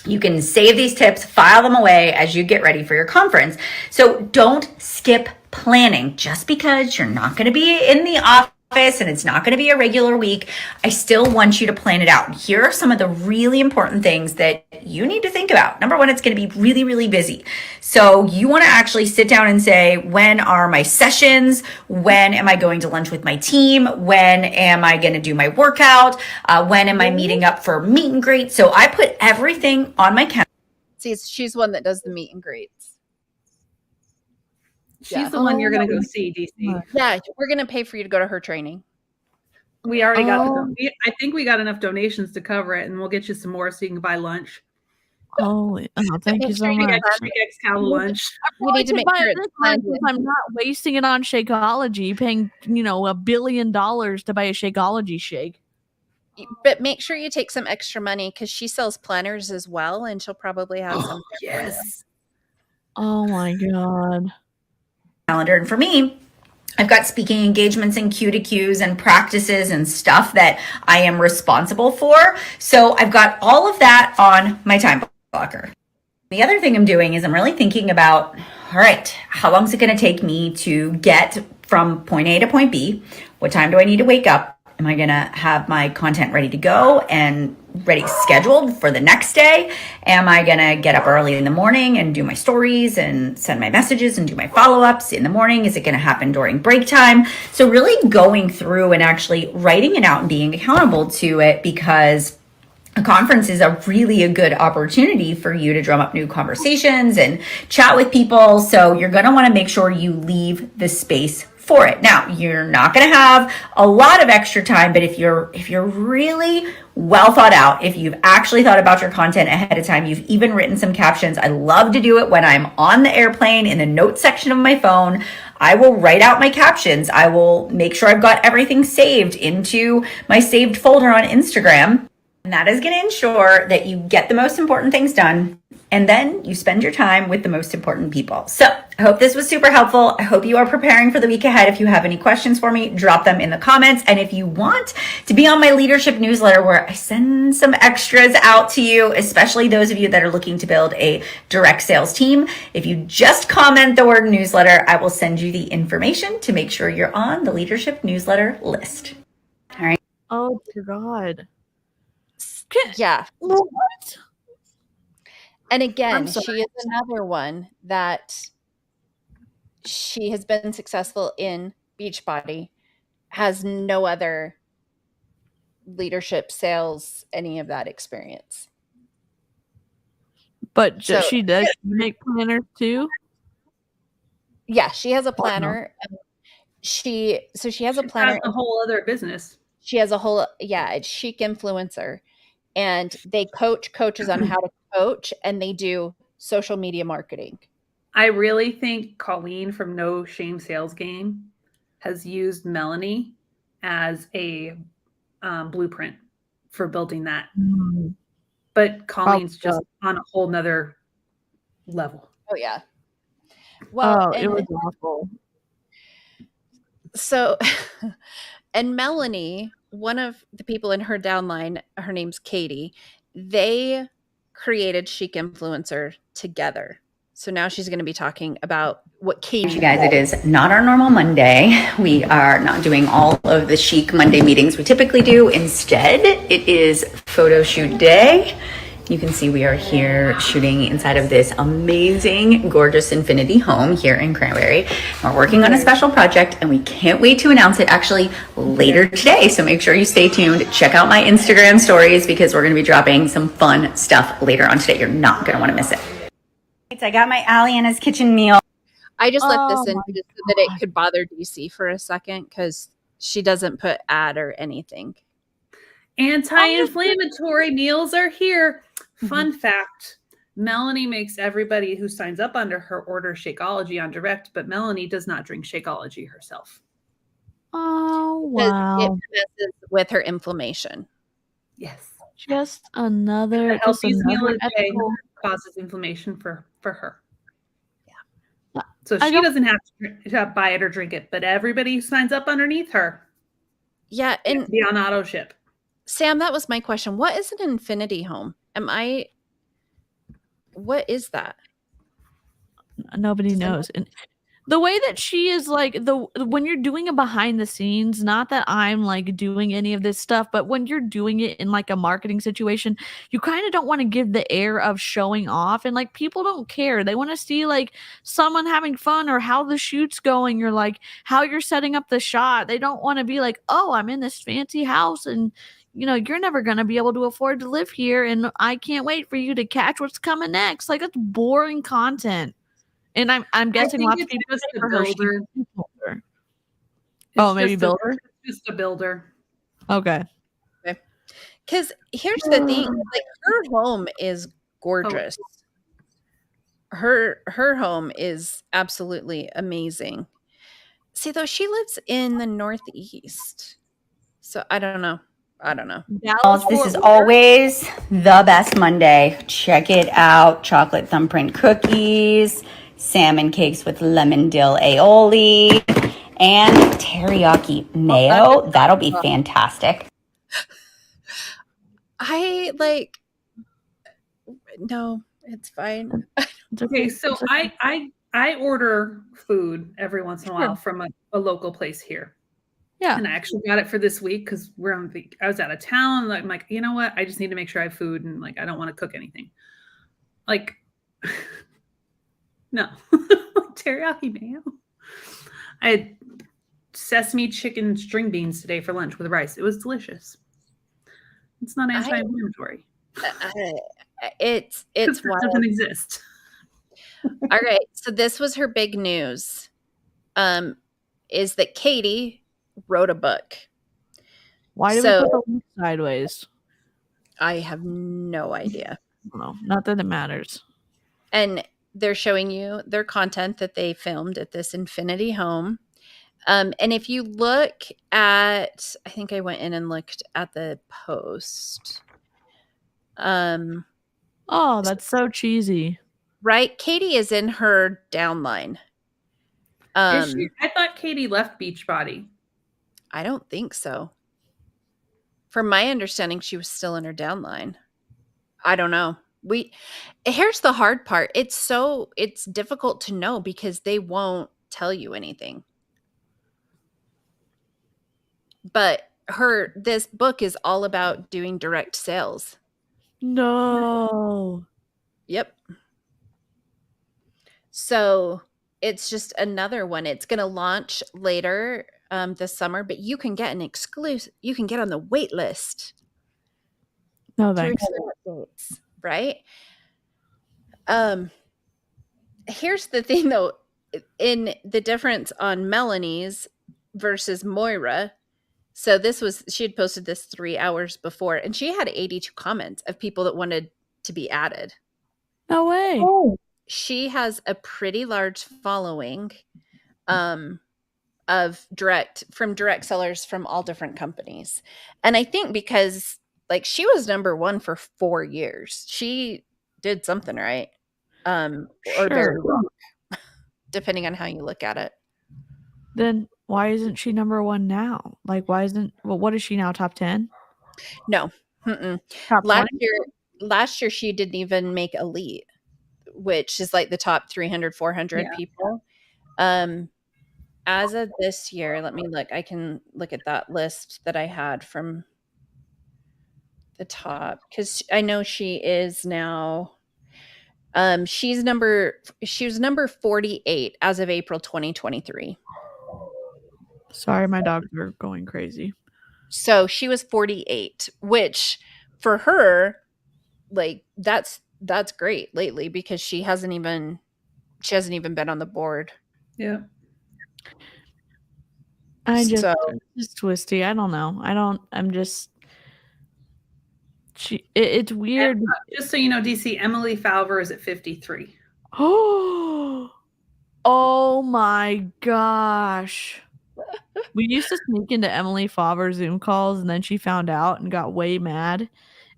[SPEAKER 14] you can save these tips, file them away as you get ready for your conference. So don't skip planning just because you're not going to be in the office and it's not going to be a regular week. I still want you to plan it out. Here are some of the really important things that you need to think about. Number one, it's going to be really, really busy. So you want to actually sit down and say, when are my sessions? When am I going to lunch with my team? When am I going to do my workout? When am I meeting up for meet and greet? So I put everything on my calendar.
[SPEAKER 2] See, she's one that does the meet and greets.
[SPEAKER 3] She's the one you're going to go see, DC.
[SPEAKER 2] Yeah, we're going to pay for you to go to her training.
[SPEAKER 3] We already got I think we got enough donations to cover it, and we'll get you some more so you can buy lunch.
[SPEAKER 1] Thank you so much.
[SPEAKER 3] Cow lunch.
[SPEAKER 2] We need to make sure
[SPEAKER 1] I'm not wasting it on Shakeology, paying $1 billion to buy a Shakeology shake.
[SPEAKER 2] But make sure you take some extra money because she sells planners as well, and she'll probably have some.
[SPEAKER 3] Yes.
[SPEAKER 1] Oh my God.
[SPEAKER 14] Calendar. And for me, I've got speaking engagements and Q2Qs and practices and stuff that I am responsible for. So I've got all of that on my time blocker. The other thing I'm doing is I'm really thinking about, all right, how long is it going to take me to get from point A to point B? What time do I need to wake up? Am I going to have my content ready to go and ready scheduled for the next day? Am I going to get up early in the morning and do my stories and send my messages and do my follow-ups in the morning? Is it going to happen during break time? So really going through and actually writing it out and being accountable to it, because a conference is a really good opportunity for you to drum up new conversations and chat with people. So you're going to want to make sure you leave the space for it. Now, you're not going to have a lot of extra time, but if you're really well thought out, if you've actually thought about your content ahead of time, you've even written some captions. I love to do it when I'm on the airplane in the notes section of my phone. I will write out my captions. I will make sure I've got everything saved into my saved folder on Instagram. And that is going to ensure that you get the most important things done, and then you spend your time with the most important people. So I hope this was super helpful. I hope you are preparing for the week ahead. If you have any questions for me, drop them in the comments. And if you want to be on my leadership newsletter, where I send some extras out to you, especially those of you that are looking to build a direct sales team, if you just comment the word newsletter, I will send you the information to make sure you're on the leadership newsletter list. All right.
[SPEAKER 1] Oh, dear God.
[SPEAKER 2] Yeah.
[SPEAKER 1] What?
[SPEAKER 2] And again, she is another one that she has been successful in Beachbody, has no other leadership, sales, any of that experience.
[SPEAKER 1] But she does make planners too?
[SPEAKER 2] Yeah, she has a planner. She has a planner.
[SPEAKER 3] Has a whole other business.
[SPEAKER 2] She has a whole, it's Chic Influencer. And they coach coaches on how to coach, and they do social media marketing.
[SPEAKER 3] I really think Colleen from No Shame Sales Game has used Melanie as a blueprint for building that.
[SPEAKER 1] Mm.
[SPEAKER 3] But Colleen's just on a whole nother level.
[SPEAKER 2] Oh yeah. Well,
[SPEAKER 1] it was awful.
[SPEAKER 2] So, and Melanie, one of the people in her downline, her name's Katie, they created Chic Influencer together. So now she's going to be talking about what Katie.
[SPEAKER 14] You guys, it is not our normal Monday. We are not doing all of the Chic Monday meetings we typically do. Instead, it is photo shoot day. You can see we are here shooting inside of this amazing, gorgeous infinity home here in Cranberry. We're working on a special project and we can't wait to announce it actually later today. So make sure you stay tuned. Check out my Instagram stories because we're going to be dropping some fun stuff later on today. You're not going to want to miss it. I got my Aliana's kitchen meal.
[SPEAKER 2] I just left this in just so that it could bother DC for a second because she doesn't put ad or anything.
[SPEAKER 3] Anti-inflammatory meals are here. Fun fact, Melanie makes everybody who signs up under her order Shakeology on direct, but Melanie does not drink Shakeology herself.
[SPEAKER 1] Oh, wow.
[SPEAKER 2] It messes with her inflammation.
[SPEAKER 3] Yes.
[SPEAKER 1] Just another
[SPEAKER 3] The healthiest meal a day
[SPEAKER 1] ethical.
[SPEAKER 3] causes inflammation for her.
[SPEAKER 2] Yeah.
[SPEAKER 3] So she doesn't have to buy it or drink it, but everybody who signs up underneath her,
[SPEAKER 2] yeah, and
[SPEAKER 3] be on auto ship.
[SPEAKER 2] Sam, that was my question. What is an infinity home? What is that?
[SPEAKER 1] Nobody knows. And the way that she is like when you're doing a behind the scenes, not that I'm like doing any of this stuff, but when you're doing it in like a marketing situation, you kind of don't want to give the air of showing off, and like people don't care. They want to see like someone having fun or how the shoot's going or like how you're setting up the shot. They don't want to be like, oh, I'm in this fancy house and you're never going to be able to afford to live here and I can't wait for you to catch what's coming next. Like, that's boring content. And I'm guessing lots of people
[SPEAKER 3] just a
[SPEAKER 1] for her
[SPEAKER 3] builder.
[SPEAKER 1] Oh, maybe builder?
[SPEAKER 3] Just a builder.
[SPEAKER 1] Okay.
[SPEAKER 2] Because here's the thing, like her home is gorgeous. Her home is absolutely amazing. See, though, she lives in the Northeast. So I don't know.
[SPEAKER 14] This is always the best Monday. Check it out. Chocolate thumbprint cookies, salmon cakes with lemon dill aioli, and teriyaki mayo. That'll be fantastic.
[SPEAKER 2] No, it's fine.
[SPEAKER 3] Okay, so I order food every once in a while from a local place here.
[SPEAKER 1] Yeah.
[SPEAKER 3] And I actually got it for this week because I was out of town. And I'm like, you know what? I just need to make sure I have food and like I don't want to cook anything. Like, no. Teriyaki mayo. I had sesame chicken string beans today for lunch with rice. It was delicious. It's not anti-inflammatory.
[SPEAKER 2] It's wild.
[SPEAKER 3] It doesn't exist.
[SPEAKER 2] All right. So this was her big news. Is that Katie wrote a book.
[SPEAKER 1] Why did we put the link sideways?
[SPEAKER 2] I have no idea.
[SPEAKER 1] No, not that it matters.
[SPEAKER 2] And they're showing you their content that they filmed at this infinity home. And if you look at, I think I went in and looked at the post.
[SPEAKER 1] Oh, that's so cheesy.
[SPEAKER 2] Right? Katie is in her downline.
[SPEAKER 3] I thought Katie left Beachbody.
[SPEAKER 2] I don't think so. From my understanding, she was still in her downline. I don't know. Here's the hard part. It's difficult to know because they won't tell you anything. But this book is all about doing direct sales.
[SPEAKER 1] No.
[SPEAKER 2] Yep. So it's just another one. It's going to launch later this summer, but you can get an exclusive. You can get on the wait list.
[SPEAKER 1] No thanks.
[SPEAKER 2] Right? Here's the thing, though. In the difference on Melanie's versus Moira. So she had posted this 3 hours before, and she had 82 comments of people that wanted to be added.
[SPEAKER 1] No way.
[SPEAKER 2] Oh. She has a pretty large following of direct sellers from all different companies. And I think because like she was number one for 4 years. She did something right. Or very wrong, depending on how you look at it.
[SPEAKER 1] Then why isn't she number one now? Like, what is she now? Top 10?
[SPEAKER 2] No. Mm-mm.
[SPEAKER 1] Top 20?
[SPEAKER 2] Last year she didn't even make elite, which is like the top 300, 400 people. As of this year, let me look. I can look at that list that I had from the top, because I know she is now. She was number 48 as of April 2023.
[SPEAKER 1] Sorry, my dogs are going crazy.
[SPEAKER 2] So she was 48, which for her, like that's great lately, because she hasn't even been on the board.
[SPEAKER 3] Yeah.
[SPEAKER 1] It's twisty. I don't know. It's weird.
[SPEAKER 3] And, just so you know, DC, Emily Falver is at 53.
[SPEAKER 1] Oh my gosh. We used to sneak into Emily Favre's Zoom calls, and then she found out and got way mad.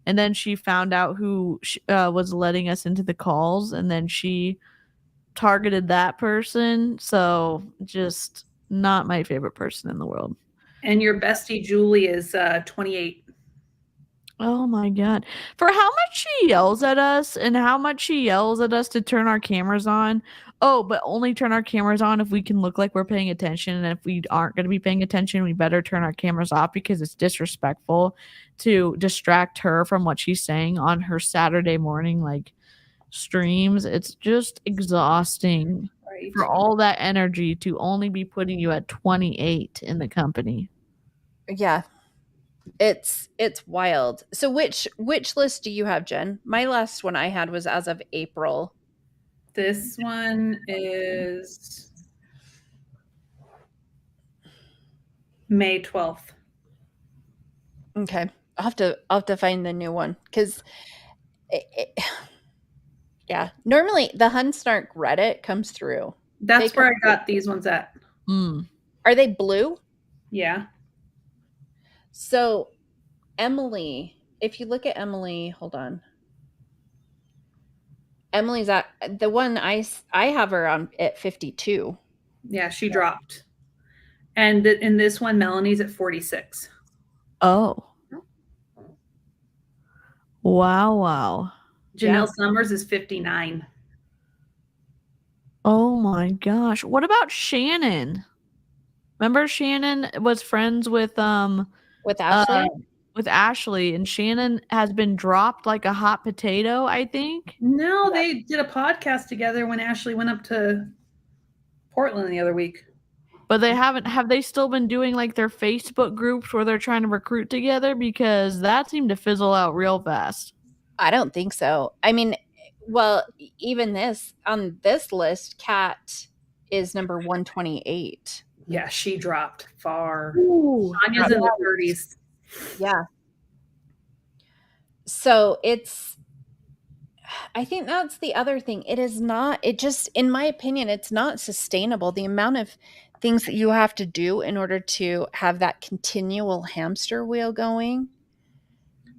[SPEAKER 1] And then she found out who was letting us into the calls, and then she targeted that person. So just not my favorite person in the world.
[SPEAKER 3] And your bestie Julie is 28.
[SPEAKER 1] Oh my God. For how much she yells at us, and how much she yells at us to turn our cameras on. Oh, but only turn our cameras on if we can look like we're paying attention. And if we aren't going to be paying attention, we better turn our cameras off, because it's disrespectful to distract her from what she's saying on her Saturday morning like streams. It's just exhausting for all that energy to only be putting you at 28 in the company.
[SPEAKER 2] Yeah. It's wild. So which list do you have, Jen? My last one I had was as of April.
[SPEAKER 3] This one is May 12th.
[SPEAKER 2] Okay. I'll have to find the new one, because yeah, normally the Snark Reddit comes through.
[SPEAKER 3] That's where I got these ones at.
[SPEAKER 2] Are they blue?
[SPEAKER 3] Yeah.
[SPEAKER 2] So Emily, if you look at Emily, hold on. Emily's at the one I have her on at 52.
[SPEAKER 3] Yeah, she dropped. And in this one, Melanie's at 46.
[SPEAKER 1] Oh. Wow.
[SPEAKER 3] Janelle Summers is 59.
[SPEAKER 1] Oh my gosh. What about Shannon? Remember Shannon was friends with
[SPEAKER 2] Ashley?
[SPEAKER 1] With Ashley, and Shannon has been dropped like a hot potato, I think.
[SPEAKER 3] No, they did a podcast together when Ashley went up to Portland the other week.
[SPEAKER 1] But have they still been doing like their Facebook groups where they're trying to recruit together? Because that seemed to fizzle out real fast.
[SPEAKER 2] I don't think so. I mean, well, even on this list, Kat is number 128.
[SPEAKER 3] Yeah, she dropped far.
[SPEAKER 1] Ooh,
[SPEAKER 3] Tanya's in the 30s.
[SPEAKER 2] Yeah. So I think that's the other thing. In my opinion, it's not sustainable. The amount of things that you have to do in order to have that continual hamster wheel going.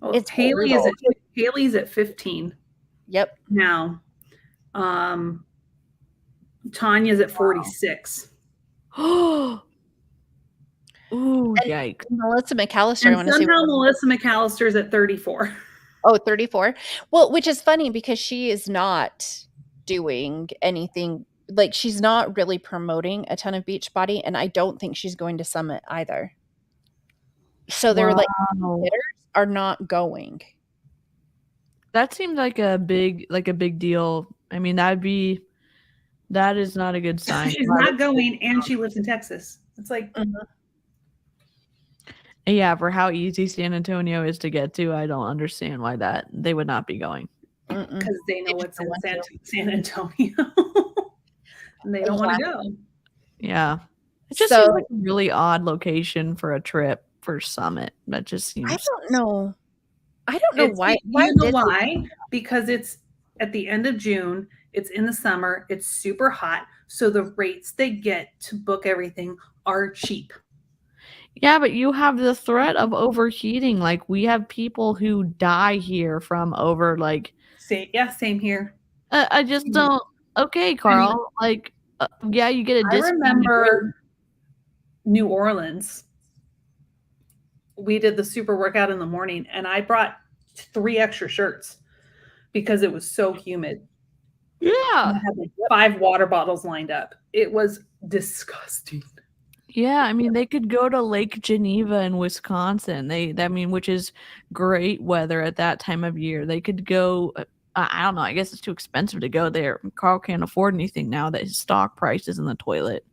[SPEAKER 3] Oh, it's Haley's at 15.
[SPEAKER 2] Yep.
[SPEAKER 3] Now, Tanya's at 46.
[SPEAKER 1] Ooh, yikes.
[SPEAKER 2] Melissa McAllister.
[SPEAKER 3] And somehow Melissa McAllister's at 34.
[SPEAKER 2] Oh, 34. Well, which is funny, because she is not doing anything. Like, she's not really promoting a ton of Beachbody, and I don't think she's going to Summit either. So they're like, hitters are not going.
[SPEAKER 1] That seemed like a big deal. I mean, that is not a good sign.
[SPEAKER 3] She's not going, and she lives in Texas. It's like,
[SPEAKER 1] yeah, for how easy San Antonio is to get to, I don't understand why they would not be going.
[SPEAKER 3] Because they know what's in San Antonio. And they don't want to go.
[SPEAKER 1] Yeah. It just seems like a really odd location for a trip for Summit. That just seems...
[SPEAKER 2] I don't know why.
[SPEAKER 3] You know why? Because it's at the end of June. It's in the summer. It's super hot. So the rates they get to book everything are cheap.
[SPEAKER 1] Yeah, but you have the threat of overheating. Like, we have people who die here from over, like...
[SPEAKER 3] Same here.
[SPEAKER 1] I just don't... Okay, Carl. Like, yeah, you get a
[SPEAKER 3] I
[SPEAKER 1] discount.
[SPEAKER 3] remember New Orleans. We did the super workout in the morning, and I brought 3 extra shirts because it was so humid.
[SPEAKER 1] Yeah.
[SPEAKER 3] And I had like 5 water bottles lined up. It was disgusting.
[SPEAKER 1] Yeah, I mean, they could go to Lake Geneva in Wisconsin. Which is great weather at that time of year. They could go... I don't know. I guess it's too expensive to go there. Carl can't afford anything now that his stock price is in the toilet.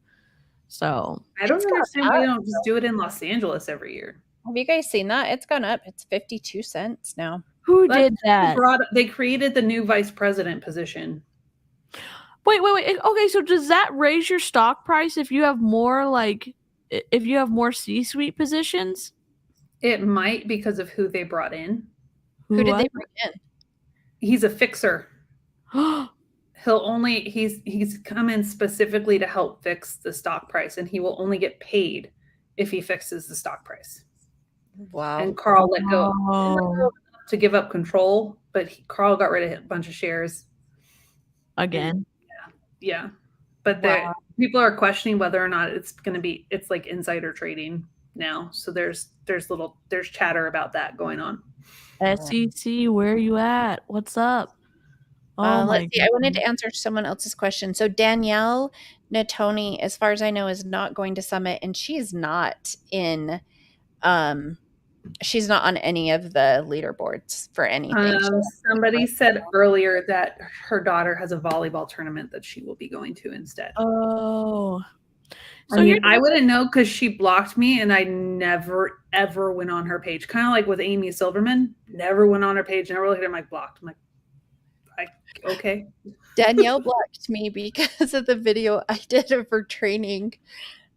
[SPEAKER 1] So
[SPEAKER 3] I don't understand why they don't just do it in Los Angeles every year.
[SPEAKER 2] Have you guys seen that? It's gone up. It's 52 cents now.
[SPEAKER 1] Who did that?
[SPEAKER 3] They created the new vice president position.
[SPEAKER 1] Wait. Okay, so does that raise your stock price if you have more C-suite positions?
[SPEAKER 3] It might because of who they brought in.
[SPEAKER 2] Who did they bring in?
[SPEAKER 3] He's a fixer. He's come in specifically to help fix the stock price, and he will only get paid if he fixes the stock price.
[SPEAKER 2] Wow.
[SPEAKER 3] And Carl let go to give up control, but Carl got rid of a bunch of shares.
[SPEAKER 1] Again?
[SPEAKER 3] Yeah. But people are questioning whether or not it's like insider trading now. So there's chatter about that going on.
[SPEAKER 1] SEC, where are you at? What's up?
[SPEAKER 2] Let's see. I wanted to answer someone else's question. So Danielle Natoni, as far as I know, is not going to Summit, and she's not in. She's not on any of the leaderboards for anything.
[SPEAKER 3] Somebody said earlier that her daughter has a volleyball tournament that she will be going to instead.
[SPEAKER 1] Oh.
[SPEAKER 3] So I wouldn't know because she blocked me, and I never ever went on her page. Kind of like with Amy Silverman, never went on her page. Never looked at her. I'm like blocked. I'm like, okay.
[SPEAKER 2] Danielle blocked me because of the video I did of her training,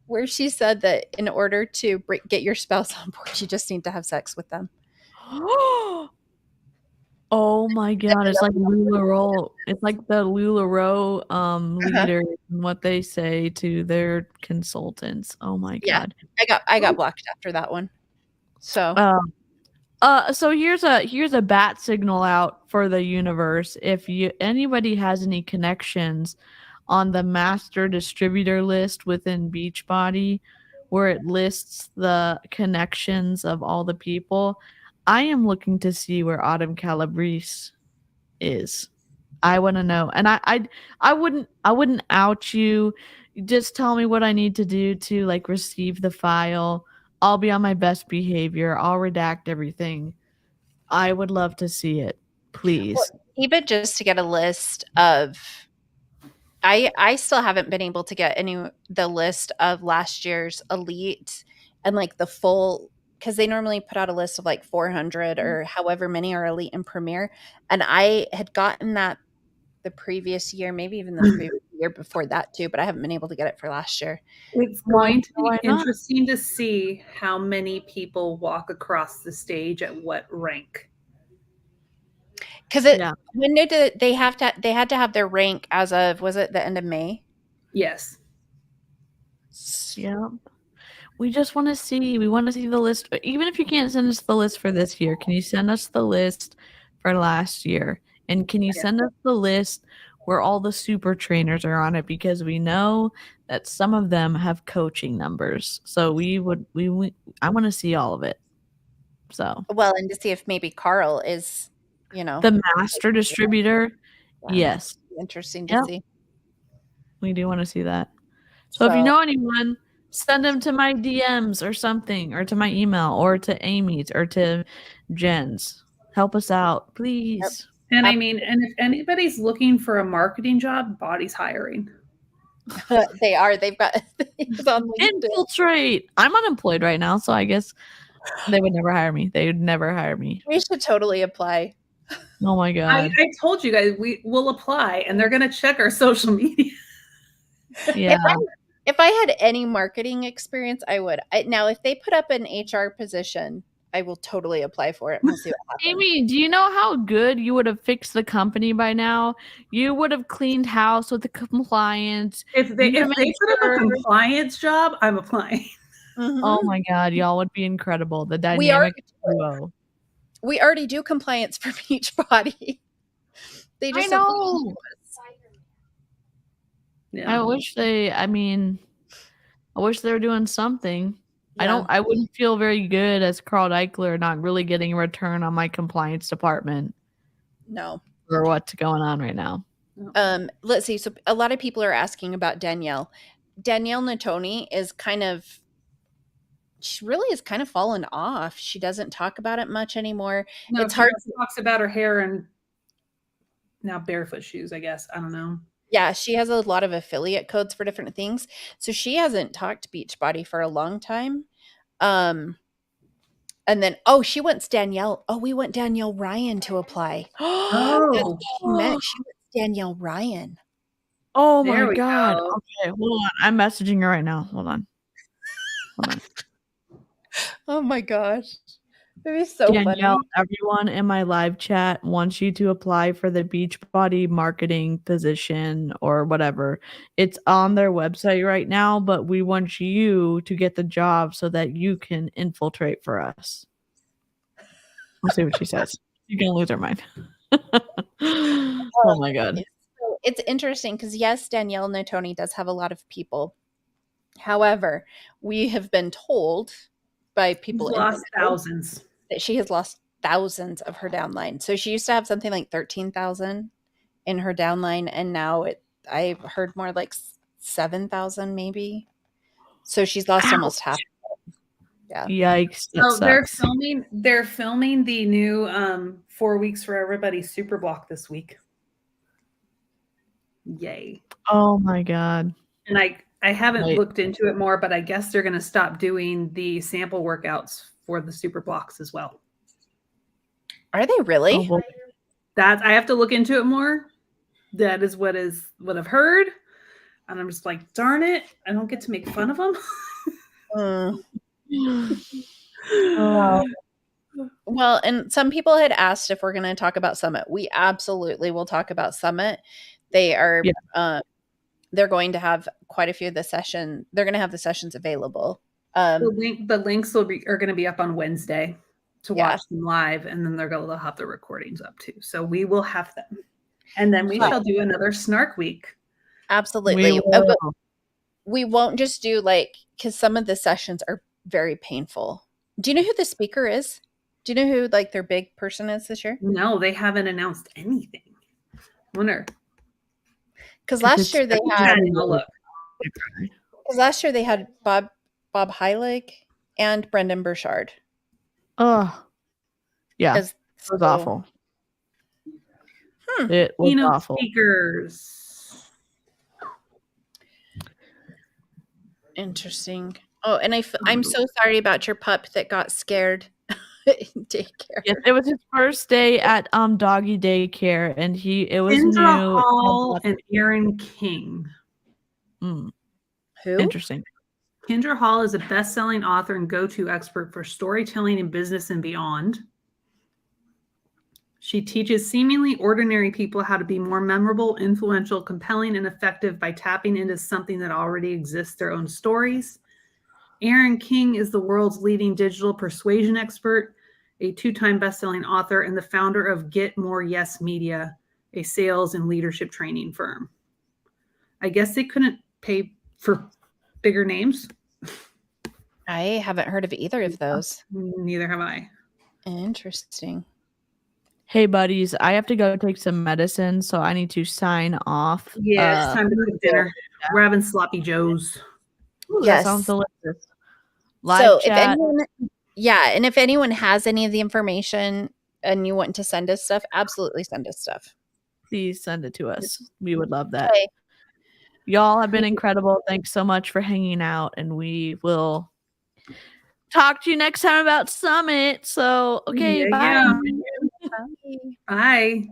[SPEAKER 2] where she said that in order to get your spouse on board, you just need to have sex with them.
[SPEAKER 1] Oh my God! It's like LuLaRoe. It's like the LuLaRoe leader and what they say to their consultants. Oh my God!
[SPEAKER 2] I got blocked after that one. So
[SPEAKER 1] so here's a bat signal out for the universe. If anybody has any connections on the master distributor list within Beachbody, where it lists the connections of all the people, I am looking to see where Autumn Calabrese is. I want to know, and I wouldn't out you. Just tell me what I need to do to like receive the file. I'll be on my best behavior. I'll redact everything. I would love to see it, please.
[SPEAKER 2] Well, even just to get a list of, I still haven't been able to get the list of last year's elite and like the full, because they normally put out a list of like 400 or however many are elite and premier, and I had gotten that the previous year, maybe even the previous year before that too, but I haven't been able to get it for last year.
[SPEAKER 3] It's going to be interesting to see how many people walk across the stage at what rank.
[SPEAKER 2] Because when they had to have their rank as of, was it the end of May?
[SPEAKER 3] Yes.
[SPEAKER 1] Yeah. We just want to see. We want to see the list. Even if you can't send us the list for this year, can you send us the list for last year? And can you send us the list where all the super trainers are on it? Because we know that some of them have coaching numbers. So I want to see all of it. So
[SPEAKER 2] well, and to see if maybe Carl is,
[SPEAKER 1] the master distributor. Yes.
[SPEAKER 2] Interesting to see.
[SPEAKER 1] We do want to see that. So if you know anyone, send them to my DMs or something, or to my email, or to Amy's, or to Jen's. Help us out, please.
[SPEAKER 3] Yep. And I mean, and if anybody's looking for a marketing job, BODi's hiring.
[SPEAKER 2] They are. They've got things on LinkedIn.
[SPEAKER 1] Infiltrate. I'm unemployed right now, so I guess they would never hire me. They would never hire me.
[SPEAKER 2] We should totally apply.
[SPEAKER 1] Oh my God.
[SPEAKER 3] I told you guys we will apply, and they're going to check our social media.
[SPEAKER 1] Yeah.
[SPEAKER 2] If I had any marketing experience, I would. Now, if they put up an HR position, I will totally apply for it. We'll see what happens.
[SPEAKER 1] Amy, do you know how good you would have fixed the company by now? You would have cleaned house with the compliance.
[SPEAKER 3] If they put up a compliance job, I'm applying.
[SPEAKER 1] Oh my God, y'all would be incredible. The
[SPEAKER 2] We already
[SPEAKER 1] dynamic duo.
[SPEAKER 2] We already do compliance for Beachbody. They just
[SPEAKER 1] I know.
[SPEAKER 3] Yeah.
[SPEAKER 1] I wish they were doing something.
[SPEAKER 2] Yeah.
[SPEAKER 1] I wouldn't feel very good as Carl Eichler not really getting a return on my compliance department
[SPEAKER 2] No.
[SPEAKER 1] for what's going on right now.
[SPEAKER 2] Let's see. So a lot of people are asking about Danielle. Danielle Natoni is she really is kind of fallen off. She doesn't talk about it much anymore.
[SPEAKER 3] No,
[SPEAKER 2] It's
[SPEAKER 3] she
[SPEAKER 2] hard.
[SPEAKER 3] talks about her hair and now barefoot shoes, I guess. I don't know.
[SPEAKER 2] Yeah, she has a lot of affiliate codes for different things. So she hasn't talked Beachbody for a long time. And then, she wants Danielle. Oh, we want Danielle Ryan to apply. That's what she meant. She wants Danielle Ryan.
[SPEAKER 1] Oh
[SPEAKER 3] There
[SPEAKER 1] my
[SPEAKER 3] we
[SPEAKER 1] God.
[SPEAKER 3] go.
[SPEAKER 1] Okay, hold on. I'm messaging her right now. Hold on.
[SPEAKER 2] Oh my gosh. It'd be so
[SPEAKER 1] Danielle,
[SPEAKER 2] funny.
[SPEAKER 1] everyone in my live chat wants you to apply for the Beachbody marketing position or whatever. It's on their website right now, but we want you to get the job so that you can infiltrate for us. We'll see what she says. You're going to lose her mind. Oh my God.
[SPEAKER 2] So it's interesting because yes, Danielle Natoni does have a lot of people. However, we have been told by people
[SPEAKER 3] She's lost thousands.
[SPEAKER 2] that she has lost thousands of her downline. So she used to have something like 13,000 in her downline, and now I heard more like 7,000 maybe. So she's lost almost half. Yeah.
[SPEAKER 1] Yikes.
[SPEAKER 3] So they're filming the new 4 weeks for everybody super block this week. Yay.
[SPEAKER 1] Oh my God.
[SPEAKER 3] And I haven't looked into it more, but I guess they're going to stop doing the sample workouts for the super blocks as well.
[SPEAKER 2] Are they really?
[SPEAKER 1] Oh,
[SPEAKER 3] I have to look into it more. That is what I've heard. And I'm just like, darn it, I don't get to make fun of them.
[SPEAKER 2] Well, and some people had asked if we're going to talk about Summit. We absolutely will talk about Summit. They are they're going to have quite a few of the session. They're going to have the sessions available.
[SPEAKER 3] The links are going to be up on Wednesday to watch them live, and then they're going to have the recordings up too. So we will have them, and then we shall do another Snark week.
[SPEAKER 2] Absolutely. We won't just do because some of the sessions are very painful. Do you know who the speaker is? Do you know who their big person is this year?
[SPEAKER 3] No, they haven't announced anything. Wonder.
[SPEAKER 2] Because last year they had Bob Heilig and Brendan Burchard.
[SPEAKER 1] Oh, yeah, it was awful. It was awful.
[SPEAKER 3] Speakers.
[SPEAKER 2] Interesting. Oh, and I'm so sorry about your pup that got scared in daycare.
[SPEAKER 1] Yes, it was his first day at doggy daycare, and it was
[SPEAKER 3] Kendra
[SPEAKER 1] new.
[SPEAKER 3] Hall and Aaron King.
[SPEAKER 2] Who?
[SPEAKER 1] Interesting.
[SPEAKER 3] Kendra Hall is a best-selling author and go-to expert for storytelling in business and beyond. She teaches seemingly ordinary people how to be more memorable, influential, compelling, and effective by tapping into something that already exists, their own stories. Aaron King is the world's leading digital persuasion expert, a 2-time best-selling author, and the founder of Get More Yes Media, a sales and leadership training firm. I guess they couldn't pay for bigger names.
[SPEAKER 2] I haven't heard of either of those.
[SPEAKER 3] Neither have I.
[SPEAKER 2] Interesting.
[SPEAKER 1] Hey, buddies, I have to go take some medicine, so I need to sign off.
[SPEAKER 3] Yeah, it's time to cook dinner. We're having sloppy joes.
[SPEAKER 1] Ooh,
[SPEAKER 2] Yes.
[SPEAKER 1] That sounds delicious.
[SPEAKER 2] So if anyone has any of the information and you want to send us stuff, absolutely send us stuff.
[SPEAKER 1] Please send it to us. We would love that.
[SPEAKER 2] Okay.
[SPEAKER 1] Y'all have been incredible. Thanks so much for hanging out, and we will talk to you next time about Summit. So, okay, bye.
[SPEAKER 3] Bye.